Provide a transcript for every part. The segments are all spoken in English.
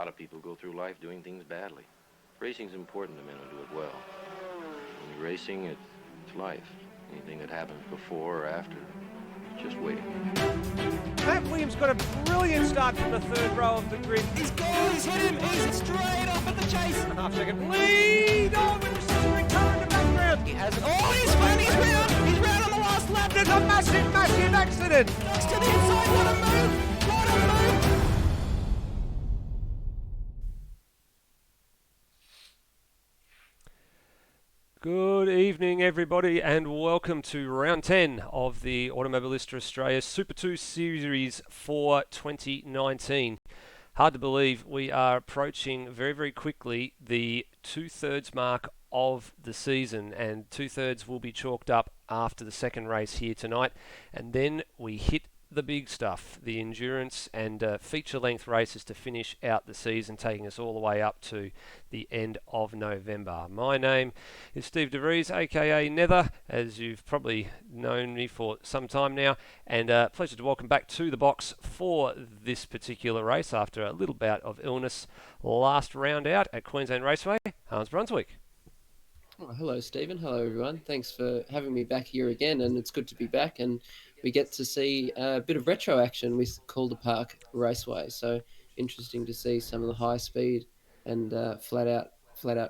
lot of people go through life doing things badly. Racing's important to men who do it well. When you're racing, it's life. Anything that happens before or after, it's just waiting. Matt Williams got a brilliant start from the third row of the grid. He's gone, he's hit him, he's straight off at the chase. And a half-second lead. Oh, with the sizzling car in the background. He has it. Oh, he's round on the last lap. There's a massive, massive accident. Next to the inside, what a move, what a move. Good evening, everybody, and welcome to round 10 of the Automobilista Australia Super 2 Series for 2019. Hard to believe we are approaching very, very quickly the two-thirds mark of the season, and two-thirds will be chalked up after the second race here tonight, and then we hit the big stuff, the endurance and feature-length races to finish out the season, taking us all the way up to the end of November. My name is Steve DeVries, aka Nether, as you've probably known me for some time now, and pleasure to welcome back to the box for this particular race after a little bout of illness last round out at Queensland Raceway, Hans Brunswick. Oh, hello, Stephen. Hello, everyone. Thanks for having me back here again, and it's good to be back. And we get to see a bit of retro action with Calder Park Raceway. So interesting to see some of the high speed and flat out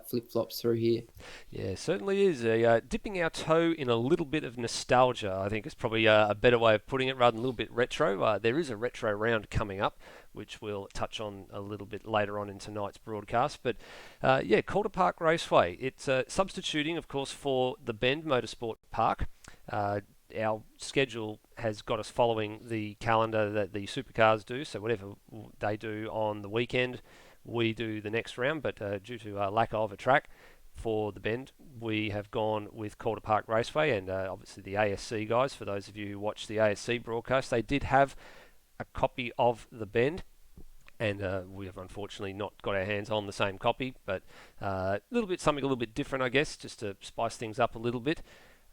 flip-flops through here. Yeah, certainly is. Dipping our toe in a little bit of nostalgia, I think is probably a better way of putting it, rather than a little bit retro. There is a retro round coming up, which we'll touch on a little bit later on in tonight's broadcast. But Calder Park Raceway. It's substituting, of course, for the Bend Motorsport Park. Our schedule has got us following the calendar that the supercars do, so whatever they do on the weekend, we do the next round, but due to lack of a track for the Bend, we have gone with Calder Park Raceway, and obviously the ASC guys, for those of you who watch the ASC broadcast, they did have a copy of the Bend, and we have unfortunately not got our hands on the same copy, but something a little bit different, I guess, just to spice things up a little bit.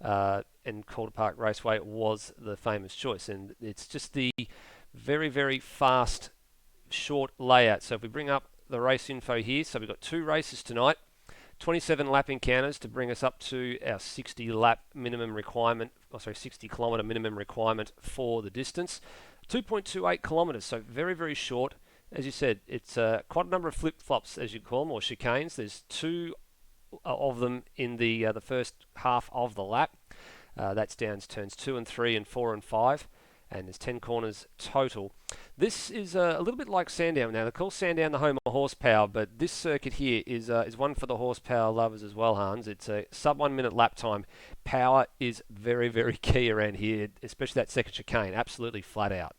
And Calder Park Raceway was the famous choice, and it's just the very, very fast, short layout. So if we bring up the race info here, so we've got two races tonight, 27 lap encounters to bring us up to our 60 kilometre minimum requirement for the distance. 2.28 kilometres, so very, very short. As you said, it's quite a number of flip-flops, as you call them, or chicanes. There's two of them in the first half of the lap. That's down to turns 2 and 3 and 4 and 5, and there's 10 corners total. This is a little bit like Sandown. Now, they call Sandown the home of horsepower, but this circuit here is one for the horsepower lovers as well, Hans. It's a sub 1 minute lap time. Power is very, very key around here, especially that second chicane, absolutely flat out.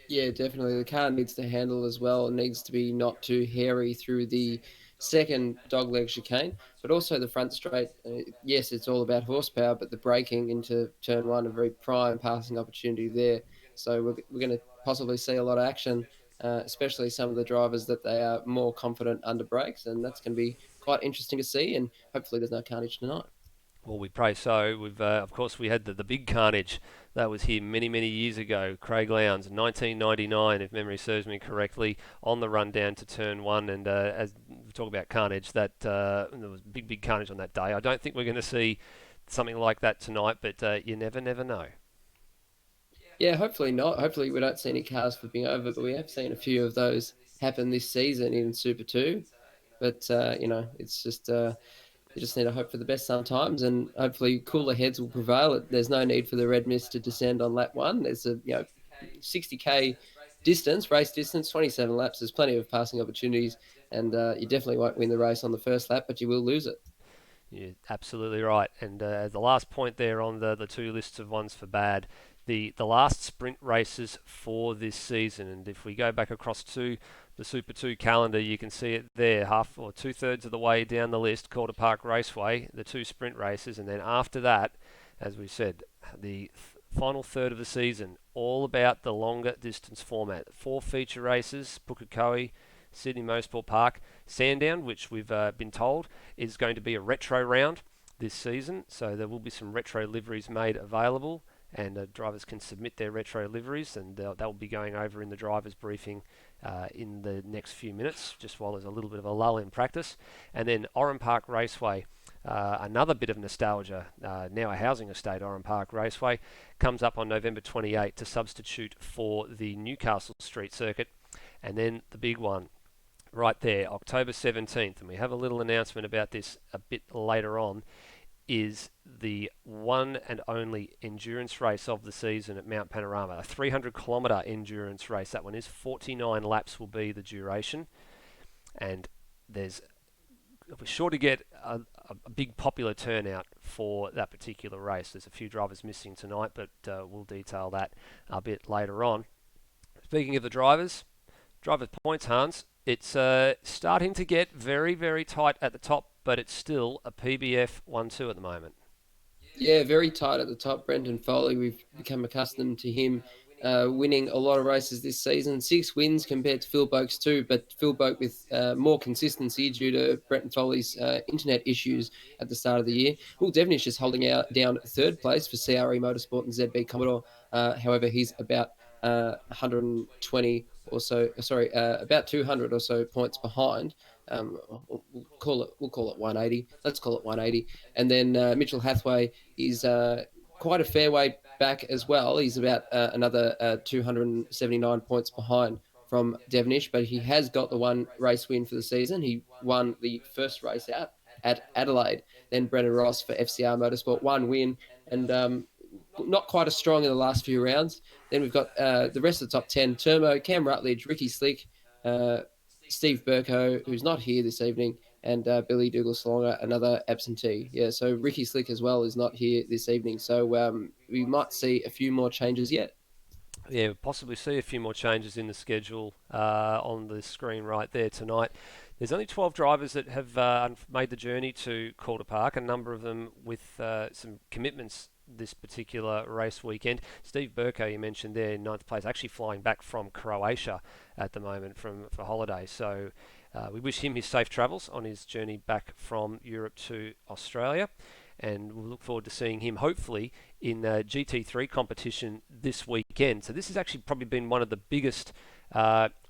Yeah, definitely. The car needs to handle as well. It needs to be not too hairy through the second dogleg chicane, but also the front straight. Yes, it's all about horsepower, but the braking into turn one, a very prime passing opportunity there. So we're going to possibly see a lot of action, especially some of the drivers that they are more confident under brakes, and that's going to be quite interesting to see, and hopefully there's no carnage tonight. Well, we pray so. We've, of course, we had the big carnage that was here many, many years ago. Craig Lowndes, 1999, if memory serves me correctly, on the run down to turn one. And as we talk about carnage, there was big carnage on that day. I don't think we're going to see something like that tonight, but you never know. Yeah, hopefully not. Hopefully we don't see any cars flipping over, but we have seen a few of those happen this season in Super 2. But, it's just... You just need to hope for the best sometimes, and hopefully cooler heads will prevail. There's no need for the red mist to descend on lap one. There's a 60k distance, race distance, 27 laps. There's plenty of passing opportunities, and you definitely won't win the race on the first lap, but you will lose it. You're absolutely right. And the last point there on the two lists of ones for bad, the last sprint races for this season, and if we go back across to the Super 2 calendar, you can see it there, half or two-thirds of the way down the list, Calder Park Raceway, the two sprint races, and then after that, as we said, the final third of the season, all about the longer distance format. 4 feature races, Pukekohe, Sydney Motorsport Park, Sandown, which we've been told is going to be a retro round this season, so there will be some retro liveries made available, and drivers can submit their retro liveries, and they'll be going over in the drivers' briefing in the next few minutes, just while there's a little bit of a lull in practice. And then Oran Park Raceway, another bit of nostalgia, now a housing estate. Oran Park Raceway comes up on November 28 to substitute for the Newcastle Street Circuit. And then the big one right there, October 17th, and we have a little announcement about this a bit later on, is the one and only endurance race of the season at Mount Panorama, a 300-kilometre endurance race. That one is 49 laps will be the duration, and we're sure to get a big popular turnout for that particular race. There's a few drivers missing tonight, but we'll detail that a bit later on. Speaking of the drivers points, Hans, it's starting to get very, very tight at the top, but it's still a PBF 1-2 at the moment. Yeah, very tight at the top. Brendan Foley, we've become accustomed to him winning a lot of races this season. 6 wins compared to Phil Boak's 2, but Phil Boak with more consistency due to Brendan Foley's internet issues at the start of the year. Will Devonish is holding out down 3rd place for CRE Motorsport and ZB Commodore. However, he's about 120 or so, about 200 or so points behind. We'll call it 180. Let's call it 180. And then Mitchell Hathaway is quite a fair way back as well. He's about another 279 points behind from Devonish, but he has got the one race win for the season. He won the first race out at Adelaide. Then Brendan Ross for FCR Motorsport, 1 win, and not quite as strong in the last few rounds. Then we've got the rest of the top 10, Turmo, Cam Rutledge, Ricky Slick, Steve Burko, who's not here this evening, and Billy Douglas-Longer, another absentee. Yeah, so Ricky Slick as well is not here this evening. So we might see a few more changes yet. Yeah, we'll possibly see a few more changes in the schedule on the screen right there tonight. There's only 12 drivers that have made the journey to Calder Park, a number of them with some commitments this particular race weekend. Steve Burko, you mentioned there, in 9th place, actually flying back from Croatia at the moment for holiday. So we wish him his safe travels on his journey back from Europe to Australia. And we'll look forward to seeing him hopefully in GT3 competition this weekend. So this has actually probably been one of the biggest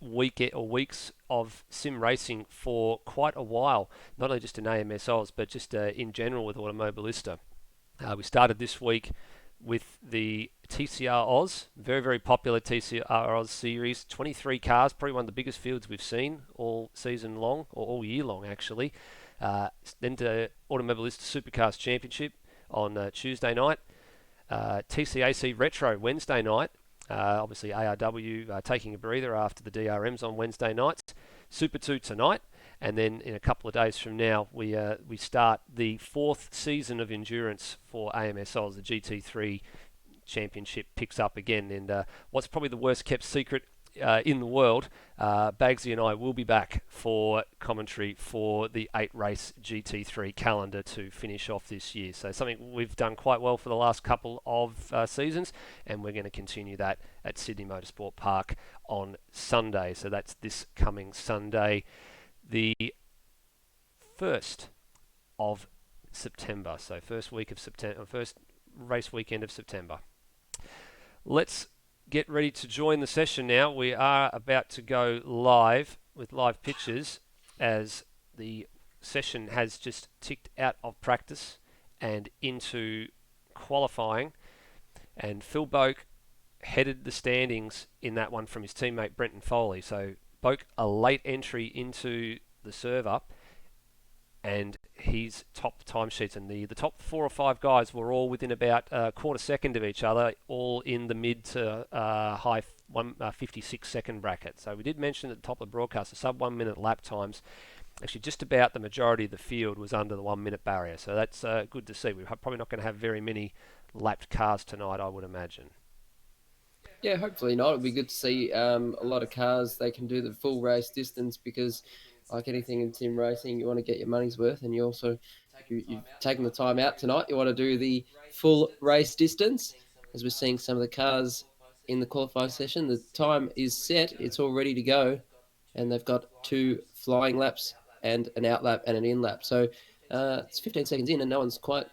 weeks of sim racing for quite a while, not only just in AMSOs, but just in general with Automobilista. We started this week with the TCR Oz, very, very popular TCR Oz series. 23 cars, probably one of the biggest fields we've seen all season long, or all year long actually. Then to Automobilista Supercars Championship on Tuesday night. TCAC Retro Wednesday night. Obviously ARW taking a breather after the DRMs on Wednesday nights. Super2 tonight. And then in a couple of days from now, we start the 4th season of endurance for AMSOs. The GT3 Championship picks up again. And what's probably the worst kept secret in the world, Bagsy and I will be back for commentary for the 8-race GT3 calendar to finish off this year. So something we've done quite well for the last couple of seasons, and we're going to continue that at Sydney Motorsport Park on Sunday. So that's this coming Sunday, the 1st of September. So first race weekend of September. Let's get ready to join the session now. We are about to go live with live pictures as the session has just ticked out of practice and into qualifying. And Phil Boak headed the standings in that one from his teammate Brenton Foley. So Boak, a late entry into the server, and he's top timesheets, and the top 4 or 5 guys were all within about a quarter second of each other, all in the mid to high 56 second bracket. So we did mention at the top of the broadcast the sub 1 minute lap times. Actually, just about the majority of the field was under the 1 minute barrier, so that's good to see. We're probably not going to have very many lapped cars tonight, I would imagine. Yeah, hopefully not. It'll be good to see a lot of cars. They can do the full race distance because, like anything in sim racing, you want to get your money's worth, and you've taken the time out tonight. You want to do the full race distance, as we're seeing some of the cars in the qualifying session. The time is set. It's all ready to go, and they've got 2 flying laps and an out lap and an in lap. So it's 15 seconds in, and no one's quite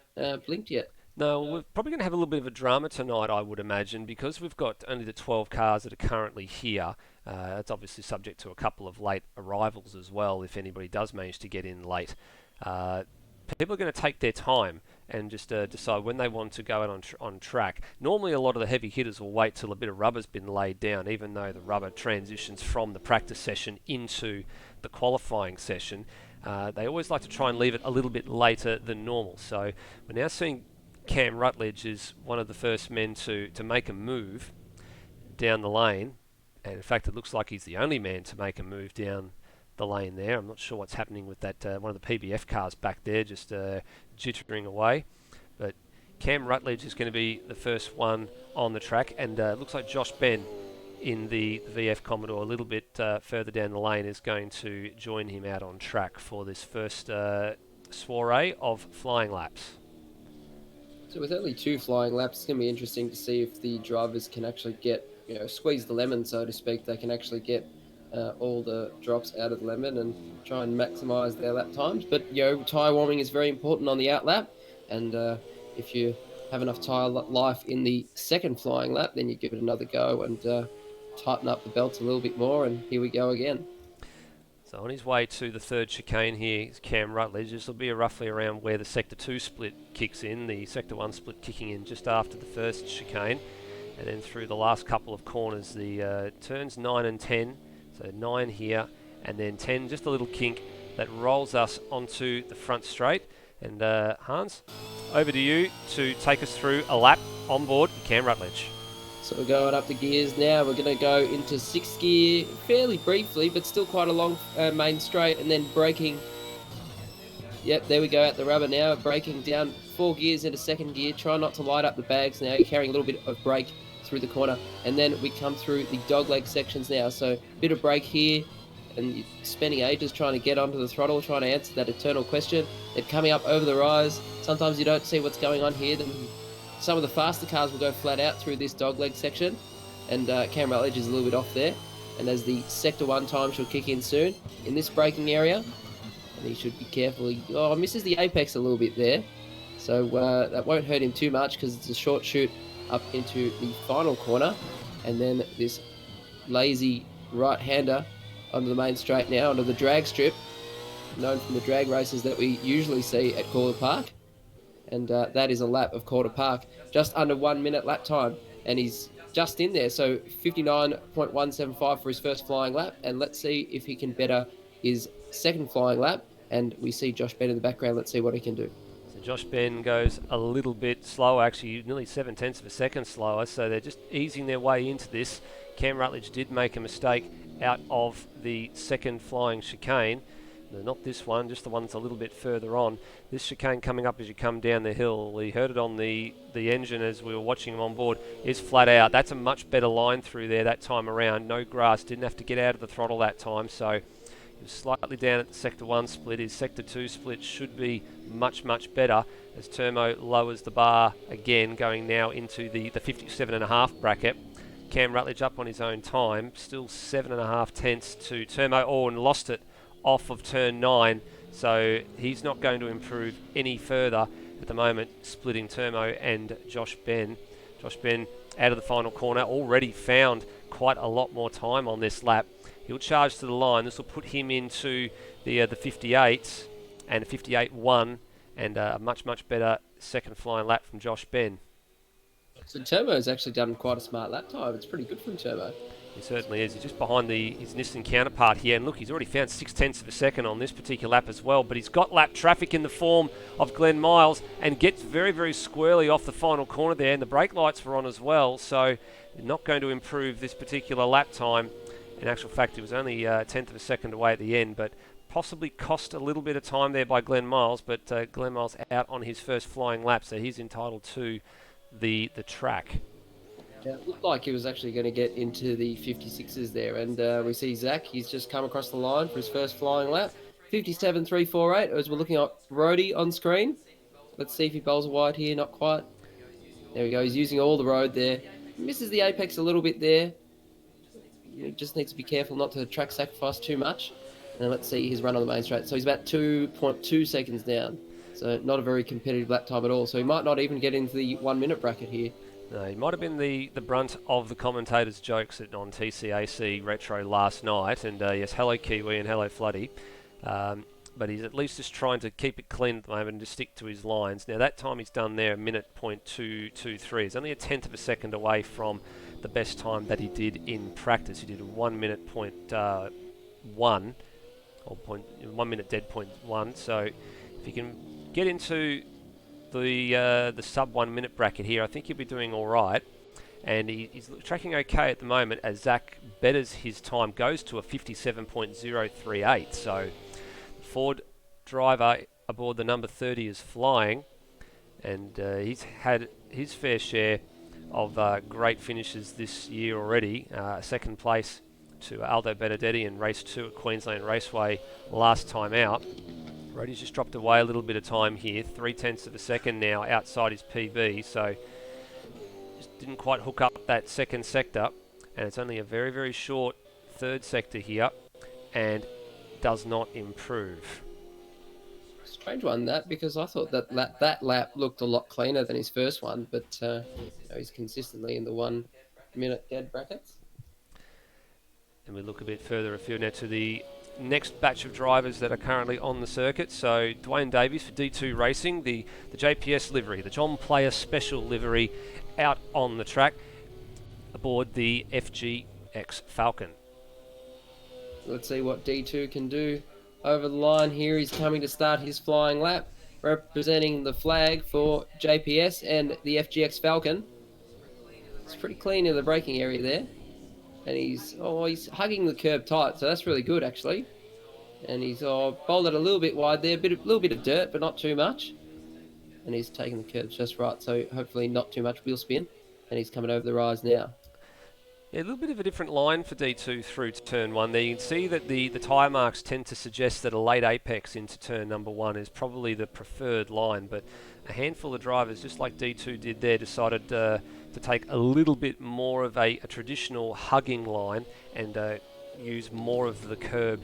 blinked yet. No, we're probably going to have a little bit of a drama tonight, I would imagine, because we've got only the 12 cars that are currently here. It's obviously subject to a couple of late arrivals as well, if anybody does manage to get in late. People are going to take their time and just decide when they want to go out on track. Normally, a lot of the heavy hitters will wait till a bit of rubber's been laid down, even though the rubber transitions from the practice session into the qualifying session. They always like to try and leave it a little bit later than normal. So we're now seeing Cam Rutledge is one of the first men to make a move down the lane. And in fact, it looks like he's the only man to make a move down the lane there. I'm not sure what's happening with that one of the PBF cars back there, just jittering away. But Cam Rutledge is going to be the first one on the track, and looks like Josh Ben in the VF Commodore a little bit further down the lane is going to join him out on track for this first soiree of flying laps. So with only 2 flying laps, it's going to be interesting to see if the drivers can actually get, squeeze the lemon, so to speak. They can actually get all the drops out of the lemon and try and maximise their lap times. But, tyre warming is very important on the out lap. And if you have enough tyre life in the second flying lap, then you give it another go and tighten up the belts a little bit more. And here we go again. So on his way to the third chicane here is Cam Rutledge. This will be roughly around where the Sector 2 split kicks in, the Sector 1 split kicking in just after the first chicane. And then through the last couple of corners, the turns 9 and 10. So 9 here, and then 10, just a little kink that rolls us onto the front straight. And Hans, over to you to take us through a lap on board Cam Rutledge. So we're going up the gears now. We're going to go into 6th gear fairly briefly, but still quite a long main straight, and then braking. Yep, there we go at the rubber now. Braking down 4 gears into 2nd gear. Try not to light up the bags now. You're carrying a little bit of brake through the corner. And then we come through the dogleg sections now. So bit of brake here, and you're spending ages trying to get onto the throttle, trying to answer that eternal question. They're coming up over the rise. Sometimes you don't see what's going on here. Then some of the faster cars will go flat out through this dogleg section, and Cam Rutledge is a little bit off there. And as the Sector 1 time should kick in soon in this braking area, and he should be careful. Misses the apex a little bit there, so that won't hurt him too much because it's a short shoot up into the final corner, and then this lazy right-hander onto the main straight now, onto the drag strip, known from the drag races that we usually see at Calder Park. And that is a lap of Calder Park, just under 1 minute lap time, and he's just in there, so 59.175 for his first flying lap, and let's see if he can better his second flying lap. And we see Josh Ben in the background. Let's see what he can do. So Josh Ben goes a little bit slower, actually nearly 0.7 of a second slower, so they're just easing their way into this. Cam Rutledge did make a mistake out of the second flying chicane. No, not this one, just the one that's a little bit further on. This chicane coming up as you come down the hill, we heard it on the engine as we were watching him on board, is flat out. That's a much better line through there that time around. No grass, didn't have to get out of the throttle that time, so he was slightly down at the Sector 1 split. His Sector 2 split should be much, much better as Termo lowers the bar again, going now into the 57.5 bracket. Cam Rutledge up on his own time, still 7.5 tenths to Termo, and lost it off of turn 9, so he's not going to improve any further at the moment, splitting Termo and Josh Ben. Josh Ben out of the final corner, already found quite a lot more time on this lap. He'll charge to the line. This will put him into the 58 and a 58.1, and a much, much better second flying lap from Josh Ben. So Termo's actually done quite a smart lap time. It's pretty good from Termo. He certainly is. He's just behind his Nissan counterpart here. And look, he's already found 0.6 of a second on this particular lap as well. But he's got lap traffic in the form of Glenn Miles and gets very, very squirrely off the final corner there. And the brake lights were on as well. So not going to improve this particular lap time. In actual fact, it was only a 1/10 of a second away at the end. But possibly cost a little bit of time there by Glenn Miles. But Glenn Miles out on his first flying lap. So he's entitled to the track. Yeah, it looked like he was actually going to get into the 56s there, and we see Zach. He's just come across the line for his first flying lap. 57.348 as we're looking at Brody on screen. Let's see if he bowls a wide here. Not quite. There we go. He's using all the road there. Misses the apex a little bit there. He just needs to be careful not to track sacrifice too much. And let's see his run on the main straight. So he's about 2.2 seconds down. So not a very competitive lap time at all. So he might not even get into the 1 minute bracket here. No, he might have been the brunt of the commentators' jokes on TCAC Retro last night. And yes, hello Kiwi and hello Floody. But he's at least just trying to keep it clean at the moment and just stick to his lines. Now that time he's done there, a minute .223. He's only a tenth of a second away from the best time that he did in practice. He did a 1 minute .1 or 1 minute dead .1. So if he can get into the sub 1 minute bracket here, I think he'll be doing all right. And he's tracking okay at the moment as Zach betters his time, goes to a 57.038. So Ford driver aboard the number 30 is flying, and he's had his fair share of great finishes this year already. Second place to Aldo Benedetti in race 2 at Queensland Raceway last time out. Roddy's just dropped away a little bit of time here, 0.3 of a second now outside his PB, so just didn't quite hook up that second sector, and it's only a very, very short third sector here, and does not improve. Strange one that, because I thought that lap looked a lot cleaner than his first one, but he's consistently in the 1 minute dead brackets. And we look a bit further afield now to the next batch of drivers that are currently on the circuit. So Dwayne Davies for D2 Racing, the JPS livery, the John Player Special livery, out on the track aboard the FGX Falcon. Let's see what D2 can do over the line here. He's coming to start his flying lap, representing the flag for JPS and the FGX Falcon. It's pretty clean in the braking area there. And he's hugging the curb tight, so that's really good actually. And he's bowled it a little bit wide there, little bit of dirt, but not too much. And he's taking the curbs just right, so hopefully not too much wheel spin. And he's coming over the rise now. Yeah, a little bit of a different line for D2 through to turn 1 there. You can see that the tyre marks tend to suggest that a late apex into turn number 1 is probably the preferred line, but a handful of drivers, just like D2 did there, decided to take a little bit more of a traditional hugging line and use more of the curb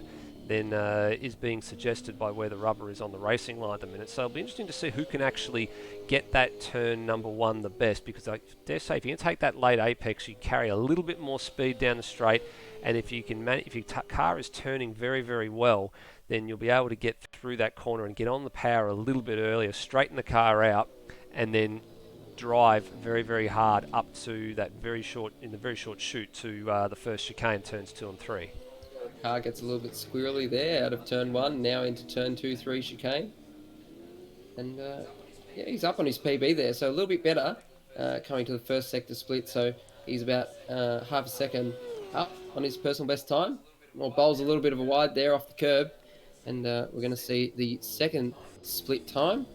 than is being suggested by where the rubber is on the racing line at the minute. So it'll be interesting to see who can actually get that turn number 1 the best, because I dare say if you can take that late apex, you carry a little bit more speed down the straight, and if you can if your car is turning very, very well, then you'll be able to get through that corner and get on the power a little bit earlier, straighten the car out, and then drive very, very hard up to that very short chute to the first chicane, turns 2 and 3. Car gets a little bit squirrely there out of turn 1, now into turn 2, 3 chicane. And yeah, he's up on his PB there, so a little bit better coming to the first sector split. So he's about half a second up on his personal best time. Or bowls a little bit of a wide there off the curb. And we're going to see the second split time.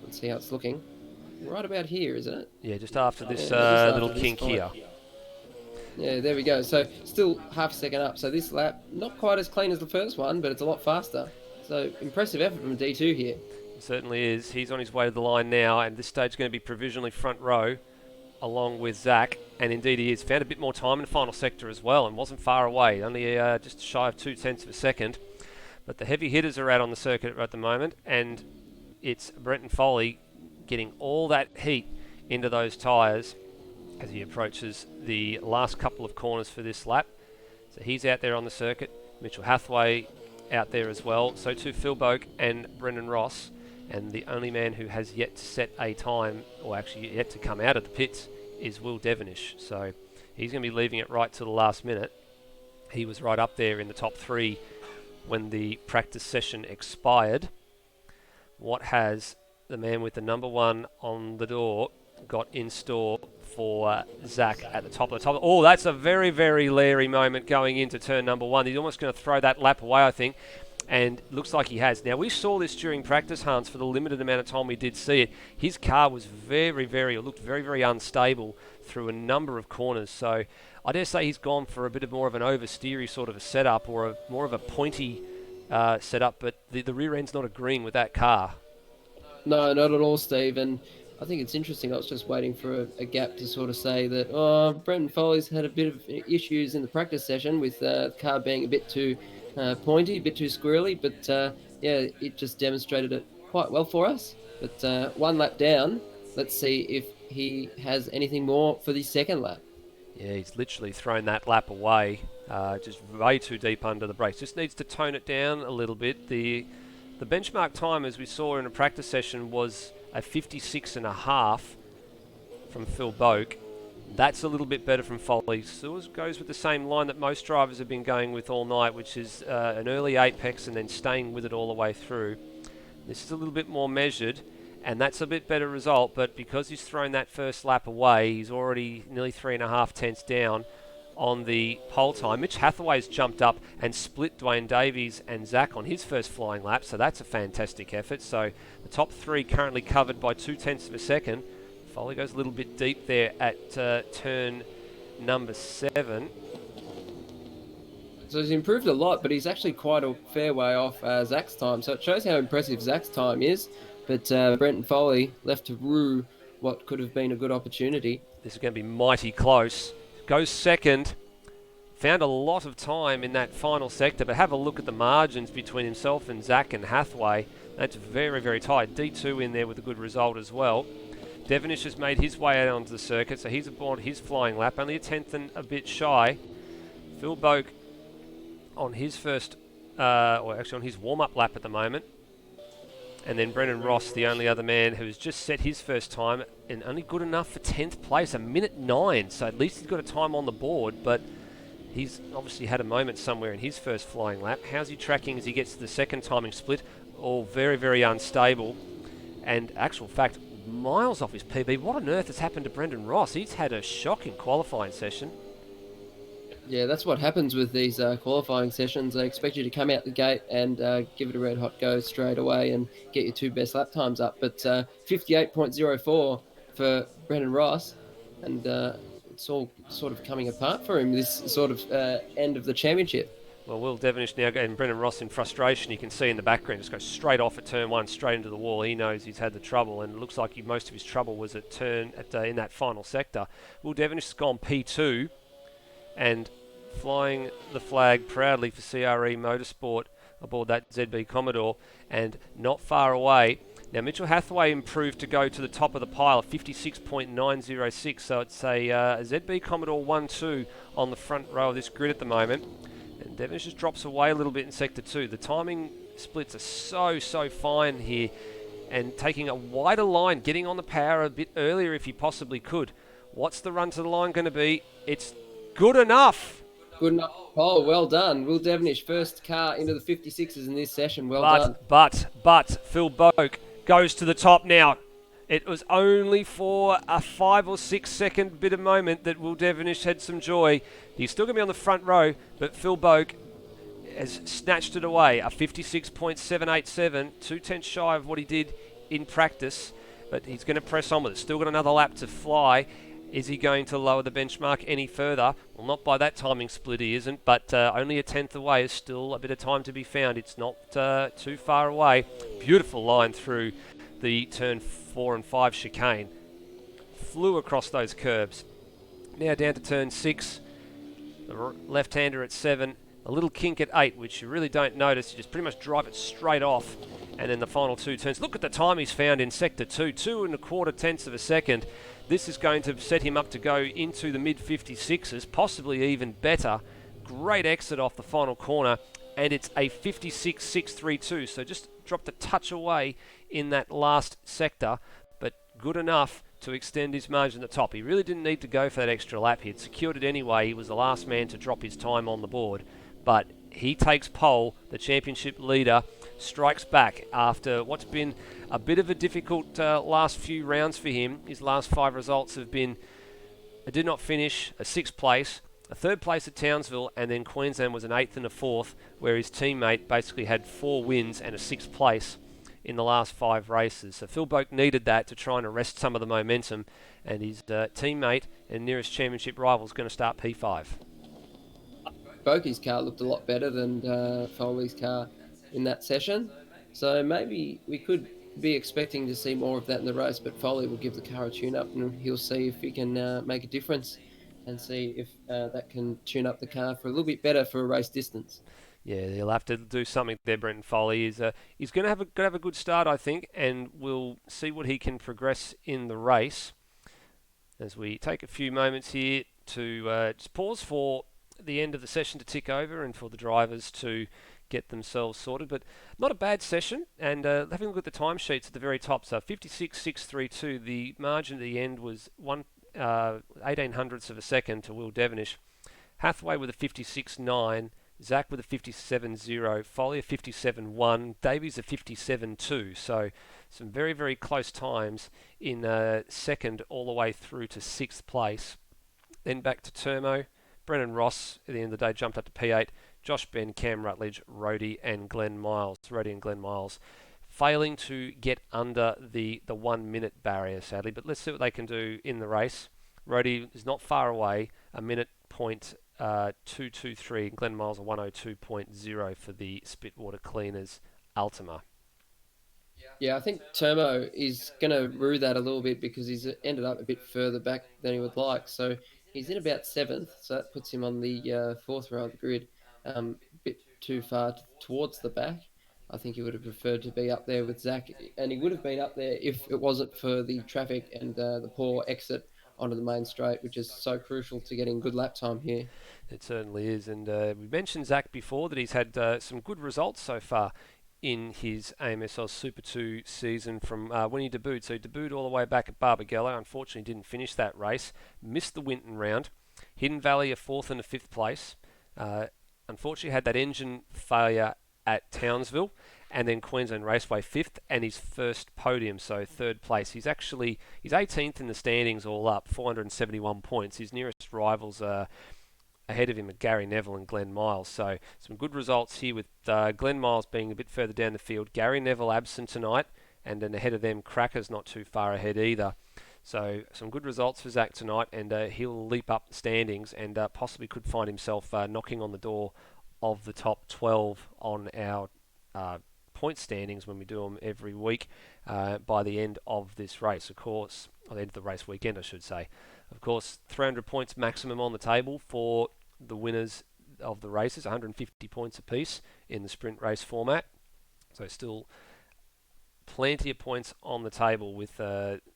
Let's see how it's looking. Right about here, isn't it? Yeah, just after this just little after kink this here. Yeah, there we go. So still half a second up. So this lap, not quite as clean as the first one, but it's a lot faster. So impressive effort from D2 here. It certainly is. He's on his way to the line now, and this stage is going to be provisionally front row along with Zach. And indeed he is. Found a bit more time in the final sector as well and wasn't far away. Only just shy of 0.2 of a second. But the heavy hitters are out on the circuit at the moment, and it's Brenton Foley getting all that heat into those tyres as he approaches the last couple of corners for this lap. So he's out there on the circuit. Mitchell Hathaway out there as well. So too Phil Boak and Brendan Ross. And the only man who has yet to set a time, or actually yet to come out of the pits, is Will Devonish. So he's going to be leaving it right to the last minute. He was right up there in the top 3 when the practice session expired. What has the man with the number 1 on the door got in store for Zach at the top of the top? Oh, that's a very, very leery moment going into turn number 1. He's almost going to throw that lap away, I think, and looks like he has. Now, we saw this during practice, Hans, for the limited amount of time we did see it. His car was looked very, very unstable through a number of corners, so I dare say he's gone for a bit more of an oversteery sort of a setup, or more of a pointy setup, but the rear end's not agreeing with that car. No, not at all, Steve. And I think it's interesting. I was just waiting for a gap to sort of say that, Brenton Foley's had a bit of issues in the practice session with the car being a bit too pointy, a bit too squirrely. But yeah, it just demonstrated it quite well for us. But one lap down, let's see if he has anything more for the second lap. Yeah, he's literally thrown that lap away, just way too deep under the brakes. Just needs to tone it down a little bit. The benchmark time, as we saw in a practice session, was a 56.5 from Phil Boak. That's a little bit better from Foley. So it goes with the same line that most drivers have been going with all night, which is an early apex and then staying with it all the way through. This is a little bit more measured, and that's a bit better result, but because he's thrown that first lap away, he's already nearly 3.5 tenths down on the pole time. Mitch Hathaway's jumped up and split Dwayne Davies and Zach on his first flying lap, so that's a fantastic effort. So the top three currently covered by 0.2 of a second. Foley goes a little bit deep there at turn number 7. So he's improved a lot, but he's actually quite a fair way off Zach's time. So it shows how impressive Zach's time is. But Brenton Foley left to rue what could have been a good opportunity. This is going to be mighty close. Goes second. Found a lot of time in that final sector, but have a look at the margins between himself and Zach and Hathaway. That's very, very tight. D2 in there with a good result as well. Devonish has made his way out onto the circuit, so he's aboard his flying lap, only a tenth and a bit shy. Phil Boak on his first, or actually on his warm-up lap at the moment. And then Brendan Ross, the only other man who's just set his first time, and only good enough for 10th place, 1:09. So at least he's got a time on the board, but he's obviously had a moment somewhere in his first flying lap. How's he tracking as he gets to the second timing split? All very, very unstable. And actual fact, miles off his PB. What on earth has happened to Brendan Ross? He's had a shocking qualifying session. Yeah, that's what happens with these qualifying sessions. They expect you to come out the gate and give it a red hot go straight away and get your 2 best lap times up. But 58.04 for Brendan Ross, and it's all sort of coming apart for him, this sort of end of the championship. Well, Will Devonish now and Brendan Ross in frustration. You can see in the background just goes straight off at turn 1, straight into the wall. He knows he's had the trouble, and it looks like most of his trouble was at in that final sector. Will Devonish has gone P2 and flying the flag proudly for CRE Motorsport aboard that ZB Commodore, and not far away. Now Mitchell Hathaway improved to go to the top of the pile, 56.906, so it's a ZB Commodore 1-2 on the front row of this grid at the moment. And Devonish just drops away a little bit in Sector 2. The timing splits are so fine here, and taking a wider line, getting on the power a bit earlier if he possibly could. What's the run to the line going to be? It's good enough. Good enough. Oh, well done. Will Devonish, first car into the 56s in this session. Well done. But Phil Boak goes to the top now. It was only for a 5 or 6 second bit of moment that Will Devonish had some joy. He's still going to be on the front row, but Phil Boak has snatched it away. A 56.787, 2 tenths shy of what he did in practice, but he's going to press on with it. Still got another lap to fly. Is he going to lower the benchmark any further? Well, not by that timing split he isn't, but only a tenth away is still a bit of time to be found. It's not too far away. Beautiful line through the turn 4 and 5 chicane. Flew across those curbs. Now down to turn 6. The left-hander at 7. A little kink at 8, which you really don't notice. You just pretty much drive it straight off. And then the final 2 turns. Look at the time he's found in Sector 2. 2.25 tenths of a second. This is going to set him up to go into the mid-56s, possibly even better. Great exit off the final corner, and it's a 56.632, so just dropped a touch away in that last sector, but good enough to extend his margin at the top. He really didn't need to go for that extra lap. He had secured it anyway. He was the last man to drop his time on the board, but he takes pole. The championship leader strikes back after what's been a bit of a difficult last few rounds for him. His last 5 results have been a did not finish, a 6th place, a 3rd place at Townsville, and then Queensland was an 8th and a 4th, where his teammate basically had 4 wins and a 6th place in the last 5 races. So Phil Boak needed that to try and arrest some of the momentum, and his teammate and nearest championship rival is going to start P5. Boakie's car looked a lot better than Foley's car in that session, so maybe we could be expecting to see more of that in the race, but Foley will give the car a tune-up and he'll see if he can make a difference and see if that can tune up the car for a little bit better for a race distance. Yeah, he'll have to do something there. Brenton Foley he's going to have a good start, I think, and we'll see what he can progress in the race. As we take a few moments here to just pause for the end of the session to tick over and for the drivers to get themselves sorted. But not a bad session, and having a look at the timesheets at the very top, so 56.632, the margin at the end was 18 hundredths of a second to Will Devonish. Hathaway with a 56.9, Zach with a 57.0, Foley a 57.1, Davies a 57.2. So some very, very close times in second all the way through to sixth place. Then back to Turmo. Brennan Ross at the end of the day jumped up to P8. Josh Ben, Cam Rutledge, Rhodey and Glenn Miles. Failing to get under the 1 minute barrier, sadly. But let's see what they can do in the race. Rhodey is not far away, a minute point 223. Glenn Miles a 102.0 for the Spitwater Cleaners Ultima. Yeah, I think Turmo is going to rue that a little bit because he's ended up a bit further back than he would like. So he's in about seventh, so that puts him on the fourth row of the grid, a bit too far towards the back. I think he would have preferred to be up there with Zach, and he would have been up there if it wasn't for the traffic and the poor exit onto the main straight, which is so crucial to getting good lap time here. It certainly is, and we mentioned Zach before that he's had some good results so far in his AMS Super 2 season from when he debuted. So he debuted all the way back at Barbagallo. Unfortunately, didn't finish that race. Missed the Winton round. Hidden Valley a fourth and a fifth place. Unfortunately, had that engine failure at Townsville, and then Queensland Raceway fifth, and his first podium, so third place. He's 18th in the standings all up, 471 points. His nearest rivals are ahead of him at Gary Neville and Glenn Miles. So some good results here with Glenn Miles being a bit further down the field. Gary Neville absent tonight, and then ahead of them, Cracker's not too far ahead either. So some good results for Zach tonight, and he'll leap up the standings and possibly could find himself knocking on the door of the top 12 on our point standings when we do them every week by the end of this race, of course, or the end of the race weekend, I should say. Of course, 300 points maximum on the table for the winners of the races, 150 points apiece in the sprint race format. So still plenty of points on the table with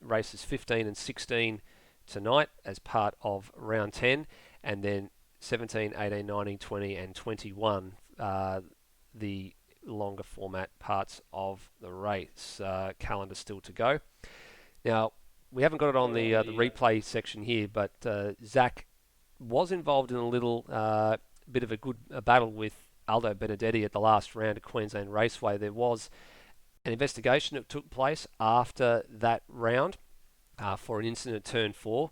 races 15 and 16 tonight as part of round 10, and then 17, 18, 19, 20 and 21 the longer format parts of the race. Calendar still to go. Now, we haven't got it on the replay section here, but Zach was involved in a little bit of a battle with Aldo Benedetti at the last round of Queensland Raceway. There was an investigation that took place after that round for an incident at Turn 4.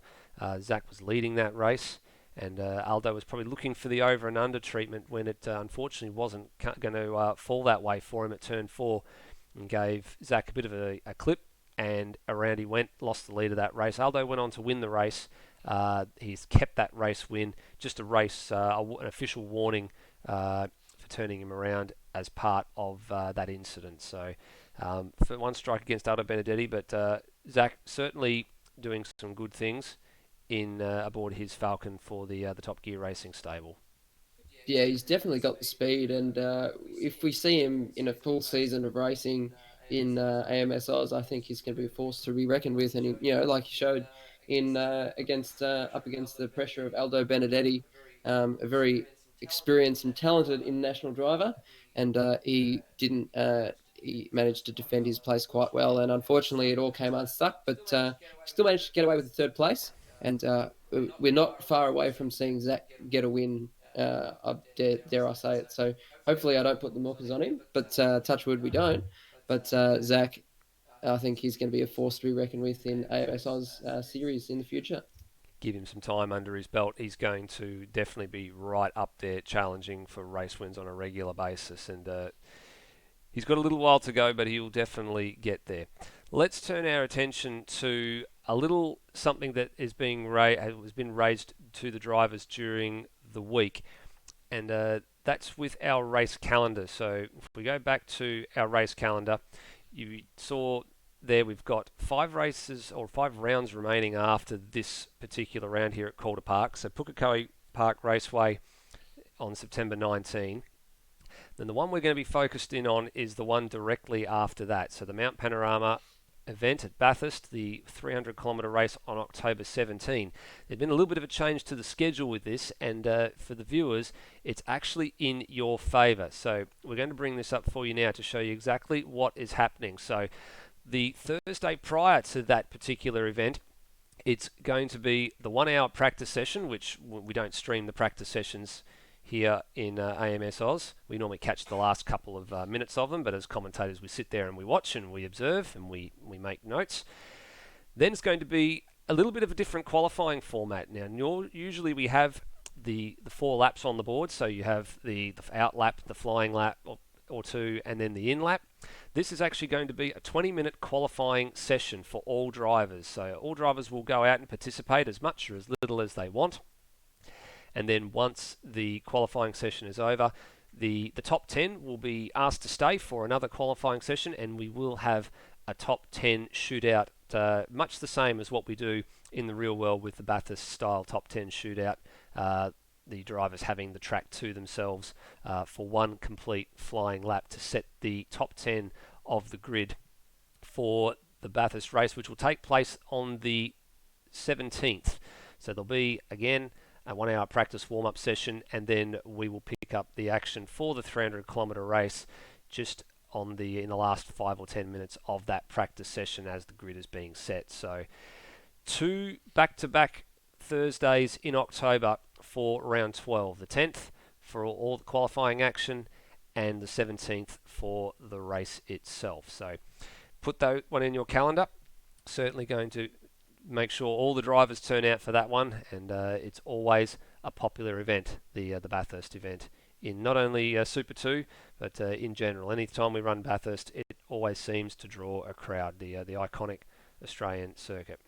Zach was leading that race, and Aldo was probably looking for the over and under treatment when it unfortunately wasn't going to fall that way for him at Turn 4, and gave Zach a bit of a clip, and around he went, lost the lead of that race. Aldo went on to win the race. He's kept that race win, just an official warning for turning him around as part of that incident. So for one strike against Aldo Benedetti, but Zach certainly doing some good things in aboard his Falcon for the Top Gear Racing stable. Yeah, he's definitely got the speed, and if we see him in a full season of racing in AMS Oz, I think he's going to be a force to be reckoned with. And like he showed in up against the pressure of Aldo Benedetti, a very experienced and talented international driver, and he didn't. He managed to defend his place quite well, and unfortunately, it all came unstuck. But still managed to get away with the third place, and we're not far away from seeing Zach get a win. Dare I say it? So hopefully, I don't put the milkers on him, but touch wood, we don't. But Zach, I think he's going to be a force to be reckoned with in AMS Oz series in the future. Give him some time under his belt. He's going to definitely be right up there challenging for race wins on a regular basis, and he's got a little while to go, but he'll definitely get there. Let's turn our attention to a little something that has been raised to the drivers during the week, and that's with our race calendar. So if we go back to our race calendar, you saw there we've got 5 rounds remaining after this particular round here at Calder Park. So Calder Park Raceway on September 19. Then the one we're going to be focused in on is the one directly after that. So the Mount Panorama event at Bathurst, the 300-kilometre race on October 17. There's been a little bit of a change to the schedule with this, and for the viewers, it's actually in your favour. So we're going to bring this up for you now to show you exactly what is happening. So the Thursday prior to that particular event, it's going to be the 1 hour practice session, which we don't stream the practice sessions here in AMS Oz. We normally catch the last couple of minutes of them, but as commentators we sit there and we watch and we observe and we make notes. Then it's going to be a little bit of a different qualifying format. Now usually we have the 4 laps on the board, so you have the out lap, the flying lap or two, and then the in lap. This is actually going to be a 20-minute qualifying session for all drivers. So all drivers will go out and participate as much or as little as they want. And then once the qualifying session is over, the top 10 will be asked to stay for another qualifying session, and we will have a top 10 shootout, much the same as what we do in the real world with the Bathurst style top 10 shootout. The drivers having the track to themselves for one complete flying lap to set the top 10 of the grid for the Bathurst race, which will take place on the 17th. So there'll be, again, a 1 hour practice warm-up session, and then we will pick up the action for the 300-kilometre race just in the last 5 or 10 minutes of that practice session as the grid is being set. So 2 back-to-back Thursdays in October for round 12, the 10th for all the qualifying action and the 17th for the race itself. So put that one in your calendar. Certainly going to make sure all the drivers turn out for that one, and it's always a popular event, the Bathurst event, in not only Super 2 but in general. Anytime we run Bathurst, it always seems to draw a crowd, the iconic Australian circuit.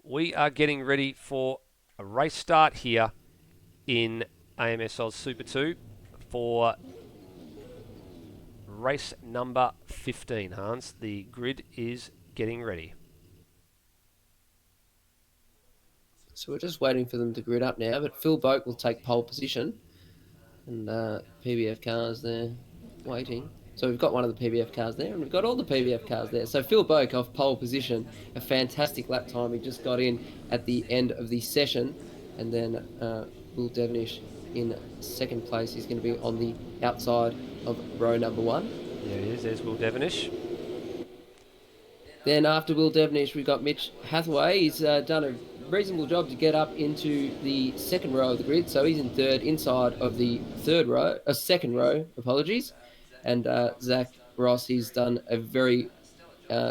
We are getting ready for a race start here in AMS Oz Super 2 for race number 15, Hans. The grid is getting ready. So we're just waiting for them to grid up now, but Phil Boak will take pole position, and PBF cars there waiting. So we've got one of the PBF cars there, and we've got all the PBF cars there. So Phil Boak off pole position, a fantastic lap time. He just got in at the end of the session, and then Will Devenish in second place. He's going to be on the outside of row number 1. There he is, there's Will Devenish. Then after Will Devenish, we've got Mitch Hathaway. He's done a reasonable job to get up into the second row of the grid. So he's in third, inside of the second row, apologies. And Zach Ross, he's done a very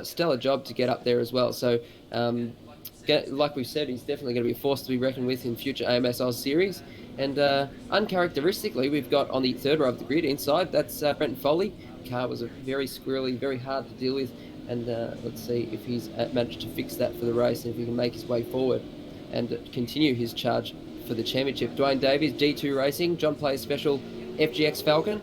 stellar job to get up there as well. So like we've said, he's definitely going to be a force to be reckoned with in future AMS Oz series. And uncharacteristically, we've got on the third row of the grid inside, that's Brenton Foley. The car was very squirrely, very hard to deal with. And let's see if he's managed to fix that for the race and if he can make his way forward and continue his charge for the championship. Dwayne Davies, G2 Racing, John Plays Special, FGX Falcon.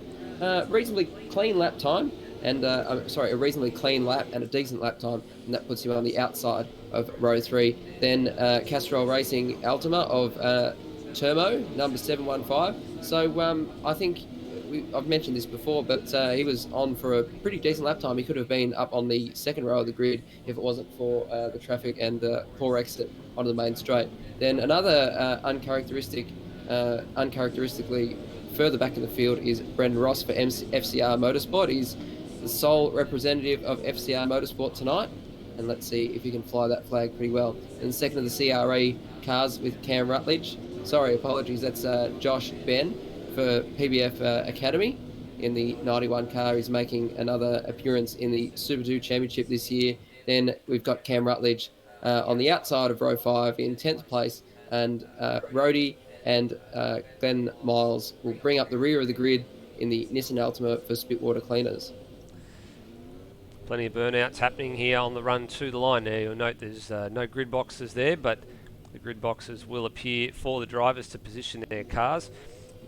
Reasonably clean lap time, and a reasonably clean lap and a decent lap time, and that puts you on the outside of row 3. Then Castrol Racing Altima of Termo, number 715. So I think I've mentioned this before, but he was on for a pretty decent lap time. He could have been up on the second row of the grid if it wasn't for the traffic and the poor exit onto the main straight. Then another uncharacteristically further back in the field is Brendan Ross for FCR Motorsport. He's the sole representative of FCR Motorsport tonight, and let's see if he can fly that flag pretty well. And second of the CRE cars with Cam Rutledge. Sorry, apologies, that's Josh Ben for PBF Academy in the 91 car. He's making another appearance in the Super 2 Championship this year. Then we've got Cam Rutledge on the outside of row 5 in 10th place, and Rhodey and Glenn Miles will bring up the rear of the grid in the Nissan Altima for Spitwater Cleaners. Plenty of burnouts happening here on the run to the line. Now you'll note there's no grid boxes there, but the grid boxes will appear for the drivers to position their cars.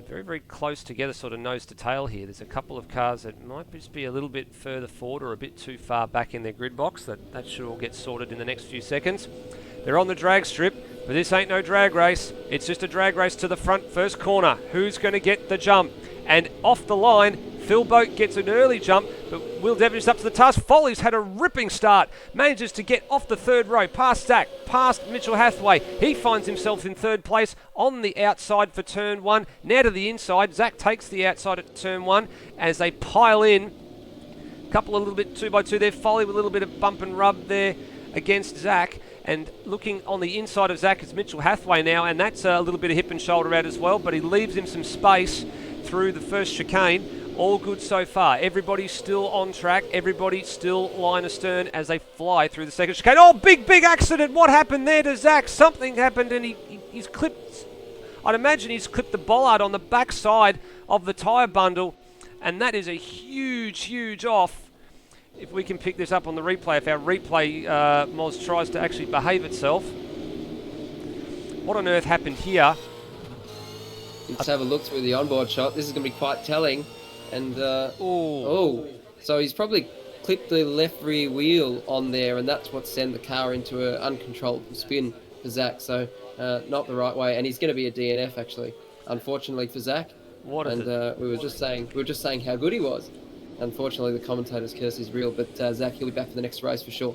Very, very close together, sort of nose to tail here. There's a couple of cars that might just be a little bit further forward or a bit too far back in their grid box. That should all get sorted in the next few seconds. They're on the drag strip, but this ain't no drag race. It's just a drag race to the front first corner. Who's going to get the jump? And off the line, Phil Boak gets an early jump, but Will Devonish up to the task. Foley's had a ripping start, manages to get off the third row, past Zach, past Mitchell Hathaway. He finds himself in third place on the outside for turn 1. Now to the inside, Zach takes the outside at turn 1 as they pile in. Couple a little bit 2x2 there. Foley with a little bit of bump and rub there against Zach. And looking on the inside of Zach is Mitchell Hathaway now, and that's a little bit of hip and shoulder out as well, but he leaves him some space through the first chicane. All good so far. Everybody's still on track. Everybody's still line astern as they fly through the second chicane. Oh, big accident. What happened there to Zach? Something happened, and he's clipped. I'd imagine he's clipped the bollard on the back side of the tyre bundle, and that is a huge off. If we can pick this up on the replay, if our replay Moz tries to actually behave itself. What on earth happened here? Let's have a look through the onboard shot. This is going to be quite telling. And, so he's probably clipped the left rear wheel on there, and that's what sent the car into an uncontrolled spin for Zach. So, not the right way. And he's going to be a DNF, actually, unfortunately for Zach. What is it? We were just saying how good he was. Unfortunately, the commentator's curse is real, but Zach, he'll be back for the next race for sure.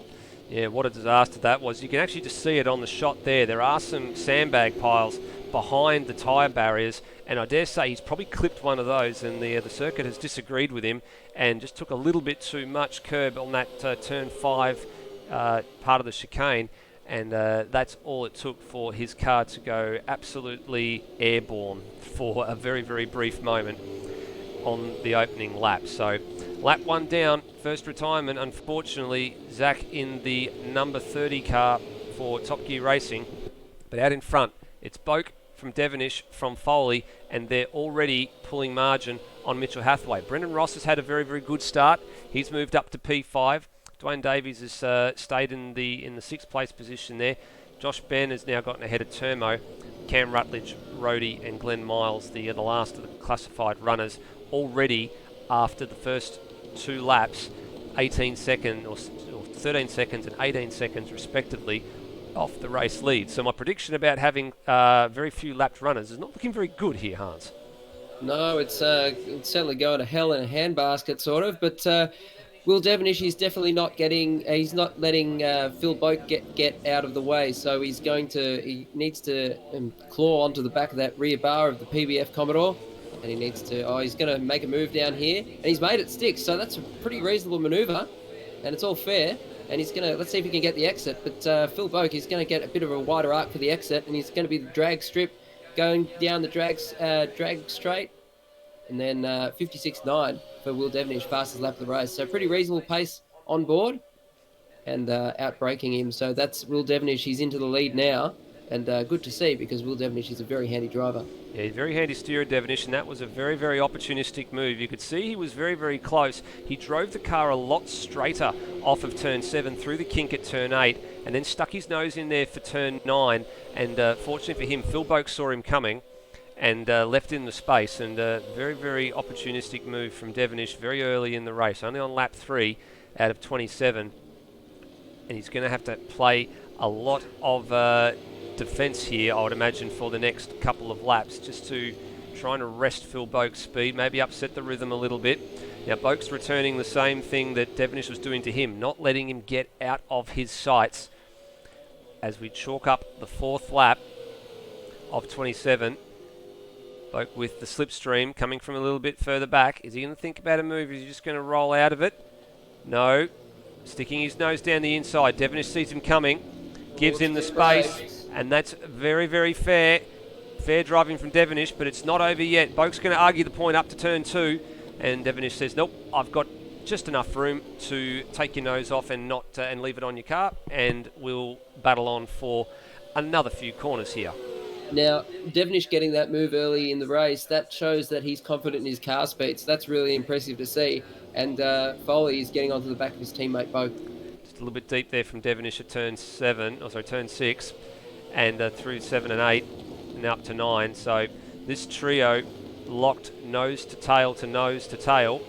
Yeah, what a disaster that was. You can actually just see it on the shot there. There are some sandbag piles behind the tyre barriers, and I dare say he's probably clipped one of those, and the circuit has disagreed with him and just took a little bit too much curb on that turn 5 part of the chicane, and that's all it took for his car to go absolutely airborne for a very brief moment on the opening lap. So lap 1 down, first retirement, unfortunately. Zach in the number 30 car for Top Gear Racing, but out in front it's Boak from Devonish from Foley, and they're already pulling margin on Mitchell Hathaway. Brendan Ross has had a very good start. He's moved up to P5. Dwayne Davies has stayed in the 6th place position there. Josh Ben has now gotten ahead of Termo. Cam Rutledge, Rhodey and Glenn Miles, the last of the classified runners, already after the first 2 laps, 18 seconds or 13 seconds and 18 seconds respectively off the race lead. So my prediction about having very few lapped runners is not looking very good here, Hans. No, it's certainly going to hell in a handbasket, sort of. But Will Devonish is definitely not letting Phil Boak get out of the way. So he needs to claw onto the back of that rear bar of the PBF Commodore. And he's going to make a move down here. And he's made it stick. So that's a pretty reasonable maneuver. And it's all fair. And let's see if he can get the exit. But Phil Boak is going to get a bit of a wider arc for the exit. And he's going to be the drag strip going down the drag straight. And then 56.9 for Will Devonish, fastest lap of the race. So pretty reasonable pace on board. And out-braking him. So that's Will Devonish. He's into the lead now. And good to see, because Will Devonish is a very handy driver. Yeah, he's very handy steerer, Devonish, and that was a very opportunistic move. You could see he was very close. He drove the car a lot straighter off of turn 7 through the kink at turn 8, and then stuck his nose in there for turn 9. And fortunately for him, Phil Boak saw him coming and left in the space. And very opportunistic move from Devonish very early in the race, only on lap 3 out of 27. And he's going to have to play a lot of defence here, I would imagine, for the next couple of laps, just to trying to rest Phil Boak's speed, maybe upset the rhythm a little bit. Now Boak's returning the same thing that Devonish was doing to him, not letting him get out of his sights. As we chalk up the 4th lap of 27, Boak with the slipstream coming from a little bit further back. Is he going to think about a move? Is he just going to roll out of it? No. Sticking his nose down the inside. Devonish sees him coming, gives him the space. And that's very fair driving from Devonish, but it's not over yet. Boak's going to argue the point up to turn 2, and Devonish says, nope, I've got just enough room to take your nose off and not and leave it on your car, and we'll battle on for another few corners here. Now, Devonish getting that move early in the race, that shows that he's confident in his car speed, so that's really impressive to see. And Foley is getting onto the back of his teammate Boak. Just a little bit deep there from Devonish at turn 6. And through 7 and 8 and up to 9. So this trio locked nose to tail.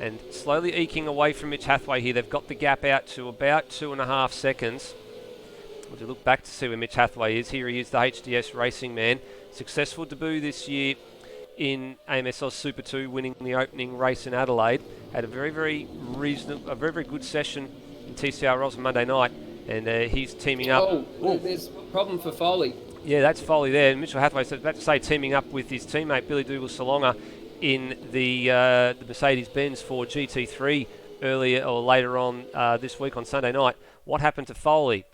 And slowly eking away from Mitch Hathaway here. They've got the gap out to about 2.5 seconds. We'll to look back to see where Mitch Hathaway is. Here he is, the HDS racing man. Successful debut this year in AMS Oz Super 2, winning the opening race in Adelaide. Had a very, very very good session in TCR Oz on Monday night, and he's teaming up. There's a problem for Foley. Yeah, that's Foley there. And Mitchell Hathaway, so about to say, teaming up with his teammate Billy Dougal-Salonga in the Mercedes-Benz for GT3 earlier or later on this week on Sunday night. What happened to Foley?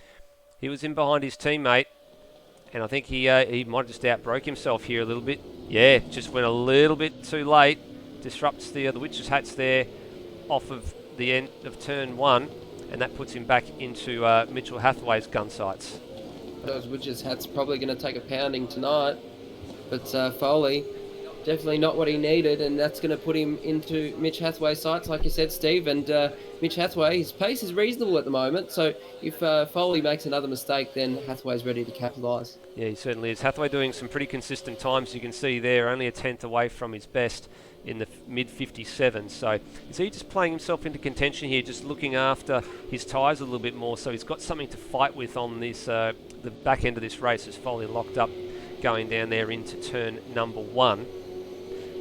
He was in behind his teammate, and I think he might have just outbroke himself here a little bit. Yeah, just went a little bit too late. Disrupts the witches' hats there off of the end of turn 1, and that puts him back into Mitchell Hathaway's gun sights. Those witches' hats probably going to take a pounding tonight, but Foley, definitely not what he needed, and that's going to put him into Mitch Hathaway's sights, like you said, Steve. And Mitch Hathaway, his pace is reasonable at the moment, so if Foley makes another mistake, then Hathaway's ready to capitalise. Yeah, he certainly is. Hathaway doing some pretty consistent times. You can see there, only a tenth away from his best in the mid-57. So is he just playing himself into contention here, just looking after his tyres a little bit more, so he's got something to fight with on this the back end of this race as Foley locked up going down there into turn number 1.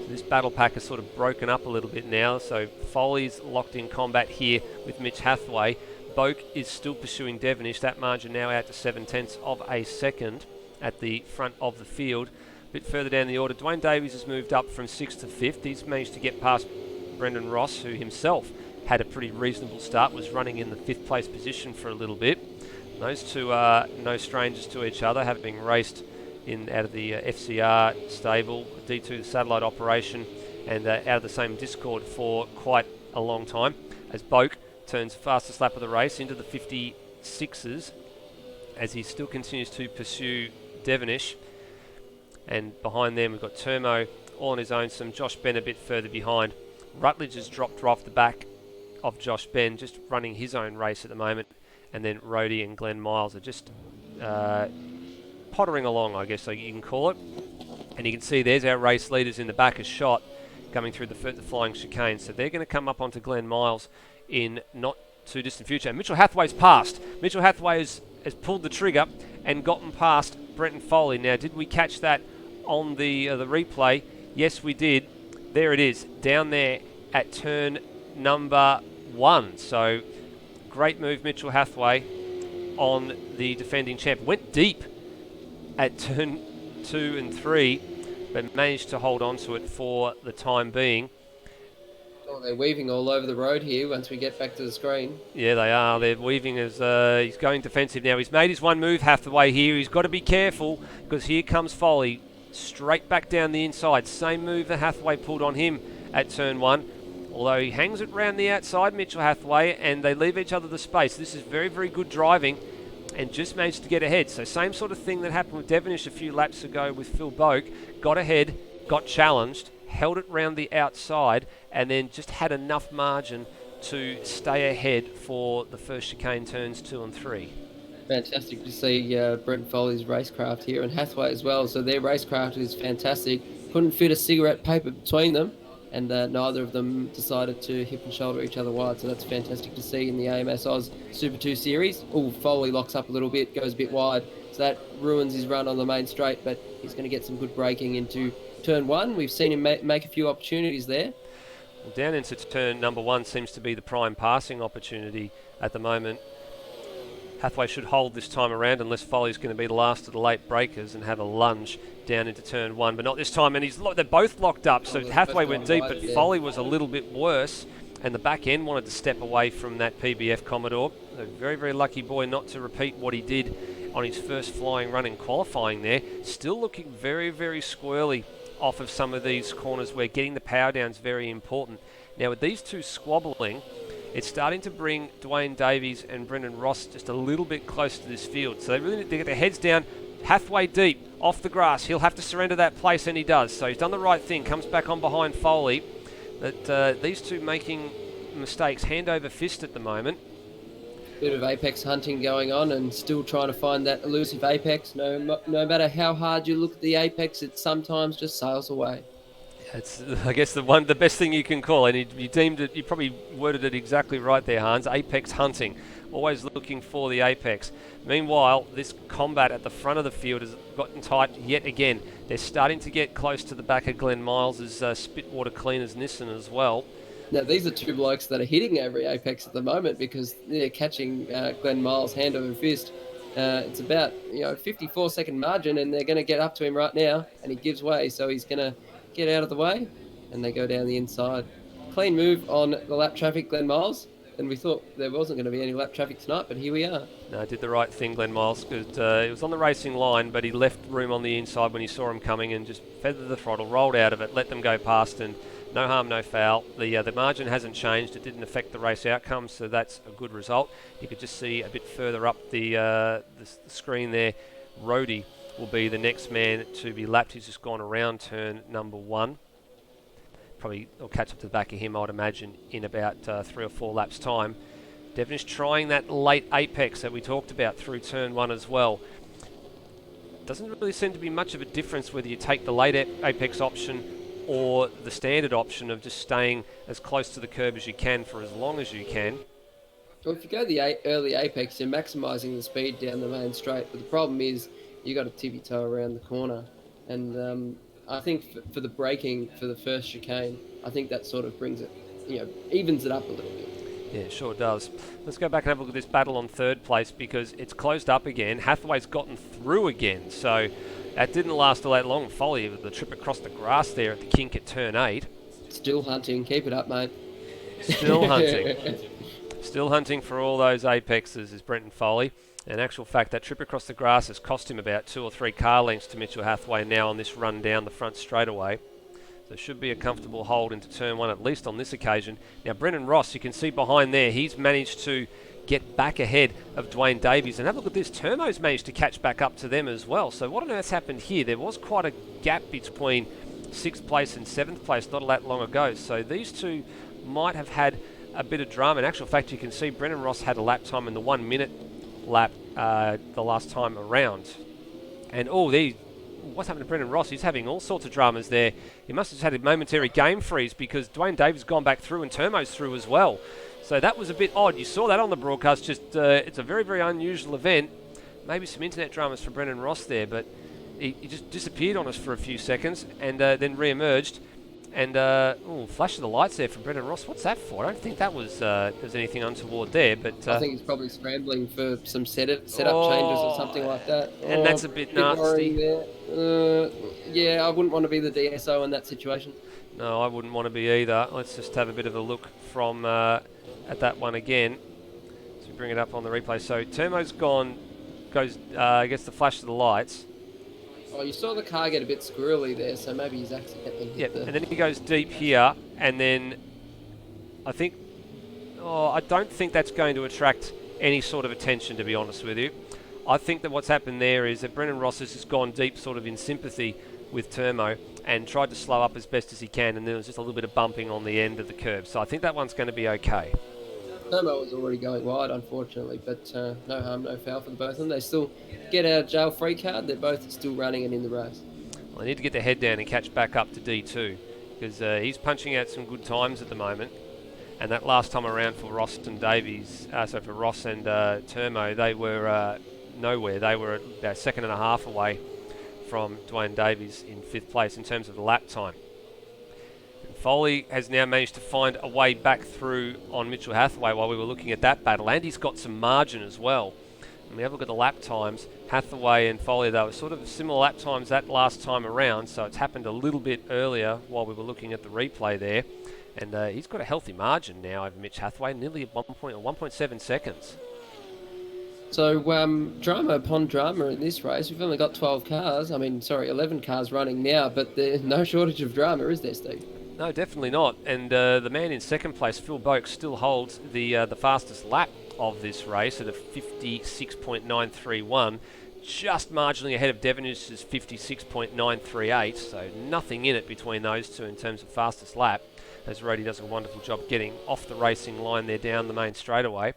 This battle pack is sort of broken up a little bit now, so Foley's locked in combat here with Mitch Hathaway. Boak is still pursuing Devonish. That margin now out to 7/10 of a second at the front of the field. A bit further down the order, Dwayne Davies has moved up from 6th to 5th. He's managed to get past Brendan Ross, who himself had a pretty reasonable start, was running in the 5th place position for a little bit. Those two are no strangers to each other, having raced out of the FCR stable, D2 satellite operation, and out of the same Discord for quite a long time, as Boak turns fastest lap of the race into the 56s as he still continues to pursue Devonish. And behind them we've got Turmo all on his own, some Josh Ben a bit further behind. Rutledge has dropped off the back of Josh Ben, just running his own race at the moment, and then Rhodey and Glenn Miles are just pottering along, I guess so you can call it. And you can see there's our race leaders in the back, a shot coming through the flying chicane. So they're going to come up onto Glenn Miles in not too distant future. And Mitchell Hathaway's passed. Mitchell Hathaway has pulled the trigger and gotten past Brenton Foley. Now, did we catch that on the replay? Yes, we did. There it is, down there at turn number 1. So great move, Mitchell Hathaway, on the defending champ. Went deep at turn 2 and 3, but managed to hold on to it for the time being. Oh, they're weaving all over the road here once we get back to the screen. Yeah, they are. They're weaving as he's going defensive now. He's made his one move, Hathaway, here. He's got to be careful because here comes Foley. Straight back down the inside. Same move that Hathaway pulled on him at turn 1. Although he hangs it round the outside, Mitchell Hathaway, and they leave each other the space. This is very, very good driving, and just managed to get ahead. So same sort of thing that happened with Devonish a few laps ago with Phil Boak. Got ahead, got challenged, held it round the outside, and then just had enough margin to stay ahead for the first chicane turns 2 and 3. Fantastic to see Brent Foley's racecraft here, and Hathaway as well. So their racecraft is fantastic. Couldn't fit a cigarette paper between them, and neither of them decided to hip and shoulder each other wide. So that's fantastic to see in the AMS Oz Super 2 series. Oh, Foley locks up a little bit, goes a bit wide, so that ruins his run on the main straight, but he's going to get some good braking into turn 1. We've seen him make a few opportunities there. Well, down into turn number 1 seems to be the prime passing opportunity at the moment. Hathaway should hold this time around unless Foley's going to be the last of the late breakers and have a lunge down into turn 1, but not this time. And they're both locked up, so Hathaway went deep, but Foley was a little bit worse, and the back end wanted to step away from that PBF Commodore. A very, very lucky boy not to repeat what he did on his first flying run in qualifying there. Still looking very, very squirrely off of some of these corners where getting the power down is very important. Now, with these two squabbling, it's starting to bring Dwayne Davies and Brendan Ross just a little bit closer to this field. So they really need to get their heads down. Hathaway deep, off the grass. He'll have to surrender that place, and he does. So he's done the right thing, comes back on behind Foley. But these two making mistakes hand over fist at the moment. Bit of apex hunting going on, and still trying to find that elusive apex. No matter how hard you look at the apex, it sometimes just sails away. It's, I guess, the best thing you can call, and you deemed it. You probably worded it exactly right there, Hans. Apex hunting, always looking for the apex. Meanwhile, this combat at the front of the field has gotten tight yet again. They're starting to get close to the back of Glenn Miles' Spitwater Cleaners Nissan as well. Now, these are two blokes that are hitting every apex at the moment because they're catching Glenn Miles hand over fist. It's about 54-second margin, and they're going to get up to him right now, and he gives way, so he's going to get out of the way, and they go down the inside. Clean move on the lap traffic, Glenn Miles, and we thought there wasn't going to be any lap traffic tonight, but here we are. No, did the right thing, Glenn Miles, because he was on the racing line, but he left room on the inside when he saw him coming and just feathered the throttle, rolled out of it, let them go past, and no harm, no foul. The margin hasn't changed. It didn't affect the race outcome, so that's a good result. You could just see a bit further up the screen there, Rhodey will be the next man to be lapped. He's just gone around turn number 1. Probably will catch up to the back of him, I would imagine, in about 3 or 4 laps' time. Devonish trying that late apex that we talked about through turn 1 as well. Doesn't really seem to be much of a difference whether you take the late apex option or the standard option of just staying as close to the curb as you can for as long as you can. Well, if you go the early apex, you're maximising the speed down the main straight, but the problem is you got a tippy toe around the corner, and I think for the braking for the first chicane, I think that sort of brings it, evens it up a little bit. Yeah, it sure does. Let's go back and have a look at this battle on third place because it's closed up again. Hathaway's gotten through again, so that didn't last all that long. Foley with the trip across the grass there at the kink at turn 8. Still hunting. Keep it up, mate. Still hunting. Still hunting for all those apexes is Brenton Foley. In actual fact, that trip across the grass has cost him about 2 or 3 car lengths to Mitchell Hathaway now on this run down the front straightaway. So should be a comfortable hold into turn 1, at least on this occasion. Now, Brennan Ross, you can see behind there, he's managed to get back ahead of Dwayne Davies. And have a look at this, Termo's managed to catch back up to them as well. So what on earth's happened here? There was quite a gap between 6th place and 7th place not that long ago. So these two might have had a bit of drama. In actual fact, you can see Brennan Ross had a lap time in the 1 minute lap the last time around. And what's happened to Brendan Ross? He's having all sorts of dramas there. He must have had a momentary game freeze because Dwayne Davies has gone back through and Termo's through as well. So that was a bit odd. You saw that on the broadcast. Just it's a very, very unusual event. Maybe some internet dramas for Brendan Ross there, but he just disappeared on us for a few seconds and then re-emerged. And flash of the lights there from Brendan Ross. What's that for? I don't think that was there's anything untoward there. But I think he's probably scrambling for some setup changes or something like that. And that's a bit nasty. Yeah, I wouldn't want to be the DSO in that situation. No, I wouldn't want to be either. Let's just have a bit of a look from at that one again. So we bring it up on the replay. So Termo's gets the flash of the lights. Oh, you saw the car get a bit squirrely there, so maybe he's accidentally hit and then he goes deep here, and then I don't think that's going to attract any sort of attention, to be honest with you. I think that what's happened there is that Brendan Ross has just gone deep sort of in sympathy with Termo and tried to slow up as best as he can, and then there was just a little bit of bumping on the end of the curb. So I think that one's going to be okay. Termo was already going wide, unfortunately, but no harm, no foul for the both of them. They still get out of jail free card. They're both still running and in the race. Well, they need to get their head down and catch back up to D2 because he's punching out some good times at the moment. And that last time around for Ross and Davies, for Ross and Termo, they were nowhere. They were about a second and a half away from Dwayne Davies in 5th place in terms of the lap time. Foley has now managed to find a way back through on Mitchell Hathaway while we were looking at that battle, and he's got some margin as well. And we have a look at the lap times. Hathaway and Foley, they were sort of similar lap times that last time around, so it's happened a little bit earlier while we were looking at the replay there. And he's got a healthy margin now over Mitch Hathaway, nearly at 1.7 seconds. So drama upon drama in this race. We've only got 11 cars running now, but there's no shortage of drama, is there, Steve? No, definitely not. And the man in 2nd place, Phil Boak, still holds the fastest lap of this race at a 56.931, just marginally ahead of Devonish's 56.938, so nothing in it between those two in terms of fastest lap, as Rhodey does a wonderful job getting off the racing line there down the main straightaway.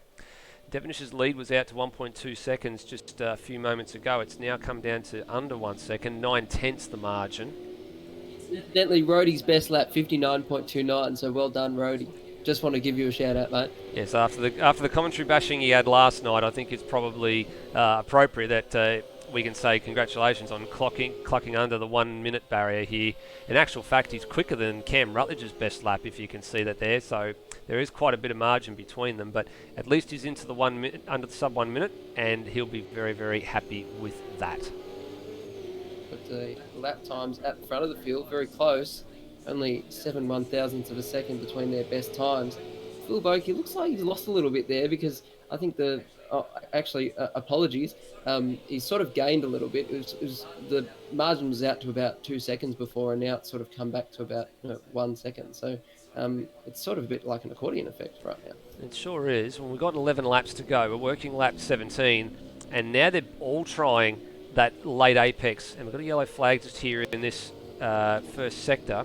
Devonish's lead was out to 1.2 seconds just a few moments ago. It's now come down to under 1 second, 9/10 the margin. Incidentally, Rhodey's best lap 59.29. So well done, Rhodey. Just want to give you a shout out, mate. Yes, after the commentary bashing he had last night, I think it's probably appropriate that we can say congratulations on clocking under the 1 minute barrier here. In actual fact, he's quicker than Cam Rutledge's best lap, if you can see that there. So there is quite a bit of margin between them, but at least he's into the 1 minute, under the sub 1 minute, and he'll be very, very happy with that. But the lap times at the front of the field, very close. Only 7 1,000ths of a second between their best times. Phil Bokey looks like he's lost a little bit there because I think apologies. He's sort of gained a little bit. The margin was out to about 2 seconds before, and now it's sort of come back to about 1 second. So it's sort of a bit like an accordion effect right now. It sure is. Well, we've got 11 laps to go. We're working lap 17, and now they're all trying that late apex, and we've got a yellow flag just here in this first sector.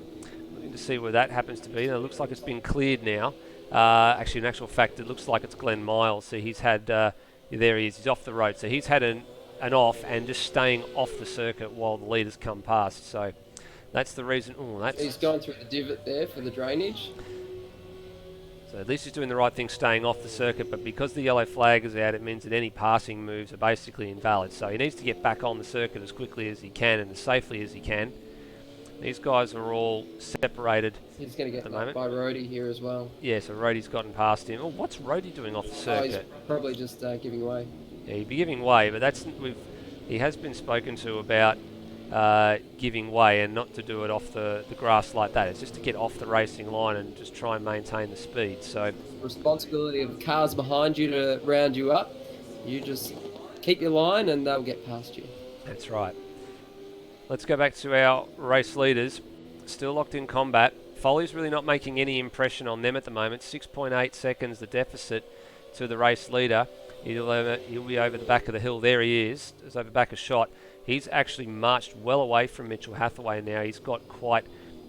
Looking to see where that happens to be. And it looks like it's been cleared now. Actually, in actual fact, it looks like it's Glenn Miles. So he's had, there he is, he's off the road. So he's had an off and just staying off the circuit while the leaders come past. So that's the reason. He's going through the divot there for the drainage. So at least he's doing the right thing, staying off the circuit. But because the yellow flag is out, it means that any passing moves are basically invalid. So he needs to get back on the circuit as quickly as he can and as safely as he can. These guys are all separated. He's going to get by Rhodey here as well. Yeah, so Rhodey's gotten past him. Oh, what's Rhodey doing off the circuit? He's probably just giving way. Yeah, he'd be giving way, but he has been spoken to about giving way and not to do it off the grass like that. It's just to get off the racing line and just try and maintain the speed. So responsibility of the cars behind you to round you up. You just keep your line and they'll get past you. That's right. Let's go back to our race leaders. Still locked in combat. Foley's really not making any impression on them at the moment. 6.8 seconds the deficit to the race leader. He'll be over the back of the hill. There he is. He's over back a shot. He's actually marched well away from Mitchell Hathaway now. He's got quite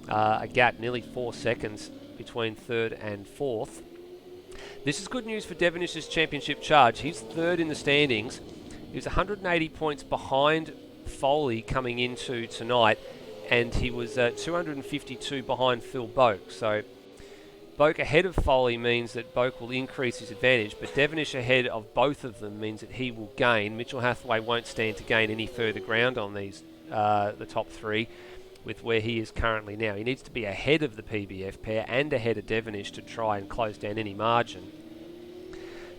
a gap, nearly 4 seconds between third and fourth. This is good news for Devonish's championship charge. He's third in the standings. He was 180 points behind Foley coming into tonight, and he was 252 behind Phil Boak. So Boak ahead of Foley means that Boak will increase his advantage, but Devonish ahead of both of them means that he will gain. Mitchell Hathaway won't stand to gain any further ground on these the top three with where he is currently now. He needs to be ahead of the PBF pair and ahead of Devonish to try and close down any margin.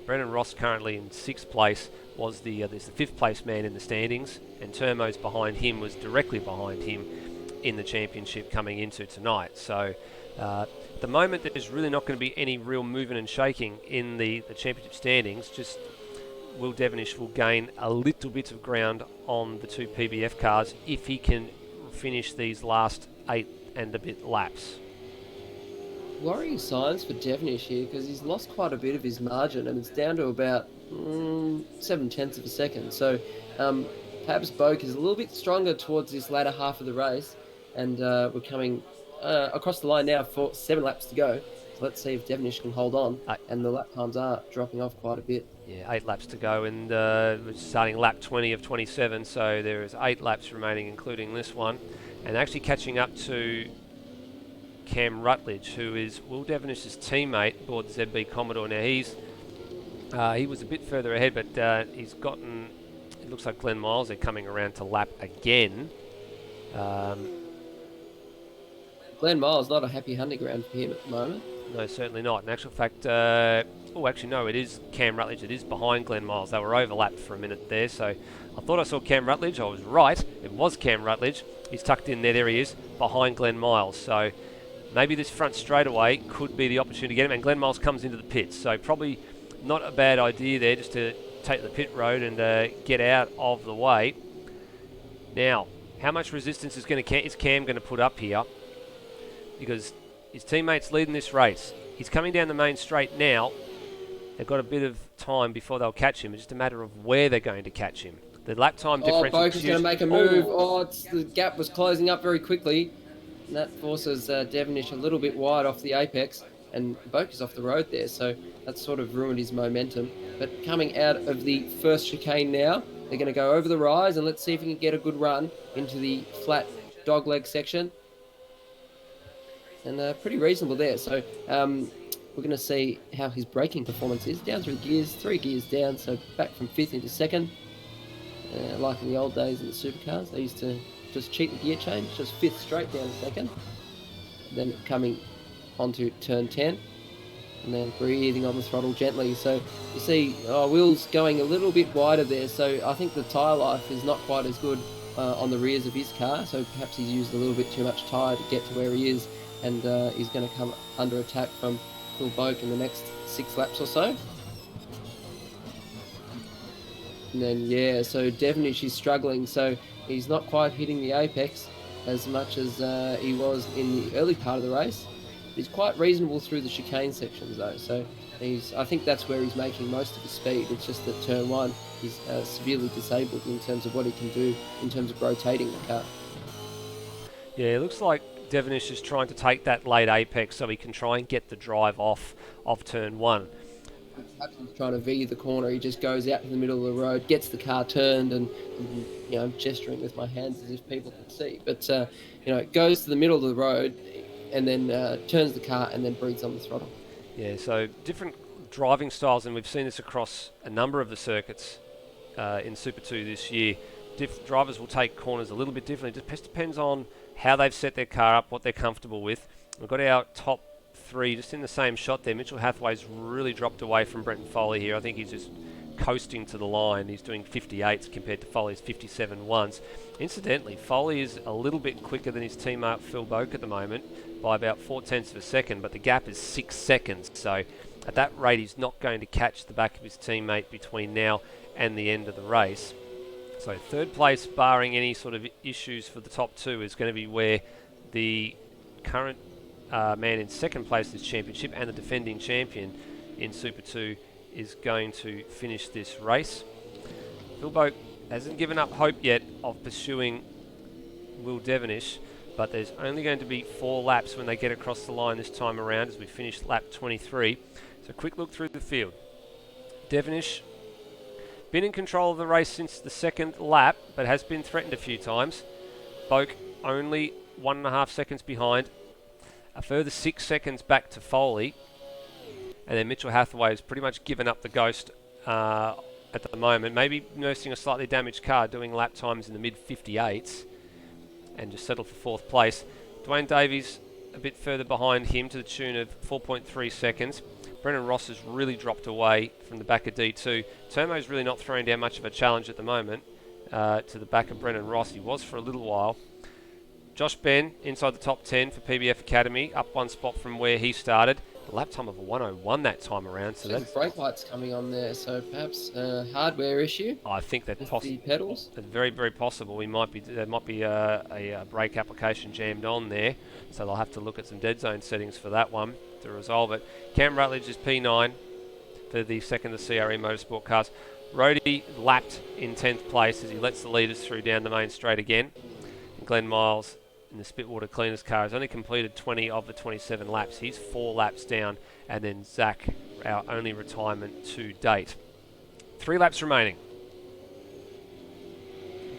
Brennan Ross currently in 6th place, was there's the 5th place man in the standings, and Termo's behind him, was directly behind him in the championship coming into tonight. So at the moment there's really not going to be any real moving and shaking in the championship standings. Just Will Devonish will gain a little bit of ground on the two PBF cars if he can finish these last 8 and a bit laps. Worrying signs for Devonish here because he's lost quite a bit of his margin and it's down to about 0.7 of a second. So perhaps Boak is a little bit stronger towards this latter half of the race, and we're coming across the line now for 7 laps to go. So let's see if Devonish can hold on, and the lap times are dropping off quite a bit. Yeah, 8 laps to go, and we're starting lap 20 of 27, so there is 8 laps remaining, including this one, and actually catching up to Cam Rutledge, who is Will Devonish's teammate aboard the ZB Commodore. Now he was a bit further ahead, but he's gotten, it looks like Glenn Miles are coming around to lap again. Glenn Miles, not a happy hunting ground for him at the moment. No, certainly not. In actual fact, it is Cam Rutledge that is behind Glenn Miles. They were overlapped for a minute there, so I thought I saw Cam Rutledge. I was right. It was Cam Rutledge. He's tucked in there. There he is, behind Glenn Miles. So maybe this front straightaway could be the opportunity to get him, and Glenn Miles comes into the pits. So probably not a bad idea there just to take the pit road and get out of the way. Now, how much resistance is Cam going to put up here? Because his teammate's leading this race. He's coming down the main straight now. They've got a bit of time before they'll catch him. It's just a matter of where they're going to catch him. The lap time differential... Boak is going to make a move. The gap was closing up very quickly. And that forces Devonish a little bit wide off the apex. And Boak is off the road there, so that's sort of ruined his momentum. But coming out of the first chicane now, they're going to go over the rise, and let's see if he can get a good run into the flat dogleg section. and pretty reasonable there. So we're going to see how his braking performance is. Down through the gears, 3 gears down, so back from 5th into 2nd. Like in the old days in the supercars, they used to just cheat the gear change, just 5th straight down to 2nd. Then coming onto turn 10, and then breathing on the throttle gently. So you see wheels going a little bit wider there, so I think the tyre life is not quite as good on the rears of his car, so perhaps he's used a little bit too much tyre to get to where he is, and he's going to come under attack from Phil Boak in the next 6 laps or so. And then, yeah, so Devonish is struggling, so he's not quite hitting the apex as much as he was in the early part of the race. He's quite reasonable through the chicane sections, though, so I think that's where he's making most of his speed. It's just that turn 1, he's severely disabled in terms of what he can do in terms of rotating the car. Yeah, it looks like Devonish is trying to take that late apex so he can try and get the drive off of turn 1. Perhaps he's trying to V the corner. He just goes out to the middle of the road, gets the car turned, and I'm gesturing with my hands as if people can see. But it goes to the middle of the road, and then turns the car, and then breathes on the throttle. Yeah, so different driving styles, and we've seen this across a number of the circuits in Super 2 this year. Drivers will take corners a little bit differently. It just depends on how they've set their car up, what they're comfortable with. We've got our top 3 just in the same shot there. Mitchell Hathaway's really dropped away from Brenton Foley here. I think he's just coasting to the line. He's doing 58s compared to Foley's 57.1s. Incidentally, Foley is a little bit quicker than his teammate Phil Boak at the moment by about 0.4 of a second, but the gap is 6 seconds. So at that rate, he's not going to catch the back of his teammate between now and the end of the race. So 3rd place, barring any sort of issues for the top 2, is going to be where the current man in 2nd place in this championship and the defending champion in Super 2 is going to finish this race. Phil Boak hasn't given up hope yet of pursuing Will Devonish, but there's only going to be 4 laps when they get across the line this time around as we finish lap 23. So quick look through the field. Devonish been in control of the race since the 2nd lap, but has been threatened a few times. Boak only 1.5 seconds behind. A further 6 seconds back to Foley. And then Mitchell Hathaway has pretty much given up the ghost at the moment. Maybe nursing a slightly damaged car, doing lap times in the mid-58s. And just settled for 4th place. Dwayne Davies a bit further behind him to the tune of 4.3 seconds. Brennan Ross has really dropped away from the back of D2. Termo's really not throwing down much of a challenge at the moment to the back of Brennan Ross. He was for a little while. Josh Ben inside the top 10 for PBF Academy, up 1 spot from where he started. A lap time of a 1:01 that time around. So that's brake lights coming on there, so perhaps a hardware issue. I think that's possible. The pedals. It's very, very possible. There might be a brake application jammed on there, so they'll have to look at some dead zone settings for that one to resolve it. Cam Rutledge is P9 for the 2nd of CRE Motorsport cars. Rhodey lapped in 10th place as he lets the leaders through down the main straight again. And Glenn Miles in the Spitwater Cleaners car has only completed 20 of the 27 laps. He's 4 laps down, and then Zach, our only retirement to date. 3 laps remaining.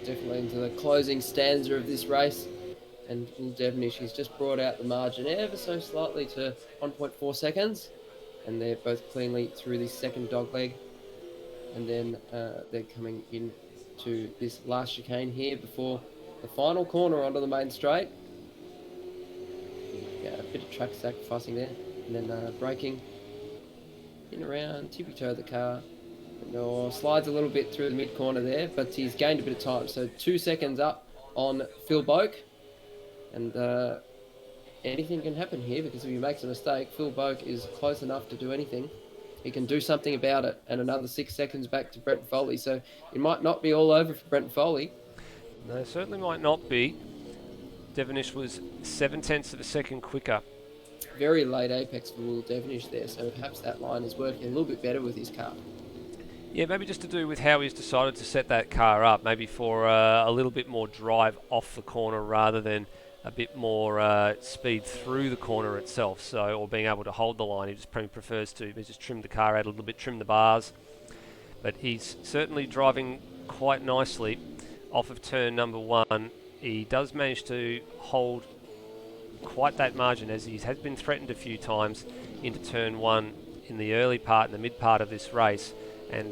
Definitely into the closing stanza of this race. And Will Devonish, he's just brought out the margin ever so slightly to 1.4 seconds. And they're both cleanly through the 2nd dogleg. And then they're coming in to this last chicane here before the final corner onto the main straight. Yeah, a bit of track sacrificing there. And then braking in around, tippy-toe the car. And, slides a little bit through the mid-corner there, but he's gained a bit of time. So 2 seconds up on Phil Boak. And anything can happen here, because if he makes a mistake, Phil Boak is close enough to do anything. He can do something about it. And another 6 seconds back to Brenton Foley. So it might not be all over for Brenton Foley. No, it certainly might not be. Devonish was 0.7 of a second quicker. Very late apex for Will Devonish there, so perhaps that line is working a little bit better with his car. Yeah, maybe just to do with how he's decided to set that car up, maybe for a little bit more drive off the corner rather than a bit more speed through the corner itself, so or being able to hold the line. He just prefers to just trim the car out a little bit, trim the bars. But he's certainly driving quite nicely off of turn number 1. He does manage to hold quite that margin, as he has been threatened a few times into turn one in the early part and the mid part of this race. And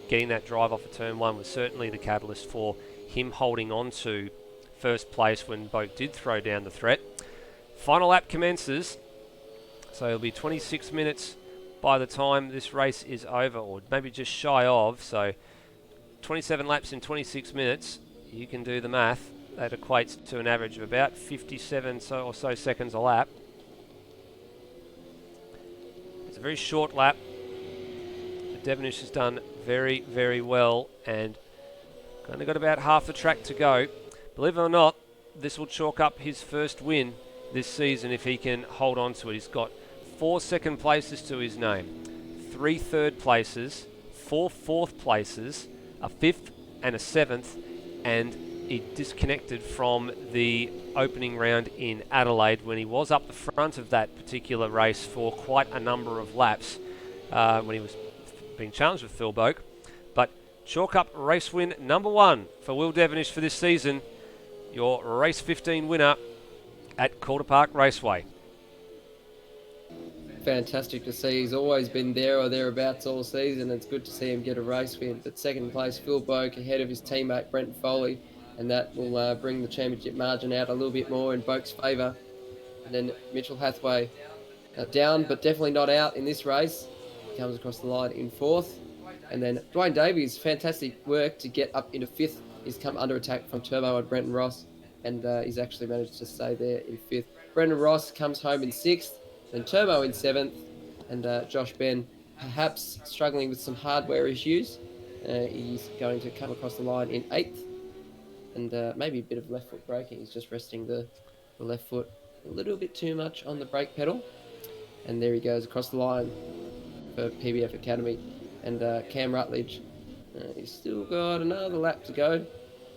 getting that drive off of turn one was certainly the catalyst for him holding on to first place when Boak did throw down the threat. Final lap commences, so it'll be 26 minutes by the time this race is over, or maybe just shy of. So 27 laps in 26 minutes, you can do the math. That equates to an average of about 57 or so seconds a lap. It's a very short lap. Devonish has done very, very well, and only got about half the track to go. Believe it or not, this will chalk up his first win this season if he can hold on to it. He's got 4 second places to his name, 3 third places, 4 fourth places, a 5th and a 7th, and he disconnected from the opening round in Adelaide when he was up the front of that particular race for quite a number of laps when he was being challenged with Phil Boak. But chalk up race win number 1 for Will Devonish for this season, your race 15 winner at Calder Park Raceway. Fantastic to see. He's always been there or thereabouts all season. It's good to see him get a race win. But second place, Phil Boak ahead of his teammate Brent Foley, and that will bring the championship margin out a little bit more in Boak's favour. And then Mitchell Hathaway down, but definitely not out in this race. He comes across the line in 4th. And then Dwayne Davies, fantastic work to get up into 5th. He's come under attack from Turbo and Brenton Ross, and he's actually managed to stay there in 5th. Brenton Ross comes home in 6th, then Turbo in 7th, and Josh Ben perhaps struggling with some hardware issues. He's going to come across the line in 8th, and maybe a bit of left foot braking. He's just resting the left foot a little bit too much on the brake pedal. And there he goes across the line for PBF Academy. And Cam Rutledge, he's still got another lap to go,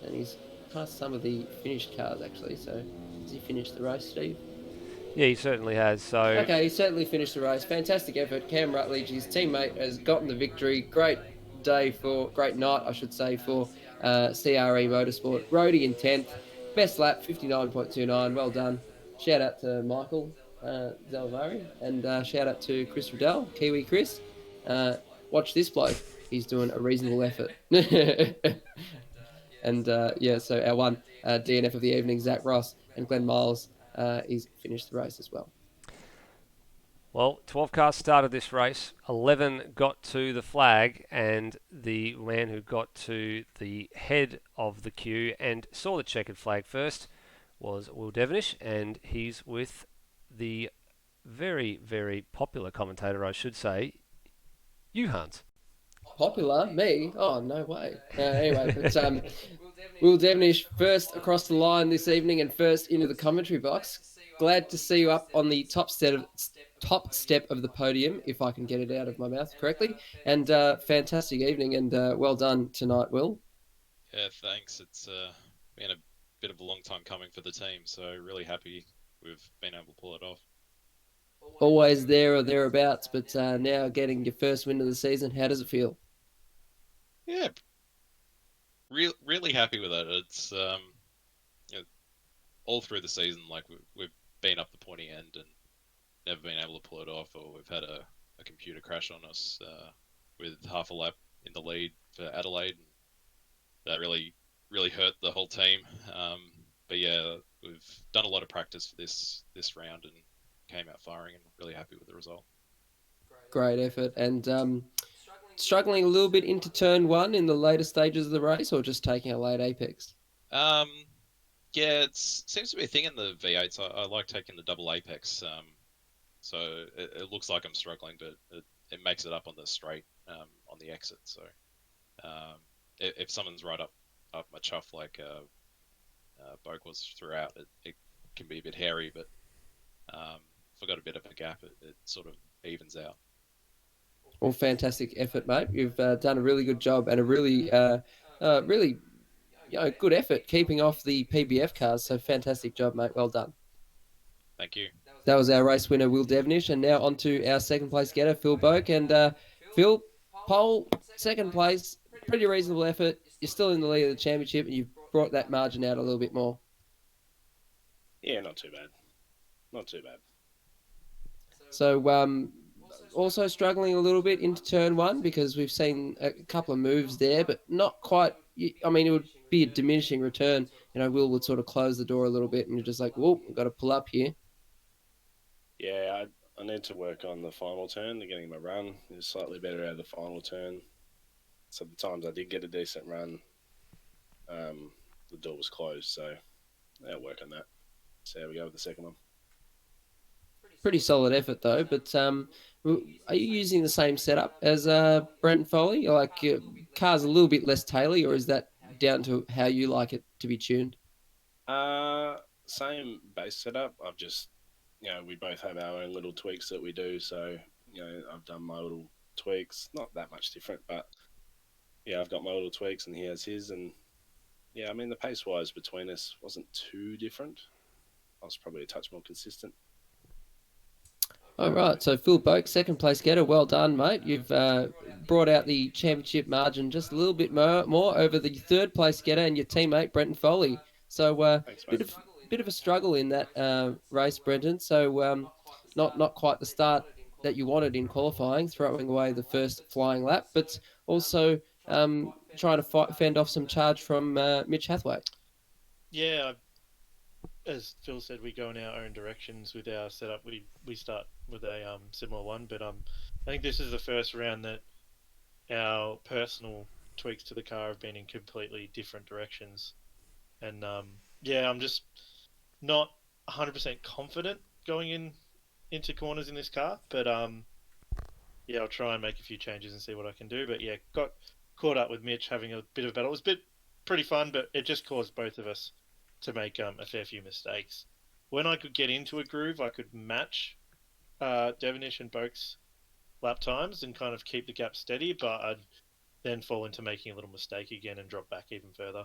and he's past some of the finished cars actually. So has he finished the race, Steve? Yeah, he certainly has. So okay, he certainly finished the race. Fantastic effort. Cam Rutledge, his teammate, has gotten the victory. Great night, I should say, for CRE Motorsport. Rody in 10th. Best lap, 59.29. Well done. Shout out to Michael Zalvari, and shout out to Chris Riddell, Kiwi Chris. Watch this bloke. He's doing a reasonable effort. And so our one DNF of the evening, Zach Ross and Glenn Miles, he's finished the race as well. Well, 12 cars started this race. 11 got to the flag, and the man who got to the head of the queue and saw the checkered flag first was Will Devonish, and he's with the very, very popular commentator, I should say, you, Hans. Popular? Me? Oh, no way. Anyway, but Will Devonish first across the line this evening and first into the commentary box. Glad to see you up on the top step of the podium, if I can get it out of my mouth correctly. And fantastic evening, and well done tonight, Will. Yeah, thanks. It's been a bit of a long time coming for the team, so really happy we've been able to pull it off. Always there or thereabouts, but now getting your first win of the season, how does it feel? Yeah, really happy with it. It's all through the season, like we've been up the pointy end and never been able to pull it off, or we've had a computer crash on us with half a lap in the lead for Adelaide. That really hurt the whole team. But yeah, we've done a lot of practice for this round and came out firing, and really happy with the result. Great effort. And struggling a little bit into turn one in the later stages of the race, or just taking a late apex? Yeah, it seems to be a thing in the V8s. I like taking the double apex. So it looks like I'm struggling, but it makes it up on the straight on the exit. So if someone's right up my chuff like Boak was throughout, it can be a bit hairy, but if I've got a bit of a gap, it sort of evens out. Well, fantastic effort, mate. You've done a really good job, and a really good effort keeping off the PBF cars. So fantastic job, mate. Well done. Thank you. That was our race winner, Will Devonish, and now on to our second place getter, Phil Boak. And Phil, pole, second place, pretty reasonable effort. You're still in the lead of the championship, and you've brought that margin out a little bit more. Yeah, not too bad. not too bad. So also struggling a little bit into turn one because we've seen a couple of moves there, but not quite. I mean, it would be a diminishing return. Will would sort of close the door a little bit, and you're just like, "Whoa, we've got to pull up here." Yeah, I need to work on the final turn. Getting my run is slightly better out of the final turn. So the times I did get a decent run, the door was closed. So I'll work on that. See how we go with the second one. Pretty solid effort though. But are you using the same setup as Brent Foley? Like car's a little bit less taily, or is that down to how you like it to be tuned? Same base setup. I've just, we both have our own little tweaks that we do. So, I've done my little tweaks. Not that much different, but yeah, I've got my little tweaks and he has his. And yeah, I mean, the pace wise between us wasn't too different. I was probably a touch more consistent. All right, so Phil Boak, second place getter. Well done, mate. You've brought out the championship margin just a little bit more over the third place getter and your teammate Brenton Foley. So Thanks, bit mate. of a struggle in that race, Brenton. So not quite the start that you wanted in qualifying, throwing away the first flying lap, but also trying to fend off some charge from Mitch Hathaway. Yeah, as Phil said, we go in our own directions with our setup. We start with a similar one, but I think this is the first round that our personal tweaks to the car have been in completely different directions. And yeah, I'm just not 100% confident going into corners in this car, but yeah, I'll try and make a few changes and see what I can do. But yeah, got caught up with Mitch having a bit of a battle. It was pretty fun, but it just caused both of us to make a fair few mistakes. When I could get into a groove, I could match Devonish and Boak's lap times and kind of keep the gap steady, but I'd then fall into making a little mistake again and drop back even further.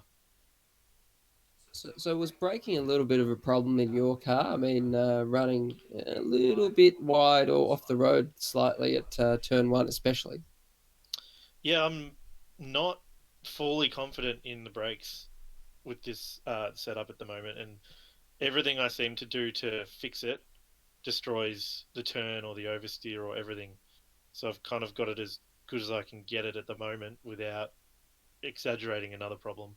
So was braking a little bit of a problem in your car? I mean, running a little bit wide or off the road slightly at turn one, especially. Yeah, I'm not fully confident in the brakes with this setup at the moment, and everything I seem to do to fix it destroys the turn or the oversteer or everything. So I've kind of got it as good as I can get it at the moment without exaggerating another problem.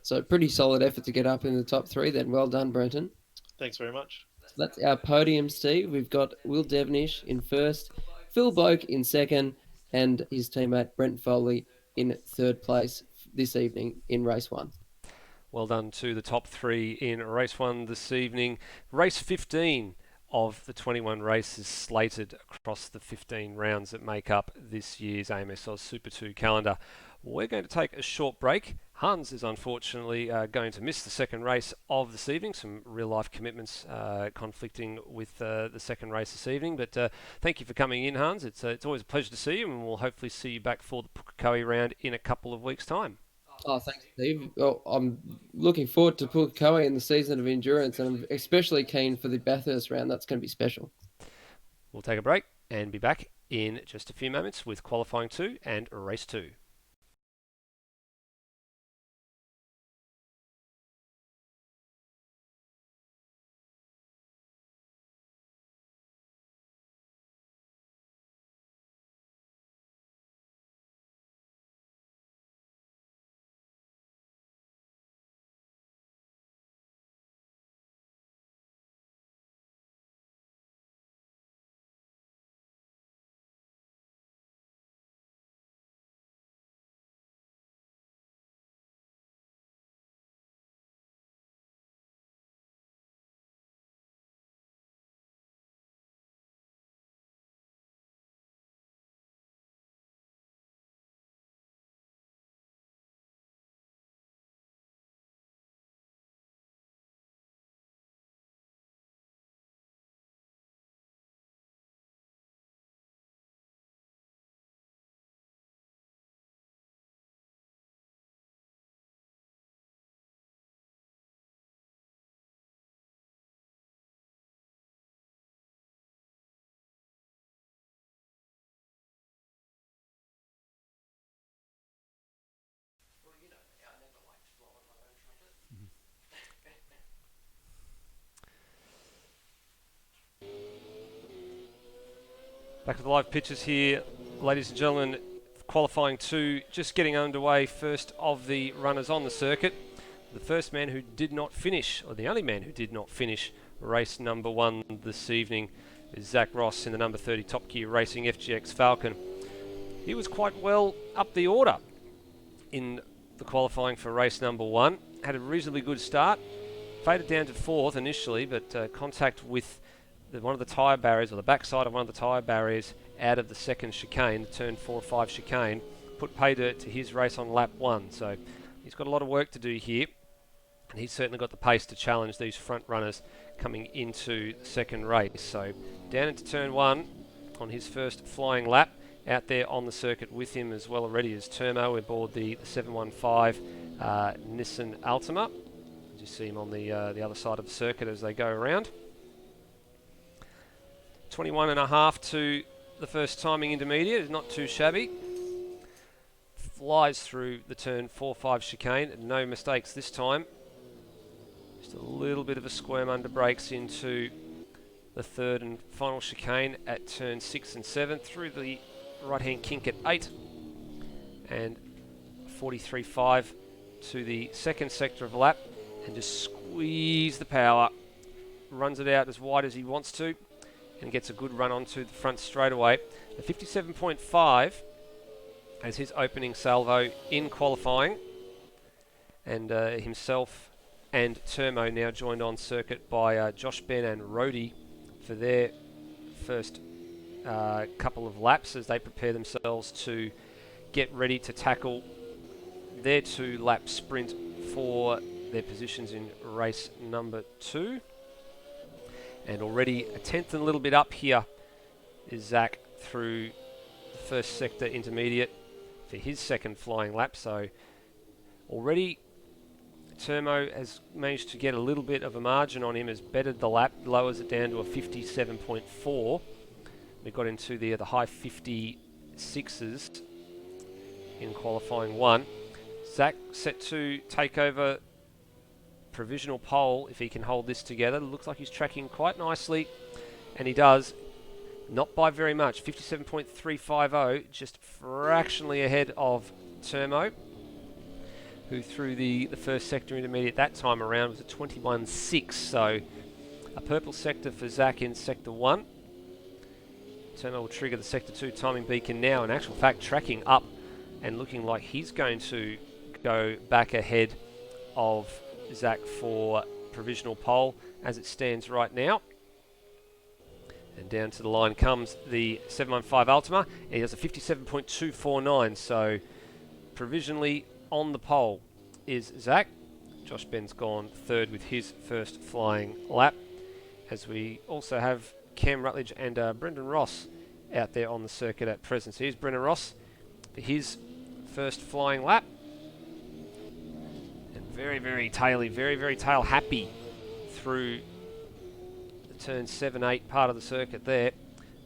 So pretty solid effort to get up in the top three then. Well done, Brenton. Thanks very much. So that's our podium, Steve. We've got Will Devonish in first, Phil Boak in second, and his teammate Brent Foley in third place this evening in race one. Well done to the top three in race one this evening. Race 15 of the 21 races slated across the 15 rounds that make up this year's AMSOZ Super 2 calendar. We're going to take a short break. Hans is unfortunately going to miss the second race of this evening. Some real-life commitments conflicting with the second race this evening. But thank you for coming in, Hans. It's always a pleasure to see you, and we'll hopefully see you back for the Pukekohe round in a couple of weeks' time. Oh, thanks, Steve. Well, I'm looking forward to Pukekohe in the season of endurance, and I'm especially keen for the Bathurst round. That's going to be special. We'll take a break and be back in just a few moments with qualifying 2 and race 2. Back with the live pictures here, ladies and gentlemen. Qualifying 2 just getting underway, first of the runners on the circuit. The first man who did not finish, or the only man who did not finish race number 1 this evening, is Zach Ross in the number 30 Top Gear Racing FGX Falcon. He was quite well up the order in the qualifying for race number 1. Had a reasonably good start. Faded down to 4th initially, but contact with one of the tyre barriers, or the backside of one of the tyre barriers out of the second chicane, the turn 4 or 5 chicane, put pay dirt to his race on lap 1. So he's got a lot of work to do here, and he's certainly got the pace to challenge these front runners coming into the second race. So down into turn 1 on his first flying lap. Out there on the circuit with him as well already is Termo aboard the 715 Nissan Altima. You see him on the other side of the circuit as they go around. 21.5 to the first timing intermediate, is not too shabby. Flies through the turn 4-5 chicane, no mistakes this time. Just a little bit of a squirm under brakes into the third and final chicane at turn 6 and 7, through the right hand kink at 8, and 43.5 to the second sector of lap, and just squeeze the power, runs it out as wide as he wants to, and gets a good run onto the front straightaway. The 57.5 as his opening salvo in qualifying, and himself and Termo now joined on circuit by Josh Ben and Rhodey for their first couple of laps as they prepare themselves to get ready to tackle their 2-lap sprint for their positions in race number 2. And already a tenth and a little bit up here is Zach through the first sector intermediate for his second flying lap. So already Termo has managed to get a little bit of a margin on him, has bettered the lap, lowers it down to a 57.4. We got into the high 56s in qualifying 1. Zach set to take over provisional pole if he can hold this together. Looks like he's tracking quite nicely, and he does. Not by very much. 57.350, just fractionally ahead of Termo, who through the first sector intermediate that time around was a 21.6. So a purple sector for Zach in sector 1. Termo will trigger the sector 2 timing beacon now. In actual fact, tracking up and looking like he's going to go back ahead of Zach for provisional pole as it stands right now. And down to the line comes the 715 Altima, and he does a 57.249. So provisionally on the pole is Zach. Josh Ben's gone third with his first flying lap, as we also have Cam Rutledge and Brendan Ross out there on the circuit at present. So here's Brendan Ross for his first flying lap. And very, very tail happy through the turn 7-8 part of the circuit there.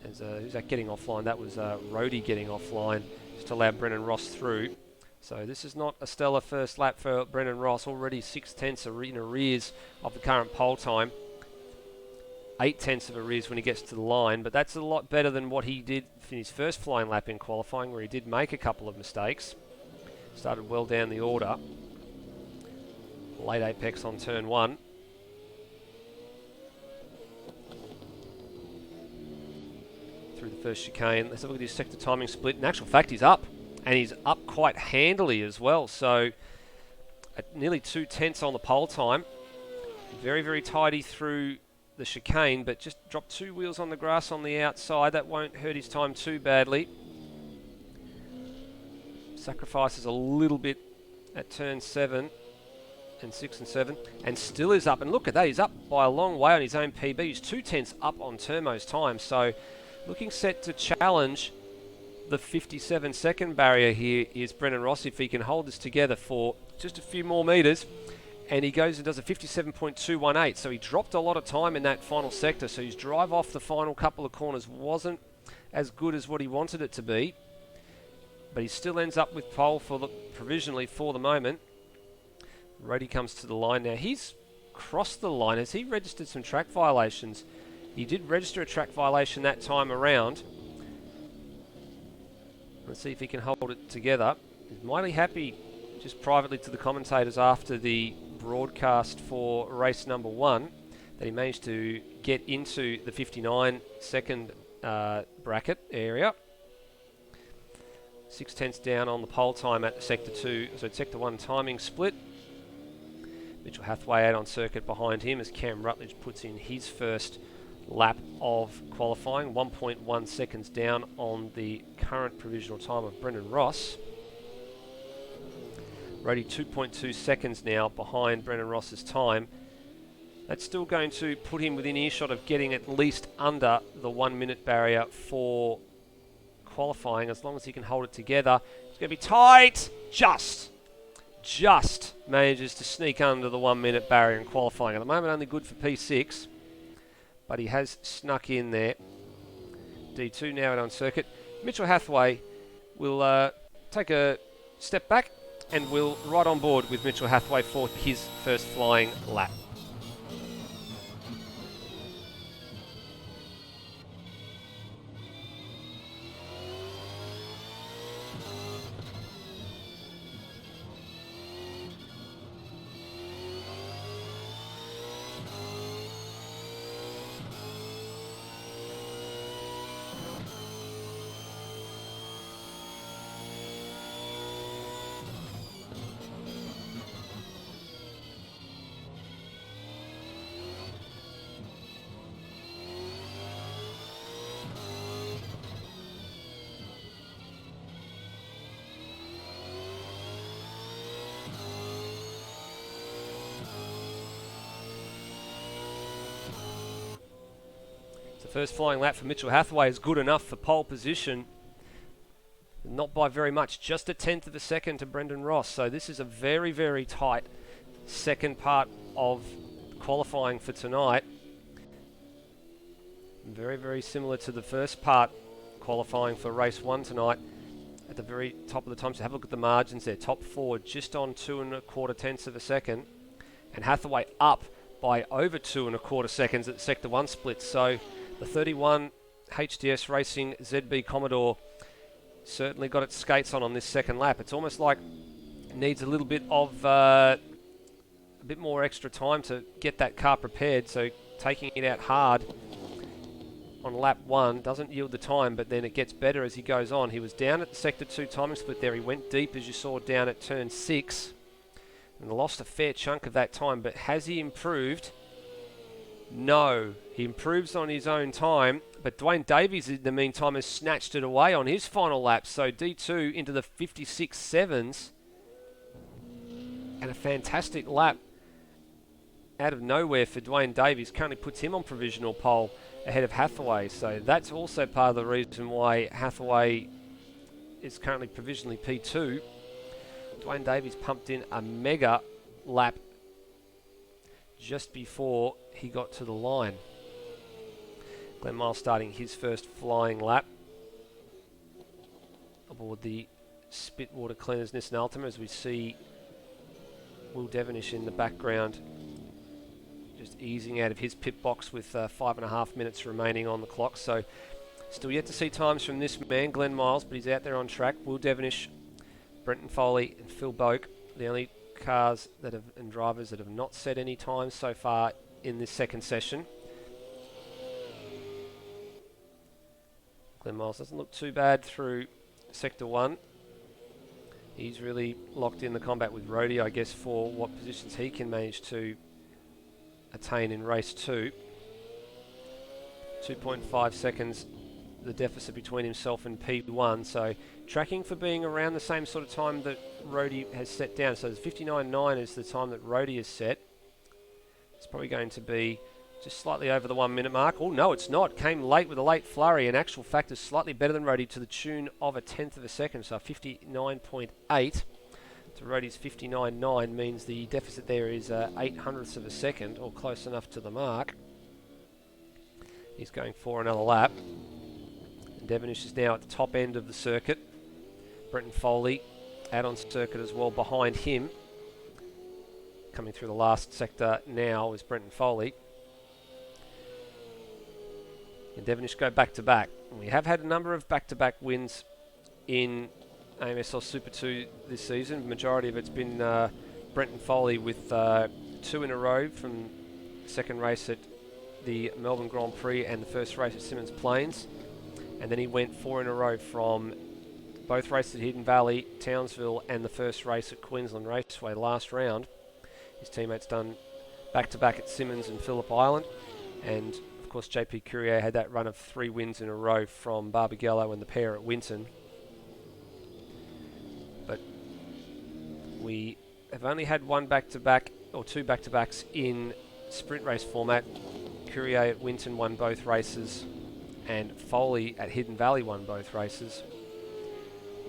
As, who's that getting offline? That was Rhodey getting offline just to allow Brendan Ross through. So this is not a stellar first lap for Brendan Ross. Already 6/10 in arrears of the current pole time. 8/10 of arrears when he gets to the line, but that's a lot better than what he did in his first flying lap in qualifying, where he did make a couple of mistakes. Started well down the order. Late apex on turn 1. Through the first chicane. Let's have a look at his sector timing split. In actual fact, he's up. And he's up quite handily as well. So at nearly 2/10 on the pole time. Very, very tidy through the chicane, but just dropped 2 wheels on the grass on the outside. That won't hurt his time too badly. Sacrifices a little bit at turn 7 and 6 and 7, and still is up. And look at that, he's up by a long way on his own PB. He's 2/10 up on Termo's time. So looking set to challenge the 57-second barrier here is Brendan Ross if he can hold this together for just a few more metres. And he goes and does a 57.218. So he dropped a lot of time in that final sector. So his drive off the final couple of corners wasn't as good as what he wanted it to be. But he still ends up with pole provisionally for the moment. Rhodey comes to the line now. He's crossed the line. Has he registered some track violations? He did register a track violation that time around. Let's see if he can hold it together. He's mighty happy just privately to the commentators after the broadcast for race number 1 that he managed to get into the 59-second bracket area. 6/10 down on the pole time at Sector 2, so Sector 1 timing split. Mitchell Hathaway out on circuit behind him as Cam Rutledge puts in his first lap of qualifying, 1.1 seconds down on the current provisional time of Brendan Ross. Rody 2.2 seconds now behind Brendan Ross's time. That's still going to put him within earshot of getting at least under the 1 minute barrier for qualifying, as long as he can hold it together. It's going to be tight. Just manages to sneak under the 1 minute barrier in qualifying. At the moment only good for P6, but he has snuck in there. D2 now out on circuit. Mitchell Hathaway will take a step back and will ride on board with Mitchell Hathaway for his first flying lap. First flying lap for Mitchell Hathaway is good enough for pole position. Not by very much, just a 1/10 of a second to Brendan Ross. So this is a very, very tight second part of qualifying for tonight. Very, very similar to the first part qualifying for race 1 tonight. At the very top of the time, so have a look at the margins there. Top 4 just on 2 1/4 tenths of a second. And Hathaway up by over 2 1/4 seconds at Sector 1 split. So the 31 HDS Racing ZB Commodore certainly got its skates on this second lap. It's almost like it needs a little bit of a bit more extra time to get that car prepared. So taking it out hard on lap 1 doesn't yield the time, but then it gets better as he goes on. He was down at the Sector 2 timing split there. He went deep, as you saw, down at turn 6 and lost a fair chunk of that time. But has he improved? No, he improves on his own time, but Dwayne Davies in the meantime has snatched it away on his final lap. So D2 into the 56.7s and a fantastic lap out of nowhere for Dwayne Davies. Currently puts him on provisional pole ahead of Hathaway. So that's also part of the reason why Hathaway is currently provisionally P2. Dwayne Davies pumped in a mega lap just before he got to the line. Glenn Miles starting his first flying lap aboard the Spitwater Cleaners Nissan Altima, as we see Will Devonish in the background just easing out of his pit box with 5.5 minutes remaining on the clock. So still yet to see times from this man, Glenn Miles, but he's out there on track. Will Devonish, Brenton Foley and Phil Boak, the only cars that have and drivers that have not set any times so far in this second session. Glenn Miles doesn't look too bad through Sector 1. He's really locked in the combat with Rody, I guess, for what positions he can manage to attain in race 2. 2.5 seconds the deficit between himself and P1, so tracking for being around the same sort of time that Rody has set down. So 59.9 is the time that Rody has set. It's probably going to be just slightly over the 1 minute mark. Oh no, it's not. Came late with a late flurry. In actual fact, is slightly better than Rody to the tune of a 1/10 of a second. So 59.8 to Rody's 59.9 means the deficit there is 0.08 of a second, or close enough to the mark. He's going for another lap. And Devonish is now at the top end of the circuit. Brenton Foley out on circuit as well behind him. Coming through the last sector now is Brenton Foley. And Devonish go back to back. We have had a number of back-to-back wins in AMSL Super 2 this season. Majority of it's been Brenton Foley with 2 in a row from second race at the Melbourne Grand Prix and the first race at Symmons Plains. And then he went 4 in a row from both races at Hidden Valley, Townsville, and the first race at Queensland Raceway last round. His teammates done back-to-back at Symmons and Phillip Island. And, of course, JP Courier had that run of 3 wins in a row from Barbagallo and the pair at Winton. But we have only had 1 back-to-back, or 2 back-to-backs in sprint race format. Courier at Winton won both races, and Foley at Hidden Valley won both races.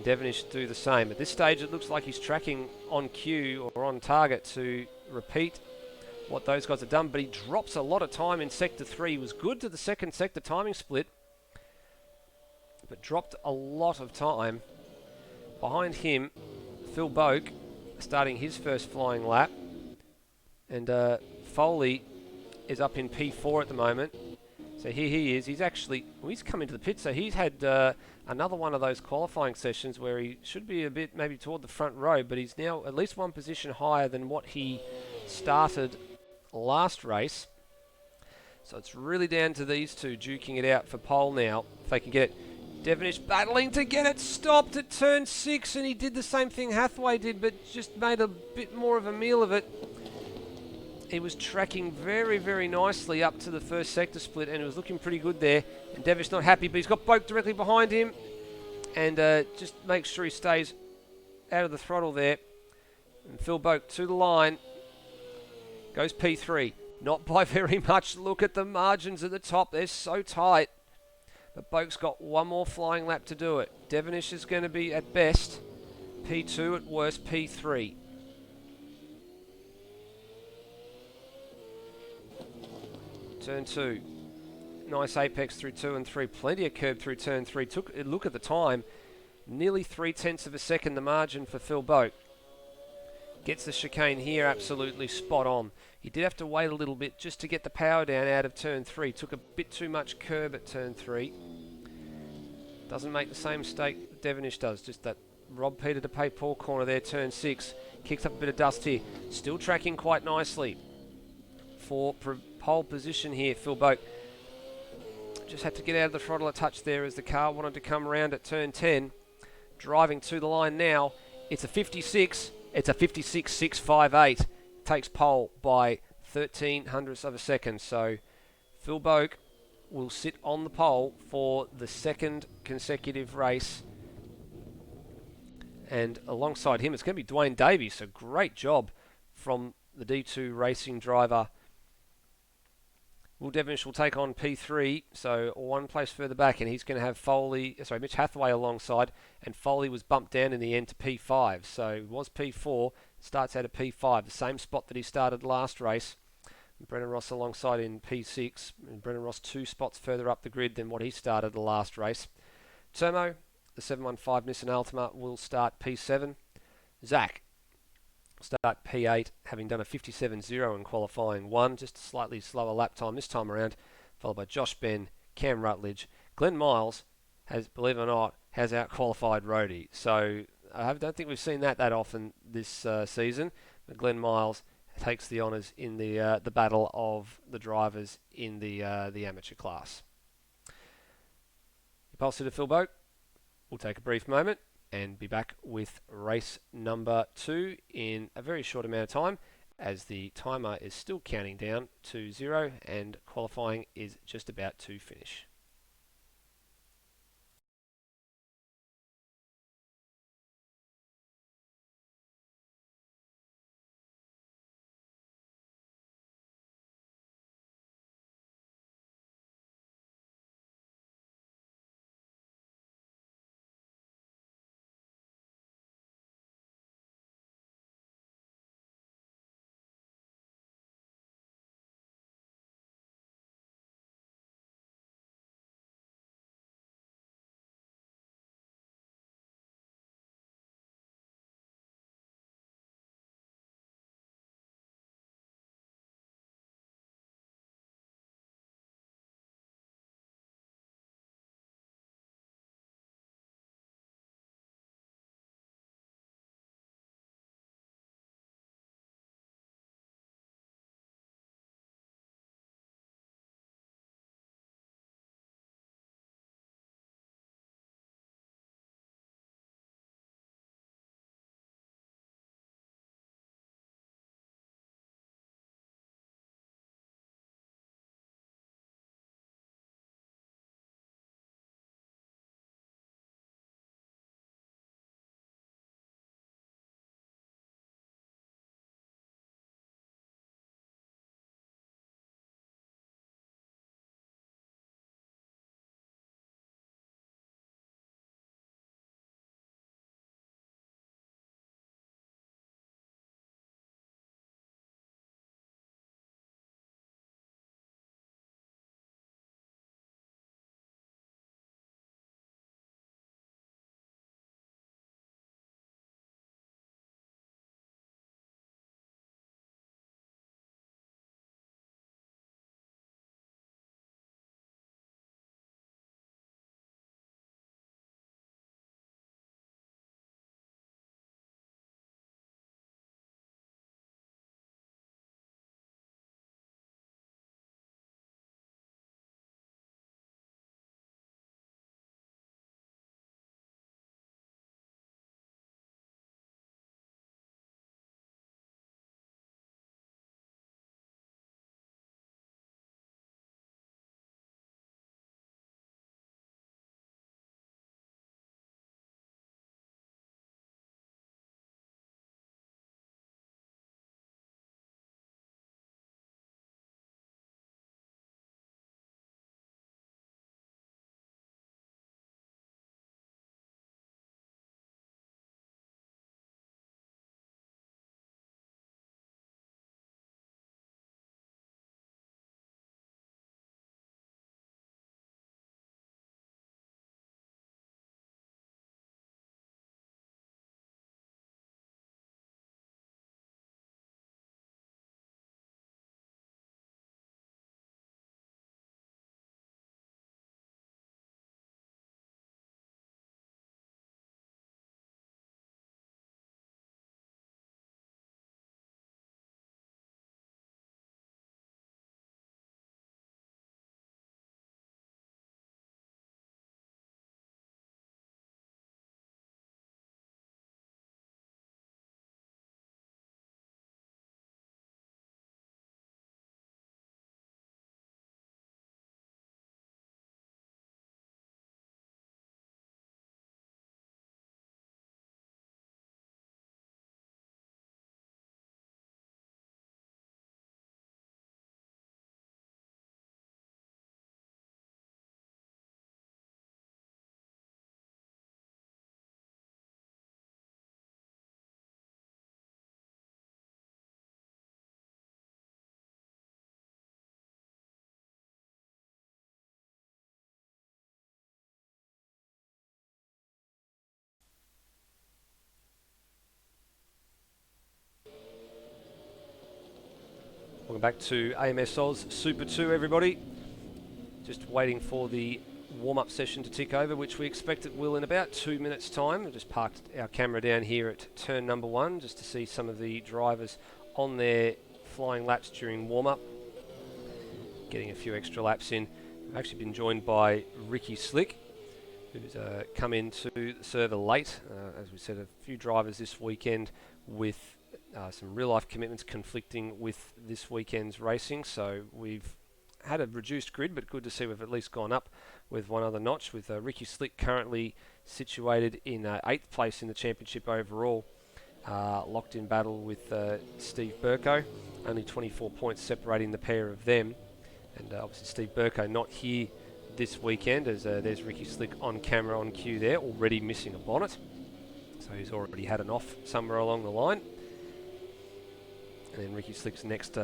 Devonish do the same. At this stage, it looks like he's tracking on cue or on target to repeat what those guys have done, but he drops a lot of time in Sector 3. He was good to the second sector timing split, but dropped a lot of time. Behind him, Phil Boak starting his first flying lap, and Foley is up in P4 at the moment. So here he is. He's actually, well, he's come into the pit, so he's had another one of those qualifying sessions where he should be a bit maybe toward the front row, but he's now at least 1 position higher than what he started last race. So it's really down to these two duking it out for pole now, if they can get it. Devonish battling to get it stopped at turn 6, and he did the same thing Hathaway did, but just made a bit more of a meal of it. He was tracking very, very nicely up to the first sector split, and it was looking pretty good there. And Devonish not happy, but he's got Boak directly behind him, and just makes sure he stays out of the throttle there. And Phil Boak to the line, goes P3. Not by very much. Look at the margins at the top. They're so tight. But Boak's got 1 more flying lap to do it. Devonish is going to be, at best, P2, at worst, P3. Turn 2. Nice apex through 2 and 3. Plenty of curb through turn 3. Took a look at the time. Nearly 0.3 of a second the margin for Phil Boak. Gets the chicane here absolutely spot on. He did have to wait a little bit just to get the power down out of turn 3. Took a bit too much curb at turn 3. Doesn't make the same mistake that Devonish does. Just that Rob Peter to pay Paul corner there, turn 6. Kicks up a bit of dust here. Still tracking quite nicely for pole position here, Phil Boak. Just had to get out of the throttle a touch there as the car wanted to come around at turn 10. Driving to the line now. It's a 56. It's a 56.658. Takes pole by 0.13 of a second. So Phil Boak will sit on the pole for the second consecutive race. And alongside him, it's going to be Dwayne Davies. So great job from the D2 racing driver. Will Devonish will take on P3, so 1 place further back, and he's going to have Mitch Hathaway alongside, and Foley was bumped down in the end to P5, so it was P4, starts out at P5, the same spot that he started last race. Brennan Ross alongside in P6, and Brennan Ross 2 spots further up the grid than what he started the last race. Termo, the 715 Nissan Altima, will start P7. Zach start P8, having done a 57.0 in qualifying 1, just a slightly slower lap time this time around, followed by Josh Ben, Cam Rutledge. Glenn Miles has, believe it or not, has out-qualified Rhodey. So I don't think we've seen that often this season, but Glenn Miles takes the honours in the battle of the drivers in the amateur class. Impulsive to Phil Boak. We'll take a brief moment and be back with race number 2 in a very short amount of time, as the timer is still counting down to 0 and qualifying is just about to finish. back to AMS Oz Super 2, everybody. Just waiting for the warm-up session to tick over, which we expect it will in about 2 minutes' time. We've just parked our camera down here at turn number 1 just to see some of the drivers on their flying laps during warm-up. Getting a few extra laps in. I've actually been joined by Ricky Slick, who's come into the server late. As we said, a few drivers this weekend with some real-life commitments conflicting with this weekend's racing, so we've had a reduced grid, but good to see we've at least gone up with one other notch, with Ricky Slick currently situated in 8th place in the championship overall, locked in battle with Steve Burko, only 24 points separating the pair of them, and obviously Steve Burko not here this weekend, as there's Ricky Slick on camera on cue there, already missing a bonnet, so he's already had an off somewhere along the line. And then Ricky Slick's next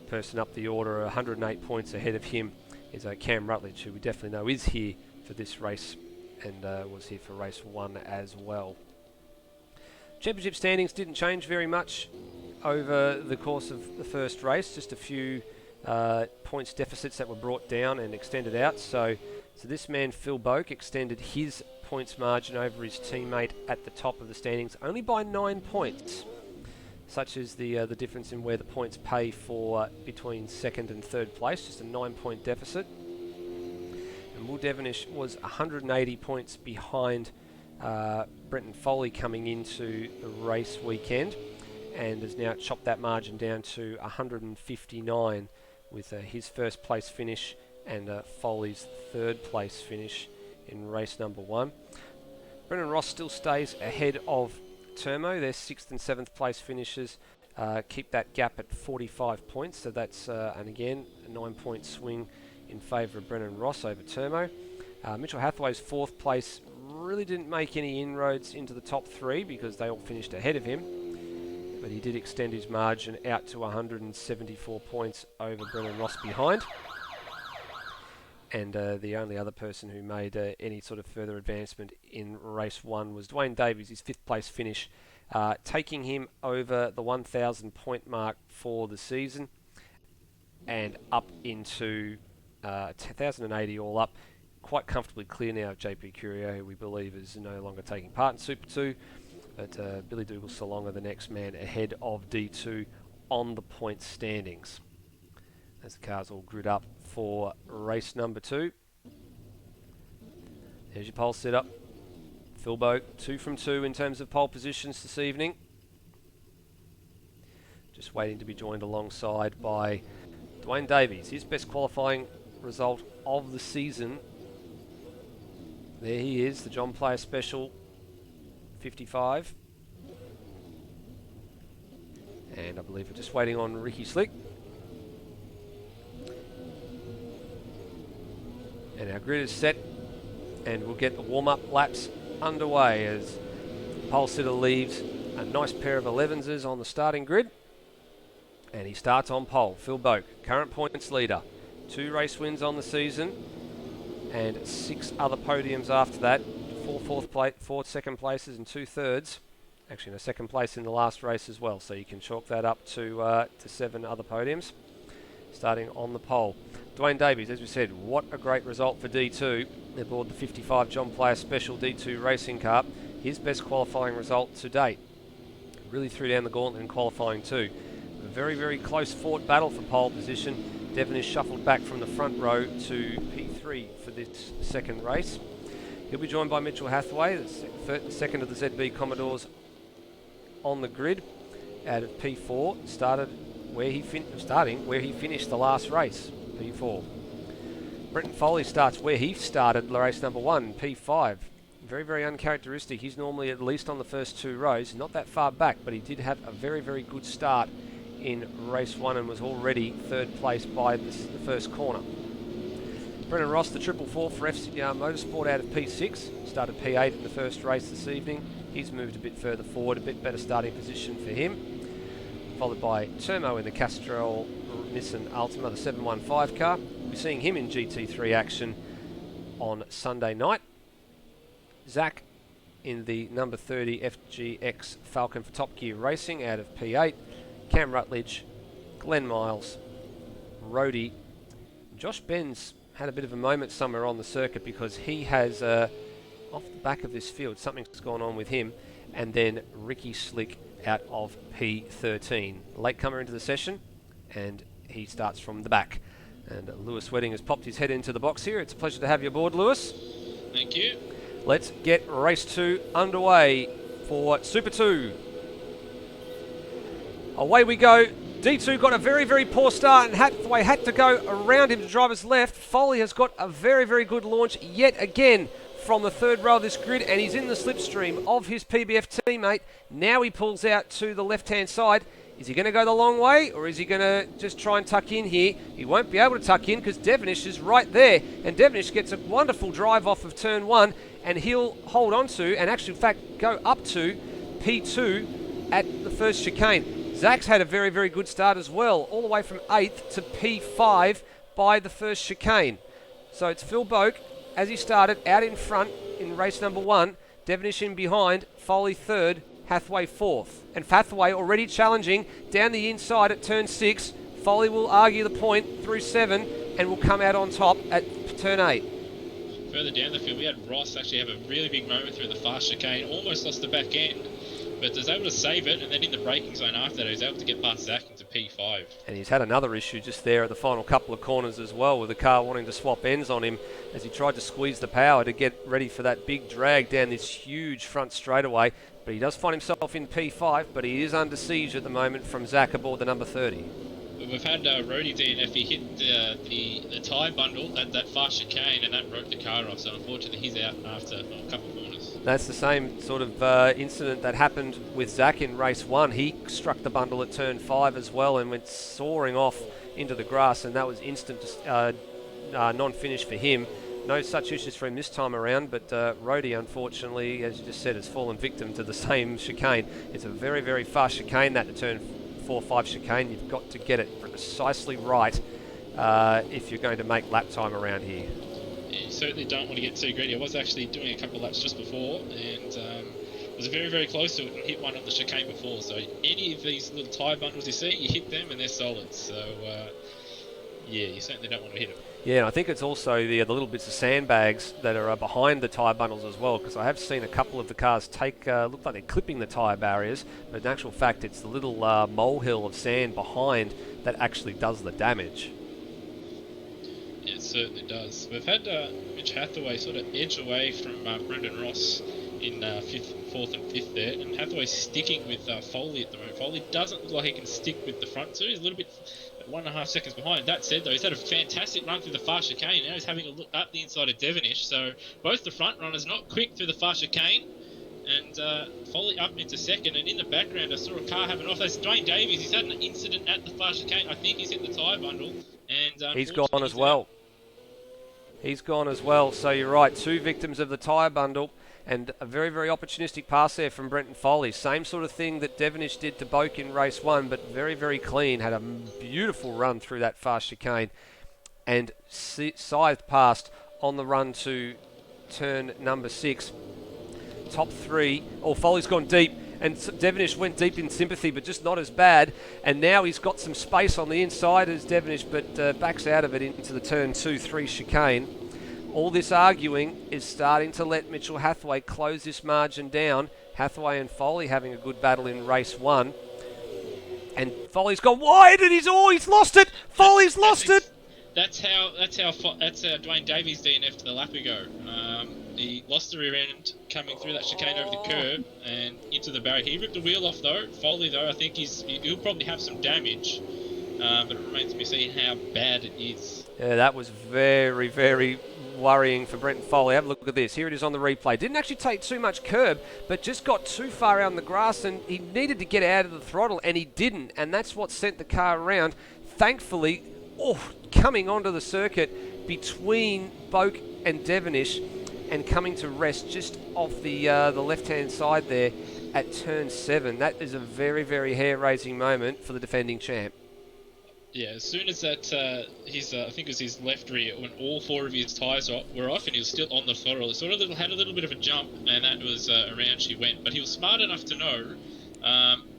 person up the order, 108 points ahead of him, is Cam Rutledge, who we definitely know is here for this race and was here for race 1 as well. Championship standings didn't change very much over the course of the first race, just a few points deficits that were brought down and extended out. So this man, Phil Boak, extended his points margin over his teammate at the top of the standings only by 9 points. Such as the difference in where the points pay for between 2nd and 3rd place, just a 9-point deficit. And Will Devonish was 180 points behind Brenton Foley coming into the race weekend, and has now chopped that margin down to 159 with his first place finish and Foley's 3rd place finish in race number 1. Brennan Ross still stays ahead of Termo. Their 6th and 7th place finishes keep that gap at 45 points, so that's and again a 9-point swing in favour of Brennan Ross over Termo. Mitchell Hathaway's 4th place really didn't make any inroads into the top 3 because they all finished ahead of him, but he did extend his margin out to 174 points over Brennan Ross behind. And the only other person who made any sort of further advancement in race 1 was Dwayne Davies, his 5th place finish, taking him over the 1,000 point mark for the season and up into 1,080 all up. Quite comfortably clear now of JP Curio, who we believe is no longer taking part in Super 2, but Billy Dougal Salonga, the next man ahead of D2 on the point standings. As the cars all grid up for race number 2. There's your pole setup. Phil Boak, 2 from 2 in terms of pole positions this evening. Just waiting to be joined alongside by Dwayne Davies, his best qualifying result of the season. There he is, the John Player Special 55. And I believe we're just waiting on Ricky Slick. And our grid is set, and we'll get the warm-up laps underway as pole sitter leaves a nice pair of 11s on the starting grid. And he starts on pole. Phil Boak, current points leader. 2 race wins on the season and 6 other podiums after that. 4 second places and 2 thirds. Actually, no, 2nd place in the last race as well, so you can chalk that up to 7 other podiums. Starting on the pole. Dwayne Davies, as we said, what a great result for D2 aboard the 55 John Player Special D2 racing car. His best qualifying result to date. Really threw down the gauntlet in qualifying too. A very, very close fought battle for pole position. Devon is shuffled back from the front row to P3 for this 2nd race. He'll be joined by Mitchell Hathaway, the 2nd of the ZB Commodores on the grid, out of P4, starting where he finished the last race, P4. Brenton Foley starts where he started race number 1, P5. Very, very uncharacteristic. He's normally at least on the first 2 rows, not that far back, but he did have a very, very good start in race 1 and was already 3rd place by the first corner. Brennan Ross, the 444 for FCR Motorsport, out of P6, started P8 in the first race this evening. He's moved a bit further forward, a bit better starting position for him. Followed by Termo in the Castrol Nissan Altima, the 715 car. We'll be seeing him in GT3 action on Sunday night. Zach in the number 30 FGX Falcon for Top Gear Racing out of P8. Cam Rutledge Glenn Miles, Rhodey. Josh Benz had a bit of a moment somewhere on the circuit because he has, off the back of this field, something's gone on with him. And then Ricky Slick out of P13. Latecomer into the session, and he starts from the back. And Lewis Wedding has popped his head into the box here. It's a pleasure to have you aboard, Lewis. Thank you. Let's get race 2 underway for Super 2. Away we go. D2 got a very, very poor start, and Hathaway had to go around him to driver's left. Foley has got a very, very good launch yet again from the third row of this grid, and he's in the slipstream of his PBF teammate. Now he pulls out to the left-hand side. Is he going to go the long way, or is he going to just try and tuck in here? He won't be able to tuck in because Devonish is right there, and Devonish gets a wonderful drive off of turn 1, and he'll hold on to, and actually, in fact, go up to P2 at the first chicane. Zach's had a very, very good start as well, all the way from 8th to P5 by the first chicane. So it's Phil Boak, as he started, out in front in race number 1, Devonish in behind, Foley 3rd, Hathaway 4th. And Hathaway already challenging down the inside at turn 6. Foley will argue the point through 7 and will come out on top at turn 8. Further down the field, we had Ross actually have a really big moment through the fast chicane, almost lost the back end, but was able to save it, and then in the braking zone after that, he was able to get past Zach into P5. And he's had another issue just there at the final couple of corners as well, with the car wanting to swap ends on him as he tried to squeeze the power to get ready for that big drag down this huge front straightaway. But he does find himself in P5, but he is under siege at the moment from Zach aboard the number 30. We've had Rhodey DNF. He hit the tyre bundle at that fast chicane, and that broke the car off. So unfortunately, he's out after a couple of corners. That's the same sort of incident that happened with Zach in race 1. He struck the bundle at turn 5 as well and went soaring off into the grass, and that was instant non-finish for him. No such issues for him this time around, but Rhodey, unfortunately, as you just said, has fallen victim to the same chicane. It's a very, very fast chicane, that to turn 4-5 chicane. You've got to get it precisely right if you're going to make lap time around here. You certainly don't want to get too greedy. I was actually doing a couple of laps just before, and was very, very close to it and hit one on the chicane before. So any of these little tyre bundles you see, you hit them and they're solid. So yeah, you certainly don't want to hit them. Yeah, and I think it's also the little bits of sandbags that are behind the tyre bundles as well, because I have seen a couple of the cars look like they're clipping the tyre barriers, but in actual fact it's the little molehill of sand behind that actually does the damage. Yeah, it certainly does. We've had Mitch Hathaway sort of edge away from Brendan Ross in 4th and 5th there, and Hathaway's sticking with Foley at the moment. Foley doesn't look like he can stick with the front two. He's a little bit 1.5 seconds behind. That said, though, he's had a fantastic run through the fast chicane. Now he's having a look up the inside of Devonish. So both the front runners not quick through the fast chicane, and Foley up into second. And in the background, I saw a car having off. That's Dwayne Davies. He's had an incident at the fast chicane. I think he's hit the tyre bundle, and he's gone as well. He's gone as well. So you're right. 2 victims of the tyre bundle. And a very, very opportunistic pass there from Brenton Foley. Same sort of thing that Devonish did to Boak in race 1, but very, very clean. Had a beautiful run through that fast chicane and scythed past on the run to turn number 6. Top 3. Oh, Foley's gone deep, and Devonish went deep in sympathy, but just not as bad. And now he's got some space on the inside as Devonish, but backs out of it into the turn 2-3 chicane. All this arguing is starting to let Mitchell Hathaway close this margin down. Hathaway and Foley having a good battle in race 1. And Foley's gone wide, and he's lost it! Foley's lost it! That's how Dwayne Davies DNF'd the lap ago. He lost the rear end coming through that chicane over the curb and into the barrier. He ripped the wheel off though. Foley though, I think he'll probably have some damage, but it remains to be seen how bad it is. Yeah, that was very, very worrying for Brenton Foley. Have a look at this. Here it is on the replay. Didn't actually take too much curb, but just got too far out on the grass, and he needed to get out of the throttle, and he didn't, and that's what sent the car around. Thankfully, coming onto the circuit between Boak and Devonish and coming to rest just off the left-hand side there at turn 7. That is a very, very hair-raising moment for the defending champ. Yeah, as soon as that, I think it was his left rear, when all 4 of his tyres were off and he was still on the throttle, he sort of had a little bit of a jump, and that was around she went. But he was smart enough to know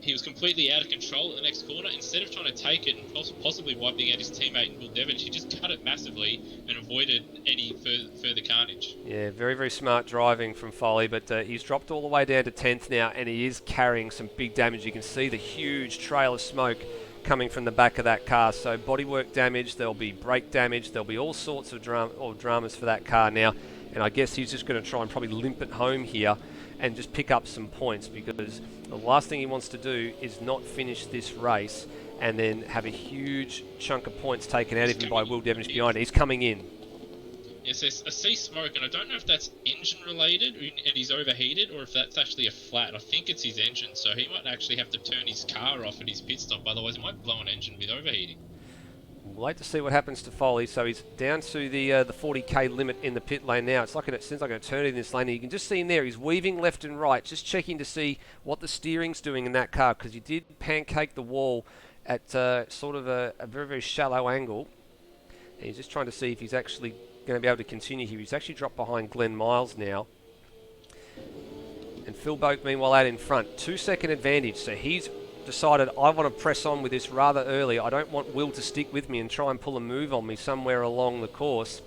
He was completely out of control at the next corner. Instead of trying to take it and possibly wiping out his teammate Will Devonish, he just cut it massively and avoided any further carnage. Yeah, very, very smart driving from Foley, but he's dropped all the way down to 10th now, and he is carrying some big damage. You can see the huge trail of smoke coming from the back of that car. So bodywork damage, there'll be brake damage, there'll be all sorts of dramas for that car now. And I guess he's just going to try and probably limp it home here and just pick up some points, because the last thing he wants to do is not finish this race and then have a huge chunk of points taken out of him by Will Devonish behind it. He's coming in. Yes, I see smoke, and I don't know if that's engine related and he's overheated, or if that's actually a flat. I think it's his engine, so he might actually have to turn his car off at his pit stop, otherwise he might blow an engine with overheating. We'll wait to see what happens to Foley. So he's down to the 40k limit in the pit lane now. It seems like an eternity in this lane. And you can just see him there. He's weaving left and right, just checking to see what the steering's doing in that car, because he did pancake the wall at sort of a very, very shallow angle. And he's just trying to see if he's actually going to be able to continue here. He's actually dropped behind Glenn Miles now. And Phil Boak, meanwhile, out in front. 2-second advantage. So he's decided, I want to press on with this rather early. I don't want Will to stick with me and try and pull a move on me somewhere along the course.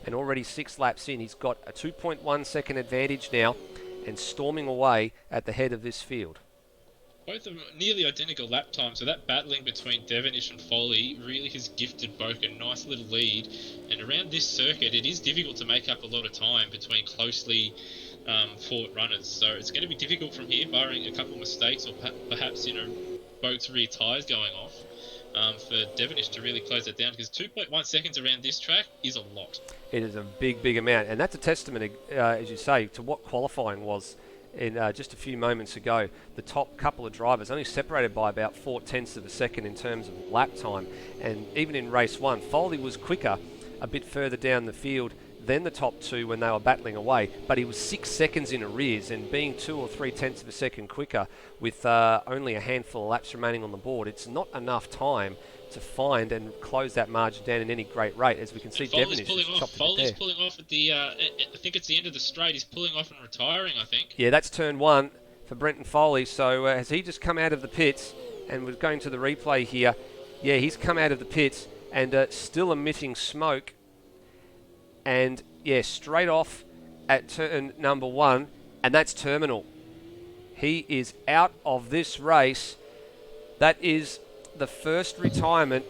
And already 6 laps in, he's got a 2.1 second advantage now and storming away at the head of this field. Both of them nearly identical lap times, so that battling between Devonish and Foley really has gifted Boak a nice little lead. And around this circuit, it is difficult to make up a lot of time between closely fought runners. So it's going to be difficult from here, barring a couple of mistakes or perhaps, Boak's rear tyres going off, for Devonish to really close that down, because 2.1 seconds around this track is a lot. It is a big, big amount, and that's a testament, as you say, to what qualifying was in just a few moments ago. The top couple of drivers only separated by about 0.4 of a second in terms of lap time, and even in race 1, Foley was quicker a bit further down the field than the top two when they were battling away, but he was 6 seconds in arrears, and being 2 or 3/10 of a second quicker with only a handful of laps remaining on the board, it's not enough time to find and close that margin down in any great rate. As we can see, Devonish pulling off. Foley's pulling off at the, I think it's the end of the straight. He's pulling off and retiring, I think. Yeah, that's turn 1 for Brenton Foley. So has he just come out of the pits and was going to the replay here? Yeah, he's come out of the pits and still emitting smoke. And yeah, straight off at turn number 1, and that's terminal. He is out of this race. That is the first retirement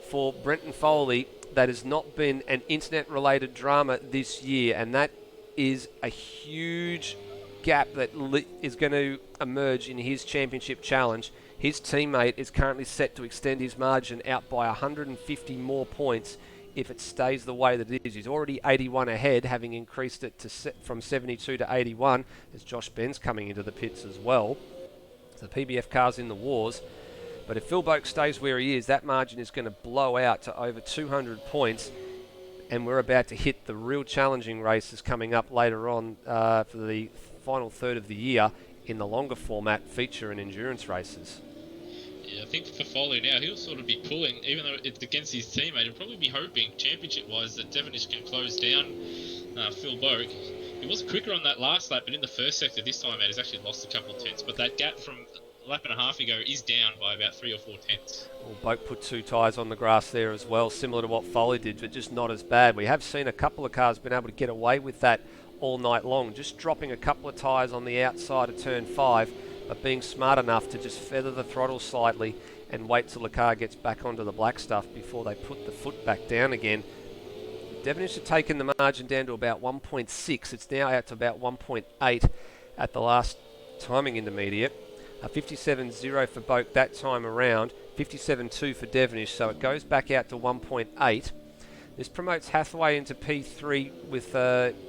for Brenton Foley that has not been an internet-related drama this year, and that is a huge gap that is going to emerge in his championship challenge. His teammate is currently set to extend his margin out by 150 more points if it stays the way that it is. He's already 81 ahead, having increased it to from 72 to 81, as Josh Ben's coming into the pits as well. So the PBF car's in the wars. But if Phil Boak stays where he is, that margin is going to blow out to over 200 points, and we're about to hit the real challenging races coming up later on for the final third of the year in the longer format feature and endurance races. Yeah, I think for Foley now, he'll sort of be pulling, even though it's against his teammate, he'll probably be hoping, championship-wise, that Devonish can close down Phil Boak. He was quicker on that last lap, but in the first sector this time out, he's actually lost a couple of tenths. But that gap from a lap and a half ago is down by about 3 or 4 tenths. Well, Boak put 2 tyres on the grass there as well, similar to what Foley did, but just not as bad. We have seen a couple of cars been able to get away with that all night long, just dropping a couple of tyres on the outside of turn 5, but being smart enough to just feather the throttle slightly and wait till the car gets back onto the black stuff before they put the foot back down again. Devonish had taken the margin down to about 1.6. It's now out to about 1.8 at the last timing intermediate. 57.0 for Boak that time around, 57.2 for Devonish, so it goes back out to 1.8. This promotes Hathaway into P3 with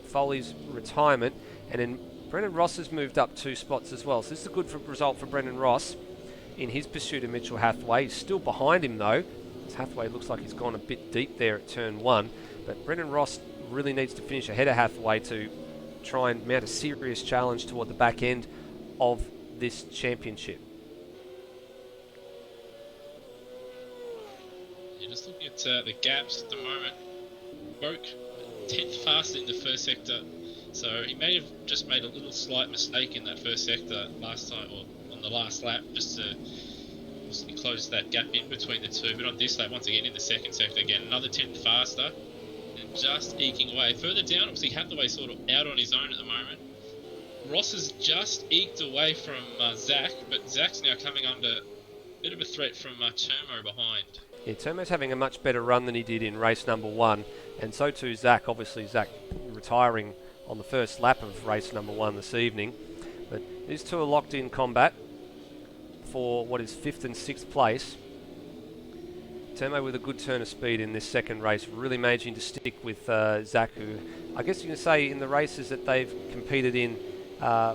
Foley's retirement, and then Brendan Ross has moved up 2 spots as well. So this is a good result for Brendan Ross in his pursuit of Mitchell Hathaway. He's still behind him though, as Hathaway looks like he's gone a bit deep there at turn 1. But Brendan Ross really needs to finish ahead of Hathaway to try and mount a serious challenge toward the back end of this championship. You're just looking at the gaps at the moment. Boak 10th faster in the first sector. So he may have just made a little slight mistake in that first sector last time, or on the last lap just to obviously close that gap in between the two. But on this lap, once again in the second sector, again another tenth faster and just eking away. Further down, obviously Hathaway sort of out on his own at the moment. Ross has just eked away from Zach, but Zach's now coming under a bit of a threat from Turmo behind. Yeah, Turmo's having a much better run than he did in race number 1, and so too Zach. Obviously Zach retiring on the first lap of race number 1 this evening. But these two are locked in combat for what is 5th and 6th place. Turmo with a good turn of speed in this second race, really managing to stick with Zach, who I guess you can say in the races that they've competed in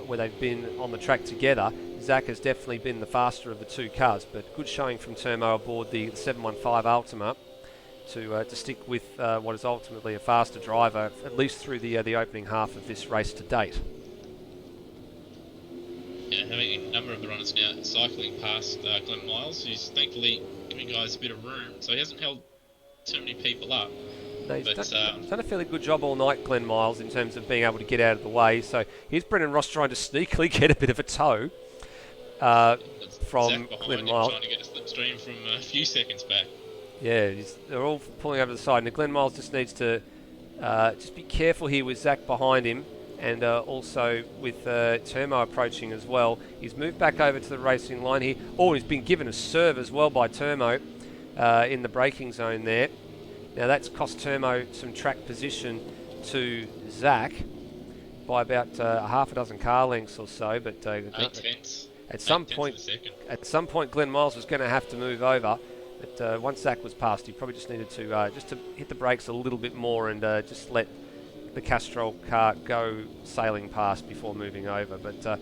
where they've been on the track together, Zach has definitely been the faster of the two cars, but good showing from Turmo aboard the 715 Ultima to stick with what is ultimately a faster driver, at least through the opening half of this race to date. Yeah, having a number of the runners now cycling past Glenn Miles, who's thankfully giving guys a bit of room, so he hasn't held too many people up. No, he's done a fairly good job all night, Glenn Miles, in terms of being able to get out of the way. So here's Brendan Ross trying to sneakily get a bit of a tow from Glenn Miles. Trying to get a slipstream from a few seconds back. Yeah, they're all pulling over the side. And Glenn Miles just needs to just be careful here with Zach behind him, and also with Turmo approaching as well. He's moved back over to the racing line here. Oh, he's been given a serve as well by Turmo in the braking zone there. Now that's cost Turmo some track position to Zach by about half a dozen car lengths or so. But 8 tenths. At some point, Glenn Miles was going to have to move over. But once Zach was past, he probably just needed to hit the brakes a little bit more and just let the Castrol car go sailing past before moving over. But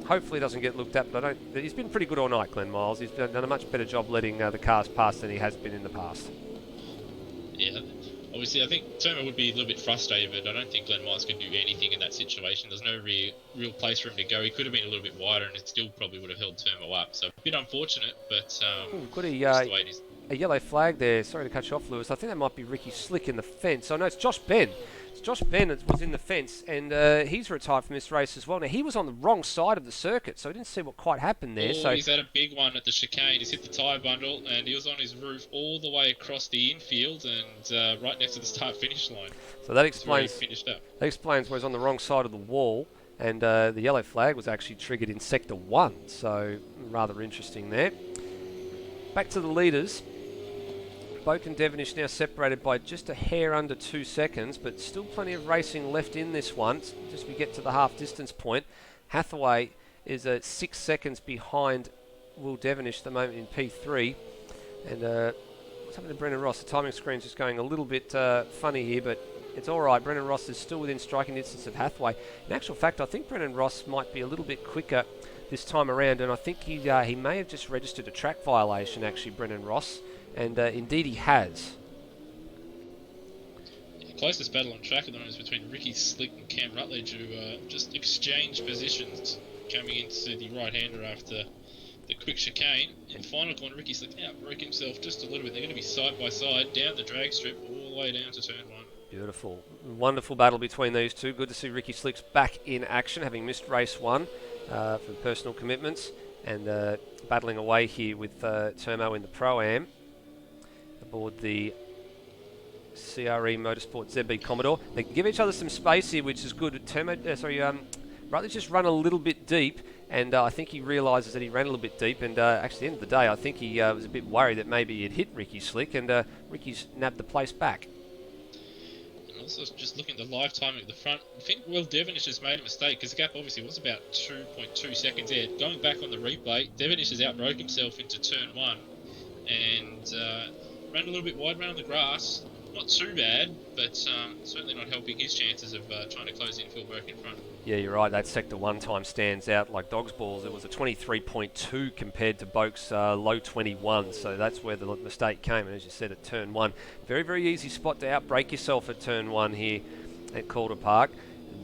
hopefully, he doesn't get looked at. But he's been pretty good all night, Glenn Miles. He's done a much better job letting the cars pass than he has been in the past. Yeah, obviously I think Turmo would be a little bit frustrated, but I don't think Glenn Miles could do anything in that situation. There's no real place for him to go. He could have been a little bit wider and it still probably would have held Turmo up. So a bit unfortunate, but got just the way it is. A yellow flag there. Sorry to cut you off, Lewis. I think that might be Ricky Slick in the fence. Oh no, it's Josh Ben. Josh Ben was in the fence, and he's retired from this race as well. Now, he was on the wrong side of the circuit, so we didn't see what quite happened there. So he's had a big one at the chicane. He's hit the tyre bundle, and he was on his roof all the way across the infield and right next to the start-finish line. So that explains, he finished up. That explains why he's on the wrong side of the wall, and the yellow flag was actually triggered in Sector 1, so rather interesting there. Back to the leaders. Boak and Devonish now separated by just a hair under 2 seconds, but still plenty of racing left in this one. Just we get to the half distance point. Hathaway is 6 seconds behind Will Devonish at the moment in P3. And what's happening to Brendan Ross? The timing screen's just going a little bit funny here, but it's all right. Brendan Ross is still within striking distance of Hathaway. In actual fact, I think Brendan Ross might be a little bit quicker this time around, and I think he may have just registered a track violation, actually, Brendan Ross. And indeed he has. The closest battle on track at the moment is between Ricky Slick and Cam Rutledge, who just exchange positions coming into the right-hander after the quick chicane. In the final corner, Ricky Slick outbroke himself just a little bit. They're going to be side by side down the drag strip all the way down to turn 1. Beautiful. Wonderful battle between these two. Good to see Ricky Slick's back in action, having missed race 1 for personal commitments, and battling away here with Turmo in the Pro-Am aboard the CRE Motorsport ZB Commodore. They give each other some space here, which is good. Rutledge just run a little bit deep, and I think he realises that he ran a little bit deep, and actually at the end of the day, I think he was a bit worried that maybe he'd hit Ricky Slick, and Ricky's nabbed the place back. And also just looking at the live timing at the front, I think Will Devonish has made a mistake, because the gap obviously was about 2.2 seconds there. Going back on the replay, Devonish has outbroke himself into turn 1, and ran a little bit wide, ran on the grass. Not too bad, but certainly not helping his chances of trying to close the infield work in front. Yeah, you're right. That Sector 1 time stands out like dog's balls. It was a 23.2 compared to Boak's low 21, so that's where the mistake came. And as you said, at turn 1, very, very easy spot to outbrake yourself at turn 1 here at Calder Park.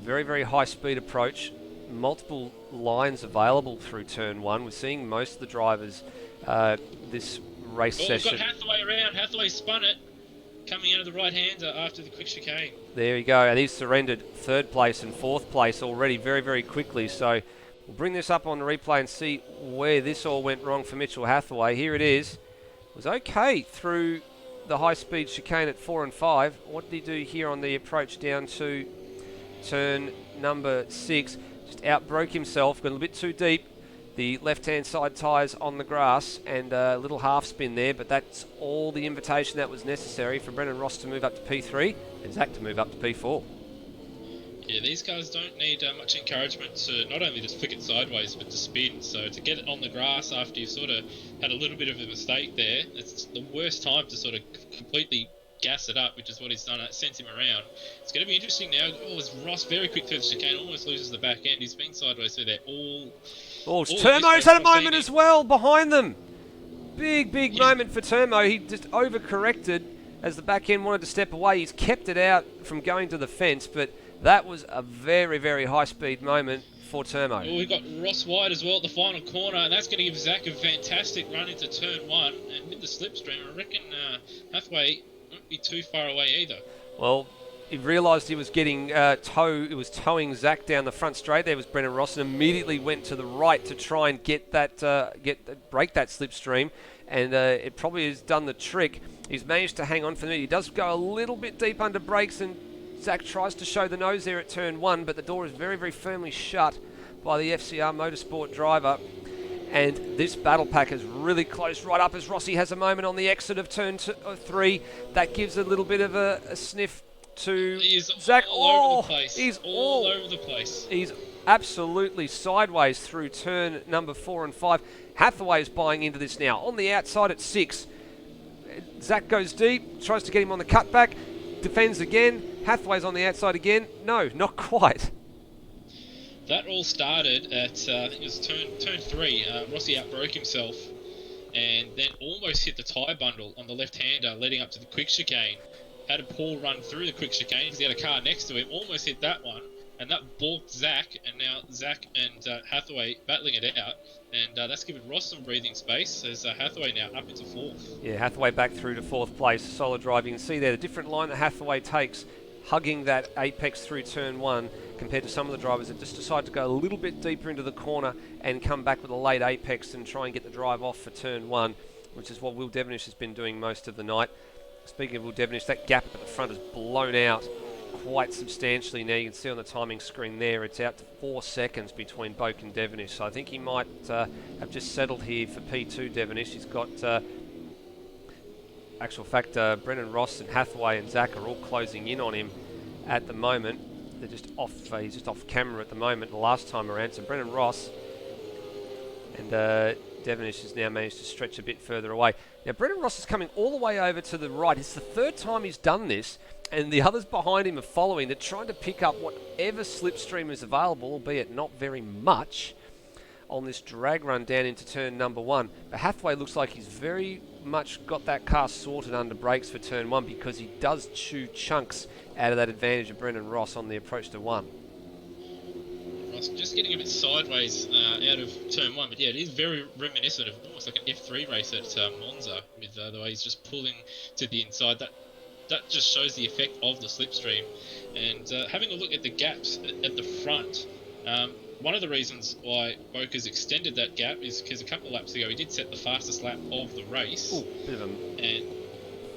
Very, very high speed approach. Multiple lines available through turn 1. We're seeing most of the drivers this race session. We've got Hathaway around. Hathaway spun it, coming out of the right-hander after the quick chicane. There you go, and he's surrendered 3rd place and 4th place already very, very quickly. So We'll bring this up on the replay and see where this all went wrong for Mitchell Hathaway. Here it is. It was okay through the high-speed chicane at 4 and 5. What did he do here on the approach down to turn number 6? Just outbroke himself, got a little bit too deep. The left-hand side tyres on the grass and a little half spin there, but that's all the invitation that was necessary for Brendan Ross to move up to P3 and Zach to move up to P4. Yeah, these guys don't need much encouragement to not only just flick it sideways, but to spin. So to get it on the grass after you've sort of had a little bit of a mistake there, it's the worst time to sort of completely gas it up, which is what he's done. It sends him around. It's going to be interesting now. Oh, is Ross very quick through the chicane, almost loses the back end. He's been sideways through there all... Turmo's had a moment as well behind them. Big moment for Turmo. He just overcorrected as the back end wanted to step away. He's kept it out from going to the fence, but that was a very, very high-speed moment for Turmo. Well, we've got Ross wide as well at the final corner, and that's going to give Zach a fantastic run into turn 1. And with the slipstream, I reckon Hathaway won't be too far away either. Well, he realised he was getting it was towing Zach down the front straight. There was Brendan Ross, and immediately went to the right to try and break that slipstream, and it probably has done the trick. He's managed to hang on for the minute. He does go a little bit deep under brakes, and Zach tries to show the nose there at turn 1, but the door is very, very firmly shut by the FCR Motorsport driver. And this battle pack is really close right up as Rossi has a moment on the exit of turn 3. That gives a little bit of a sniff to Zach. All over the place. He's all over the place. He's absolutely sideways through turn number 4 and 5. Hathaway is buying into this now. On the outside at 6. Zach goes deep, tries to get him on the cutback, defends again. Hathaway's on the outside again. No, not quite. That all started at, I think it was turn 3. Rossi outbroke himself and then almost hit the tyre bundle on the left-hander leading up to the quick chicane. Had a poor run through the quick chicane because he had a car next to him, almost hit that one, and that balked Zach, and now Zach and Hathaway battling it out, and that's given Ross some breathing space as Hathaway now up into 4th. Yeah, Hathaway back through to 4th place, solid drive. You can see there the different line that Hathaway takes, hugging that apex through turn 1 compared to some of the drivers that just decide to go a little bit deeper into the corner and come back with a late apex and try and get the drive off for turn 1, which is what Will Devenish has been doing most of the night. Speaking of Will Devenish, that gap at the front is blown out quite substantially now. You can see on the timing screen there, it's out to 4 seconds between Boak and Devenish. So I think he might have just settled here for P2 Devenish. He's got, actual fact, Brendan Ross and Hathaway and Zach are all closing in on him at the moment. They're just off, he's just off camera at the moment the last time around. So Brendan Ross and Devenish has now managed to stretch a bit further away. Now Brendan Ross is coming all the way over to the right. It's the 3rd time he's done this, and the others behind him are following. They're trying to pick up whatever slipstream is available, albeit not very much, on this drag run down into turn number 1. But Hathaway looks like he's very much got that car sorted under brakes for turn 1, because he does chew chunks out of that advantage of Brendan Ross on the approach to 1. Ross just getting a bit sideways out of turn 1, but yeah, it is very reminiscent of almost like an F3 race at Monza, with the way he's just pulling to the inside. That just shows the effect of the slipstream. And having a look at the gaps at the front, one of the reasons why Boak has extended that gap is because a couple of laps ago he did set the fastest lap of the race. Ooh, bit of a... And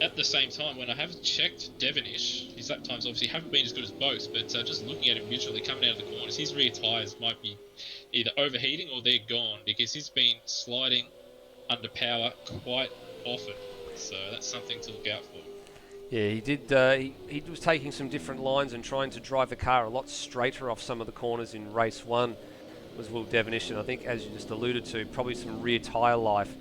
at the same time, when I have checked Devenish, his lap times obviously haven't been as good as Boak's, but just looking at him visually coming out of the corners, his rear tyres might be either overheating or they're gone, because he's been sliding under power quite often. So that's something to look out for. Yeah, he did. He was taking some different lines and trying to drive the car a lot straighter off some of the corners in race 1 was Will Devenish, and I think, as you just alluded to, probably some rear tyre life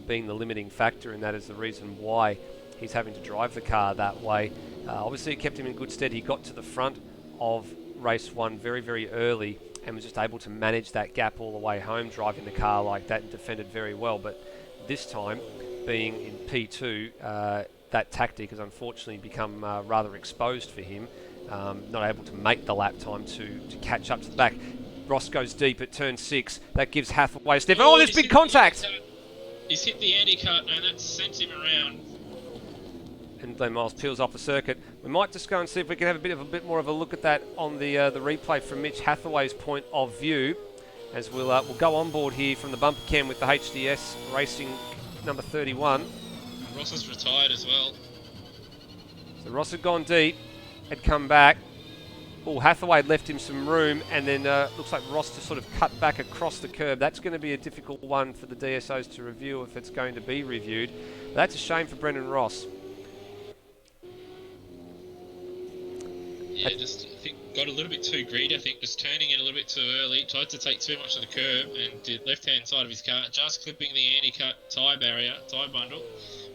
being the limiting factor, and that is the reason why he's having to drive the car that way. Obviously, it kept him in good stead. He got to the front of race 1 very, very early and was just able to manage that gap all the way home, driving the car like that, and defended very well. But this time, being in P2, that tactic has unfortunately become rather exposed for him, not able to make the lap time to catch up to the back. Ross goes deep at turn 6. That gives Hathaway a step. Oh, there's big contact! He's hit the anti-cut, and that sent him around. And Glenn Miles peels off the circuit. We might just go and see if we can have a bit more of a look at that on the replay from Mitch Hathaway's point of view. as we'll go on board here from the bumper cam with the HDS Racing number 31. Ross has retired as well. So Ross had gone deep, had come back. Oh, Hathaway had left him some room, and then looks like Ross just sort of cut back across the curb. That's going to be a difficult one for the DSOs to review if it's going to be reviewed. But that's a shame for Brendan Ross. Yeah, just I think got a little bit too greedy. I think just turning in a little bit too early. Tried to take too much of the curb and did left-hand side of his car, just clipping the anti-cut tyre barrier, tyre bundle,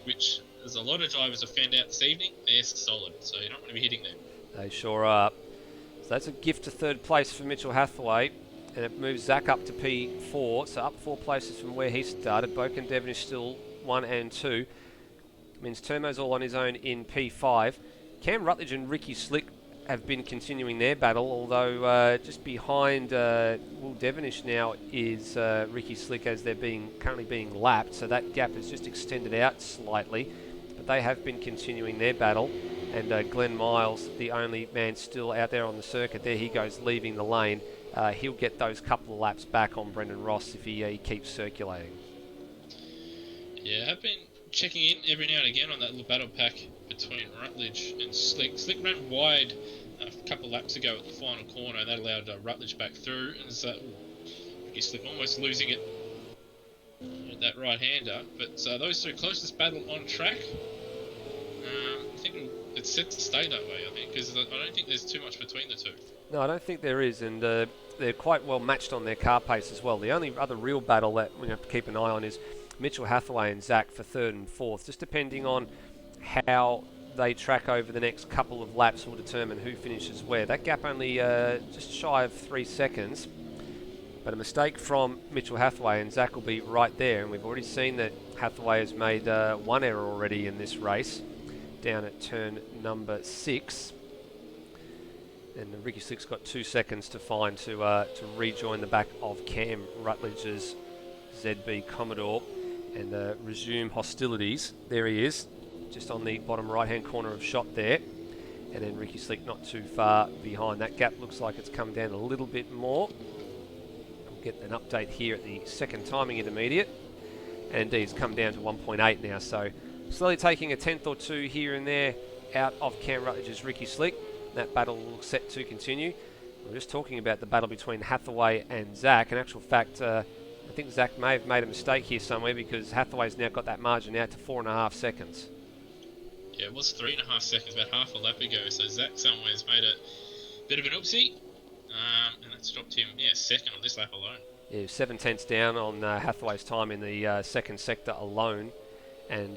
which there's a lot of drivers have found out this evening. They're solid, so you don't want to be hitting them. They sure are. So that's a gift to third place for Mitchell Hathaway, and it moves Zach up to P4, so up 4 places from where he started. Boak and Devonish still 1 and 2. Means Termo's all on his own in P5. Cam Rutledge and Ricky Slick have been continuing their battle, although just behind Will Devonish now is Ricky Slick as they're currently being lapped, so that gap has just extended out slightly, but they have been continuing their battle. And Glenn Miles, the only man still out there on the circuit, there he goes leaving the lane. He'll get those couple of laps back on Brendan Ross if he keeps circulating. Yeah, I've been checking in every now and again on that little battle pack between Rutledge and Slick. Slick ran wide a couple of laps ago at the final corner, and that allowed Rutledge back through. And so Ricky Slick almost losing it at that right-hander. But those two closest battle on track. I think it's set to stay that way, I think, because I don't think there's too much between the two. No, I don't think there is, and they're quite well matched on their car pace as well. The only other real battle that we have to keep an eye on is Mitchell Hathaway and Zach for 3rd and 4th, just depending on how they track over the next couple of laps will determine who finishes where. That gap only just shy of 3 seconds, but a mistake from Mitchell Hathaway and Zach will be right there, and we've already seen that Hathaway has made 1 error already in this race, down at turn number 6. And Ricky Slick's got 2 seconds to find to rejoin the back of Cam Rutledge's ZB Commodore and resume hostilities. There he is, just on the bottom right-hand corner of shot there. And then Ricky Slick not too far behind. That gap looks like it's come down a little bit more. We'll get an update here at the second timing intermediate. And indeed, it's come down to 1.8 now, so slowly taking a tenth or two here and there out of Cam Rutledge's Ricky Slick. That battle looks set to continue. We're just talking about the battle between Hathaway and Zach. In actual fact, I think Zach may have made a mistake here somewhere, because Hathaway's now got that margin out to 4.5 seconds. Yeah, it was 3.5 seconds about half a lap ago, so Zach somewhere's made a bit of an oopsie, and that's dropped him, second on this lap alone. Yeah, 7 tenths down on Hathaway's time in the second sector alone, and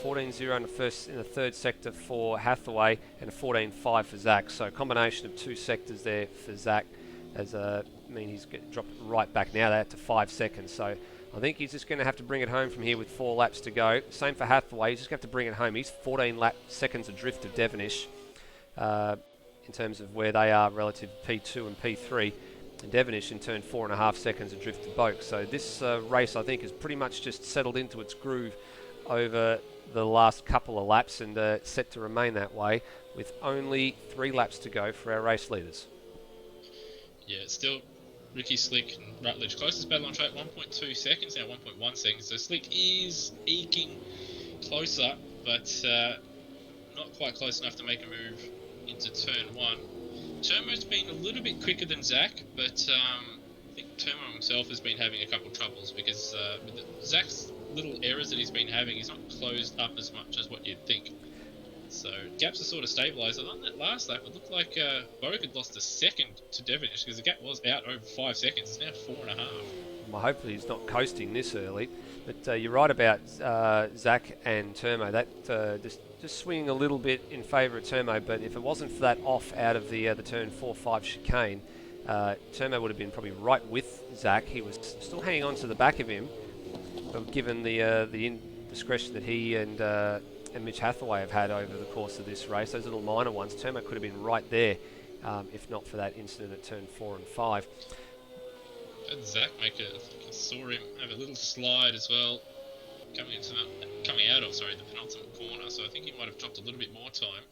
14.0 in the third sector for Hathaway, and a 14.5 for Zach. So a combination of 2 sectors there for Zach, as he's dropped right back now. They're to 5 seconds. So I think he's just going to have to bring it home from here with 4 laps to go. Same for Hathaway. He's just going to have to bring it home. He's 14 seconds adrift of Devonish in terms of where they are relative to P2 and P3. And Devonish in turn 4.5 seconds adrift to Boak. So this race, I think, has pretty much just settled into its groove over the last couple of laps, and set to remain that way with only 3 laps to go for our race leaders. Yeah, it's still Ricky Slick and Rutledge. Closest battle on track, 1.2 seconds, now 1.1 seconds. So Slick is eking closer, but not quite close enough to make a move into turn 1. Termo's been a little bit quicker than Zach, but I think Termo himself has been having a couple of troubles, because with Zach's little errors that he's been having, he's not closed up as much as what you'd think. So gaps are sort of stabilised. On that last lap, it looked like Boak had lost a second to Devonish, because the gap was out over 5 seconds. It's now 4.5. Well, hopefully he's not coasting this early. But you're right about Zach and Termo. That just swinging a little bit in favour of Termo. But if it wasn't for that off out of the turn 4-5 chicane, Termo would have been probably right with Zach. He was still hanging on to the back of him, but given the indiscretion that he and Mitch Hathaway have had over the course of this race, those little minor ones, Termo could have been right there if not for that incident at turn 4 and 5. Did Zach make I saw him have a little slide as well, coming out of the penultimate corner, so I think he might have dropped a little bit more time.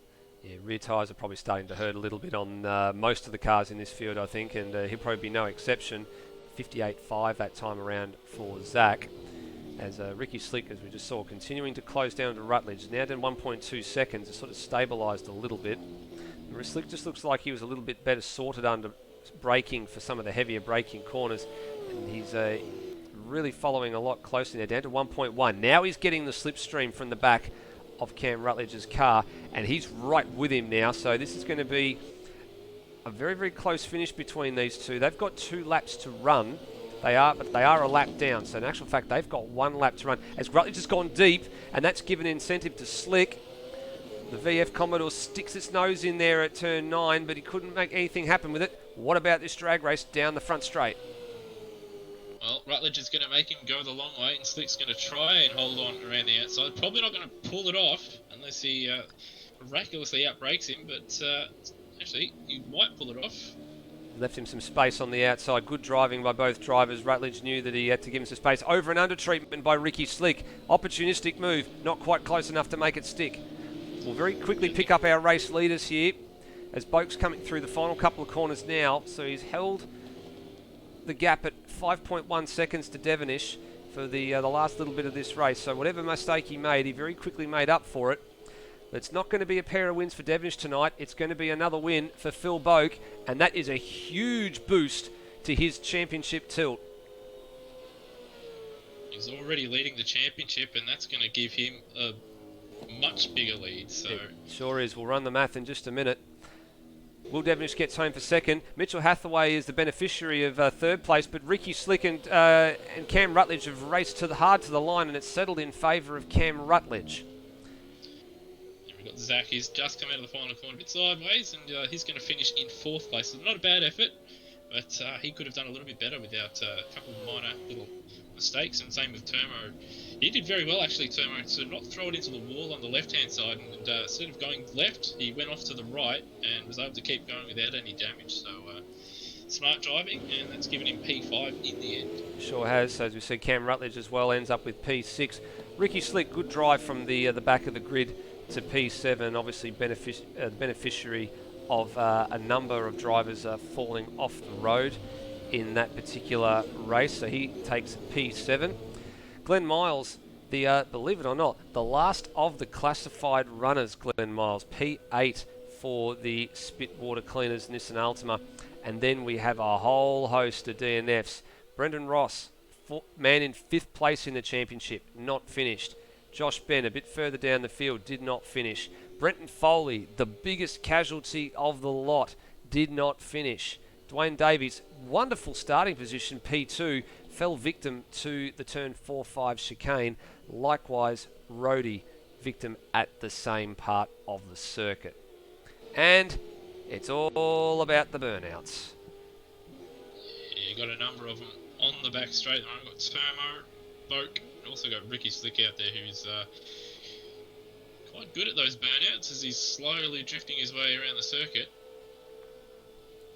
Yeah, rear tyres are probably starting to hurt a little bit on most of the cars in this field, I think, and he'll probably be no exception. 58.5 that time around for Zach. As Ricky Slick, as we just saw, continuing to close down to Rutledge. Now down 1.2 seconds. It's sort of stabilised a little bit. And Slick just looks like he was a little bit better sorted under braking for some of the heavier braking corners. And he's really following a lot closer now, down to 1.1. Now he's getting the slipstream from the back of Cam Rutledge's car, and he's right with him now. So this is going to be a very, very close finish between these two. They've got 2 laps to run. But they are a lap down. So in actual fact, they've got 1 lap to run. As Rutledge has gone deep, and that's given incentive to Slick. The VF Commodore sticks its nose in there at turn 9, but he couldn't make anything happen with it. What about this drag race down the front straight? Well, Rutledge is going to make him go the long way, and Slick's going to try and hold on around the outside. Probably not going to pull it off unless he miraculously outbrakes him, but actually, he might pull it off. Left him some space on the outside. Good driving by both drivers. Rutledge knew that he had to give him some space. Over and under treatment by Ricky Slick. Opportunistic move. Not quite close enough to make it stick. We'll very quickly pick up our race leaders here as Boak's coming through the final couple of corners now. So he's held the gap at 5.1 seconds to Devonish for the last little bit of this race. So whatever mistake he made, he very quickly made up for it. It's not going to be a pair of wins for Devonish tonight. It's going to be another win for Phil Boak, and that is a huge boost to his championship tilt. He's already leading the championship, and that's going to give him a much bigger lead. So It sure is. We'll run the math in just a minute. Will Devonish gets home for second. Mitchell Hathaway is the beneficiary of third place, but Ricky Slick and Cam Rutledge have raced hard to the line, and it's settled in favour of Cam Rutledge. we've got Zach. He's just come out of the final corner a bit sideways, and he's going to finish in 4th place. So not a bad effort, but he could have done a little bit better without a couple of minor little mistakes. And same with Termo. He did very well actually, Termo, to not throw it into the wall on the left-hand side, and instead of going left, he went off to the right and was able to keep going without any damage. So smart driving, and that's given him P5 in the end. Sure has. So as we said, Cam Rutledge as well ends up with P6. Ricky Slick, good drive from the back of the grid to P7. Obviously beneficiary of a number of drivers falling off the road in that particular race. So he takes P7. Glenn Miles, believe it or not, the last of the classified runners, Glenn Miles, P8 for the Spitwater Cleaners Nissan Altima. And then we have a whole host of DNFs. Brendan Ross, man in 5th place in the championship, not finished. Josh Ben, a bit further down the field, did not finish. Brenton Foley, the biggest casualty of the lot, did not finish. Dwayne Davies, wonderful starting position, P2, fell victim to the turn 4-5 chicane. Likewise, Rhodey, victim at the same part of the circuit. And it's all about the burnouts. Yeah, you got a number of them on the back straight. I've got Termo, Boak, and also got Ricky Slick out there, who's quite good at those burnouts as he's slowly drifting his way around the circuit.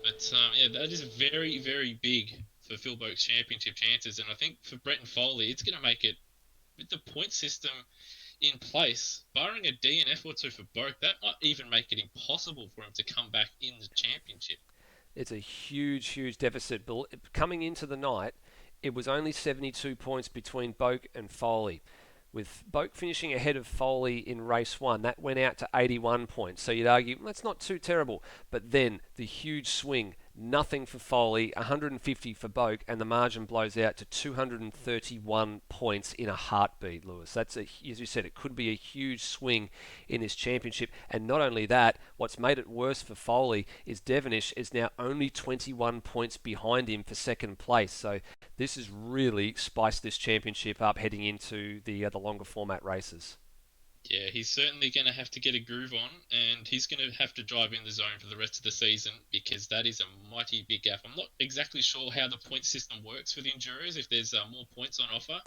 But yeah, that is very, very big for Phil Boak's championship chances, and I think for Brenton Foley, it's going to make it, with the point system in place, barring a DNF or two for Boak, that might even make it impossible for him to come back in the championship. It's a huge, huge deficit. Coming into the night, it was only 72 points between Boak and Foley. With Boak finishing ahead of Foley in race 1, that went out to 81 points. So you'd argue, well, that's not too terrible. But then the huge swing, nothing for Foley, 150 for Boak, and the margin blows out to 231 points in a heartbeat, Lewis. That's, as you said, it could be a huge swing in this championship. And not only that, what's made it worse for Foley is Devonish is now only 21 points behind him for 2nd place. So this has really spiced this championship up heading into the longer format races. Yeah, he's certainly going to have to get a groove on, and he's going to have to drive in the zone for the rest of the season, because that is a mighty big gap. I'm not exactly sure how the point system works for the Enduros, if there's more points on offer,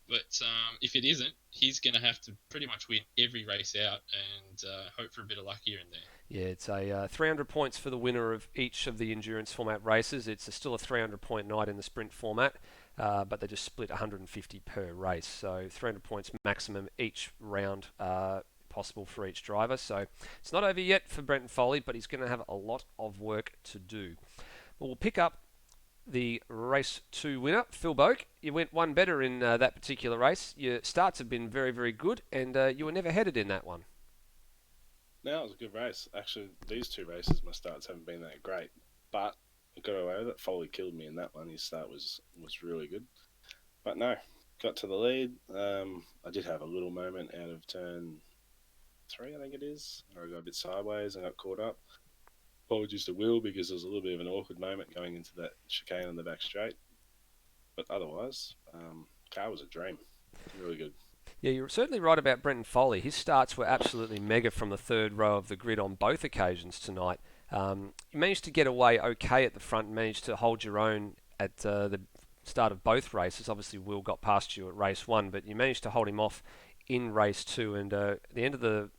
but if it isn't, he's going to have to pretty much win every race out and hope for a bit of luck here and there. Yeah, it's a 300 points for the winner of each of the endurance format races. It's still a 300-point night in the sprint format, but they just split 150 per race. So 300 points maximum each round possible for each driver. So it's not over yet for Brenton Foley, but he's going to have a lot of work to do. But we'll pick up the race 2 winner, Phil Boak. You went one better in that particular race. Your starts have been very, very good, and you were never headed in that one. No, it was a good race. Actually, these 2 races, my starts haven't been that great, but I got away with it. Foley killed me in that one. His start was really good. But no, got to the lead. I did have a little moment out of turn 3, I think it is, where I got a bit sideways and got caught up. Apologies to Will because there was a little bit of an awkward moment going into that chicane on the back straight. But otherwise, car was a dream. Really good. Yeah, you're certainly right about Brenton Foley. His starts were absolutely mega from the third row of the grid on both occasions tonight. You managed to get away okay at the front and managed to hold your own at the start of both races. Obviously, Will got past you at race 1, but you managed to hold him off in race 2, and the end of the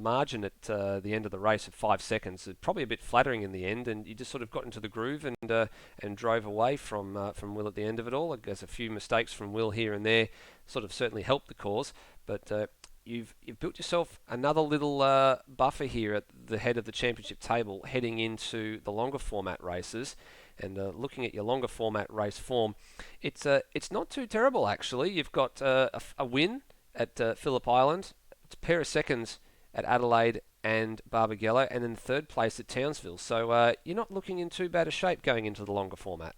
margin at the end of the race at 5 seconds, probably a bit flattering in the end, and you just sort of got into the groove and drove away from Will at the end of it all. I guess a few mistakes from Will here and there sort of certainly helped the cause, but you've built yourself another little buffer here at the head of the championship table heading into the longer format races. And looking at your longer format race form, it's not too terrible actually. You've got a win at Phillip Island, a pair of seconds at Adelaide and Barbagallo, and in third place at Townsville. So you're not looking in too bad a shape going into the longer format.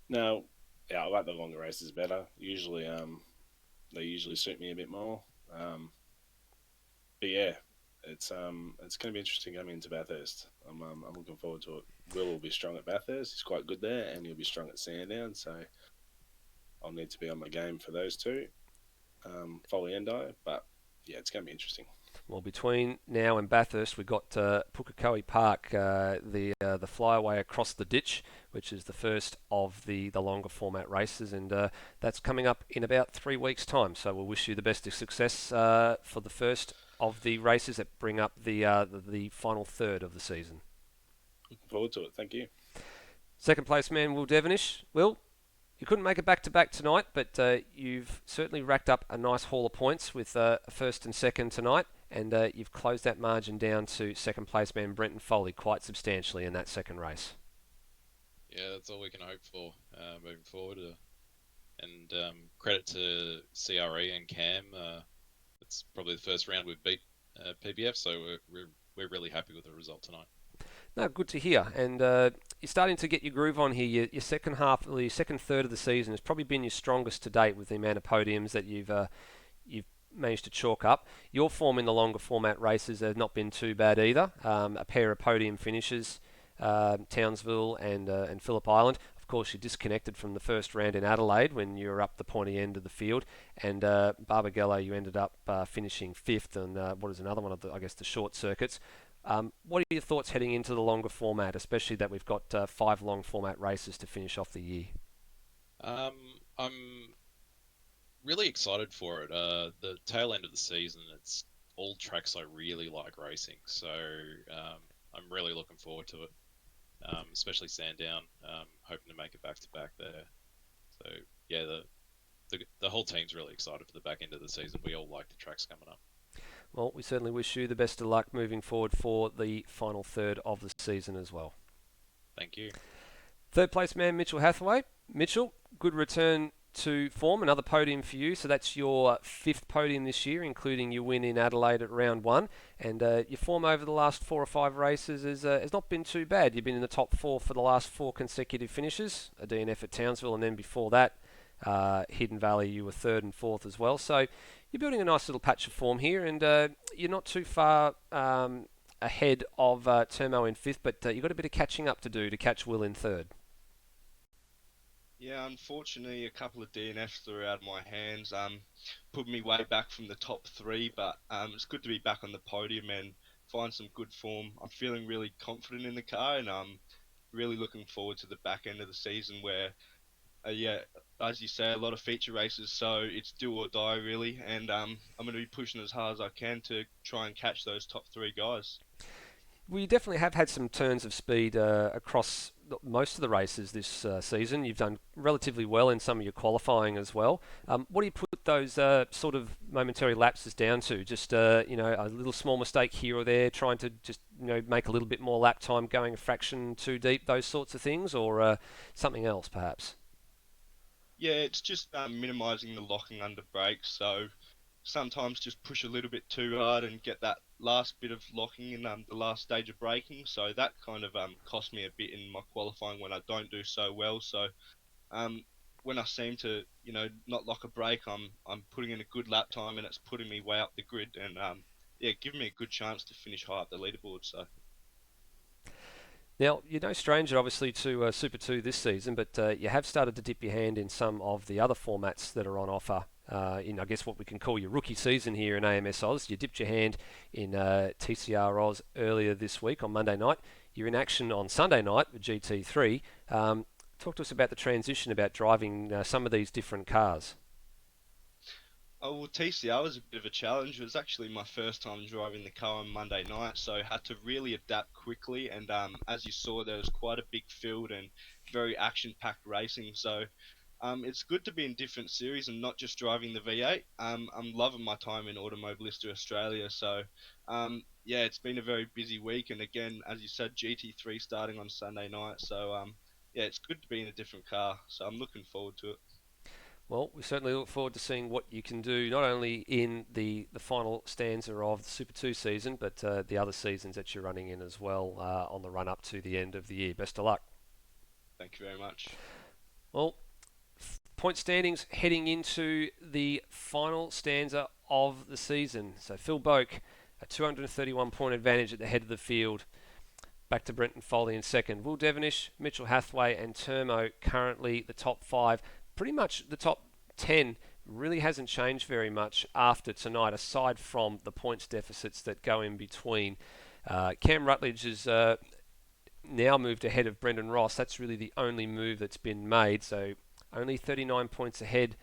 No, yeah, I like the longer races better. Usually, they usually suit me a bit more. But yeah, it's going to be interesting coming into Bathurst. I'm looking forward to it. Will be strong at Bathurst. He's quite good there, and he'll be strong at Sandown. So I'll need to be on my game for those 2. Foley and I, but yeah, it's going to be interesting. Well, between now and Bathurst, we've got Pukekohe Park, the flyaway across the ditch, which is the first of the longer format races, and that's coming up in about 3 weeks' time. So we'll wish you the best of success for the first of the races that bring up the final third of the season. Looking forward to it. Thank you. Second place man, Will Devonish. Will, you couldn't make it back-to-back tonight, but you've certainly racked up a nice haul of points with first and second tonight, and you've closed that margin down to second place man Brenton Foley quite substantially in that second race. Yeah, that's all we can hope for moving forward. And credit to CRE and Cam. It's probably the first round we've beat PBF, so we're really happy with the result tonight. No, good to hear. And you're starting to get your groove on here. Your second half, your second third of the season has probably been your strongest to date with the amount of podiums that you've managed to chalk up. Your form in the longer format races have not been too bad either. A pair of podium finishes, Townsville and Phillip Island. Of course, you disconnected from the first round in Adelaide when you were up the pointy end of the field, and Barbagallo you ended up finishing 5th, and what is another one of the short circuits. What are your thoughts heading into the longer format, especially that we've got 5 long format races to finish off the year? I'm really excited for it. The tail end of the season, it's all tracks I really like racing, so I'm really looking forward to it. Especially Sandown, hoping to make it back-to-back there. So yeah, the whole team's really excited for the back end of the season. We all like the tracks coming up. Well, we certainly wish you the best of luck moving forward for the final third of the season as well. Thank you. Third place man, Mitchell Hathaway. Mitchell, good return to form, another podium for you. So that's your 5th podium this year, including your win in Adelaide at round 1. And your form over the last 4 or 5 races has not been too bad. You've been in the top 4 for the last 4 consecutive finishes, a DNF at Townsville, and then before that, Hidden Valley, you were 3rd and 4th as well. So you're building a nice little patch of form here, and you're not too far ahead of Termo in 5th, but you've got a bit of catching up to do to catch Will in 3rd. Yeah, unfortunately, a couple of DNFs are out of my hands. Put me way back from the top 3, but it's good to be back on the podium and find some good form. I'm feeling really confident in the car, and I'm really looking forward to the back end of the season where, yeah, as you say, a lot of feature races, so it's do or die really, and I'm going to be pushing as hard as I can to try and catch those top 3 guys. We definitely have had some turns of speed across most of the races this season. You've done relatively well in some of your qualifying as well. What do you put those sort of momentary lapses down to? Just a little small mistake here or there, trying to just make a little bit more lap time, going a fraction too deep, those sorts of things, or something else perhaps? Yeah, it's just minimising the locking under brakes. So sometimes just push a little bit too hard and get that last bit of locking in the last stage of braking. So that kind of cost me a bit in my qualifying when I don't do so well. So when I seem to not lock a brake, I'm putting in a good lap time and it's putting me way up the grid and giving me a good chance to finish high up the leaderboard. So. Now, you're no stranger, obviously, to Super 2 this season, but you have started to dip your hand in some of the other formats that are on offer in, I guess, what we can call your rookie season here in AMS Oz. You dipped your hand in TCR Oz earlier this week on Monday night. You're in action on Sunday night with GT3. Talk to us about the transition, about driving some of these different cars. Oh, well, TCR was a bit of a challenge. It was actually my first time driving the car on Monday night, so I had to really adapt quickly. And as you saw, there was quite a big field and very action-packed racing. So it's good to be in different series and not just driving the V8. I'm loving my time in Automobilista Australia. So it's been a very busy week. And again, as you said, GT3 starting on Sunday night. So it's good to be in a different car. So I'm looking forward to it. Well, we certainly look forward to seeing what you can do, not only in the final stanza of the Super 2 season, but the other seasons that you're running in as well on the run up to the end of the year. Best of luck. Thank you very much. Well, point standings heading into the final stanza of the season. So Phil Boak, a 231 point advantage at the head of the field. Back to Brenton Foley in second. Will Devonish, Mitchell Hathaway and Termo currently the top 5. Pretty much the top 10 really hasn't changed very much after tonight, aside from the points deficits that go in between. Cam Rutledge has now moved ahead of Brendan Ross. That's really the only move that's been made. So only 39 points ahead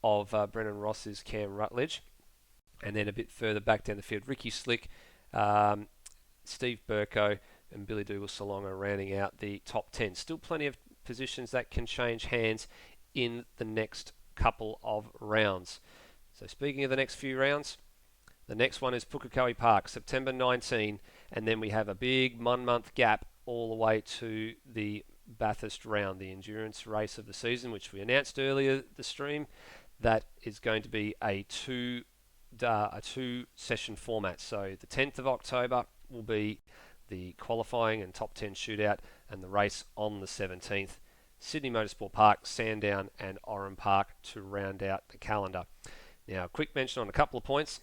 of Brendan Ross is Cam Rutledge. And then a bit further back down the field, Ricky Slick, Steve Burko and Billy Dougal-Salonga rounding out the top 10. Still plenty of positions that can change hands in the next couple of rounds. So speaking of the next few rounds, the next one is Pukekohe Park, September 19, and then we have a big 1 month gap all the way to the Bathurst round, the endurance race of the season, which we announced earlier the stream. That is going to be a two session format. So the 10th of October will be the qualifying and top 10 shootout, and the race on the 17th. Sydney Motorsport Park, Sandown and Oran Park to round out the calendar. Now, a quick mention on a couple of points.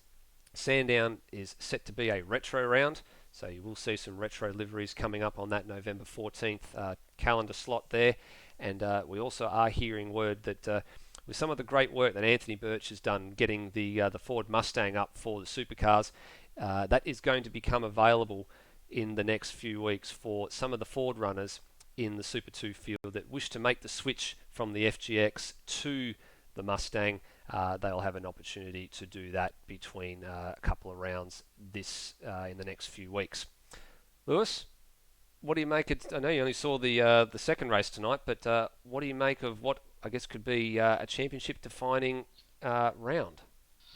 Sandown is set to be a retro round, so you will see some retro liveries coming up on that November 14th calendar slot there. And we also are hearing word that with some of the great work that Anthony Birch has done getting the Ford Mustang up for the supercars, that is going to become available in the next few weeks for some of the Ford runners in the Super 2 field that wish to make the switch from the FGX to the Mustang. They'll have an opportunity to do that between a couple of rounds in the next few weeks. Lewis, what do you make of, I know you only saw the second race tonight, but what do you make of what I guess could be a championship defining round?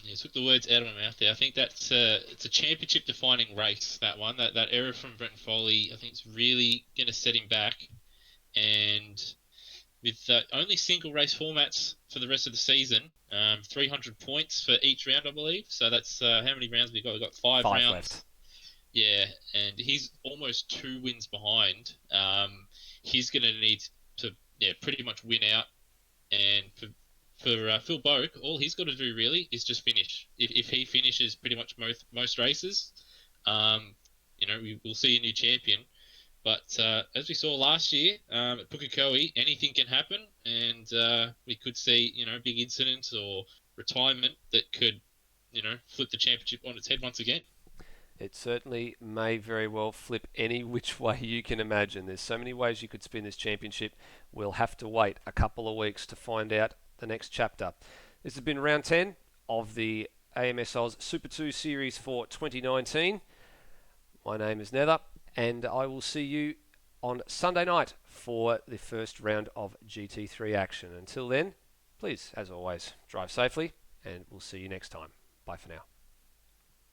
Yeah, took the words out of my mouth there. I think that's it's a championship-defining race. That one, that error from Brenton Foley, I think it's really going to set him back. And with only single race formats for the rest of the season, 300 points for each round, I believe. So that's how many rounds we got? We've got five rounds left. Yeah, and he's almost 2 wins behind. He's going to need to pretty much win out. And for Phil Boak, all he's got to do really is just finish. If he finishes pretty much most races, we'll see a new champion. But as we saw last year at Pukekohe, anything can happen, and we could see a big incident or retirement that could flip the championship on its head once again. It certainly may very well flip any which way you can imagine. There's so many ways you could spin this championship. We'll have to wait a couple of weeks to find out the next chapter. This has been round 10 of the AMS Oz Super 2 Series for 2019. My name is Nether, and I will see you on Sunday night for the first round of GT3 action. Until then, please, as always, drive safely, and we'll see you next time. Bye for now.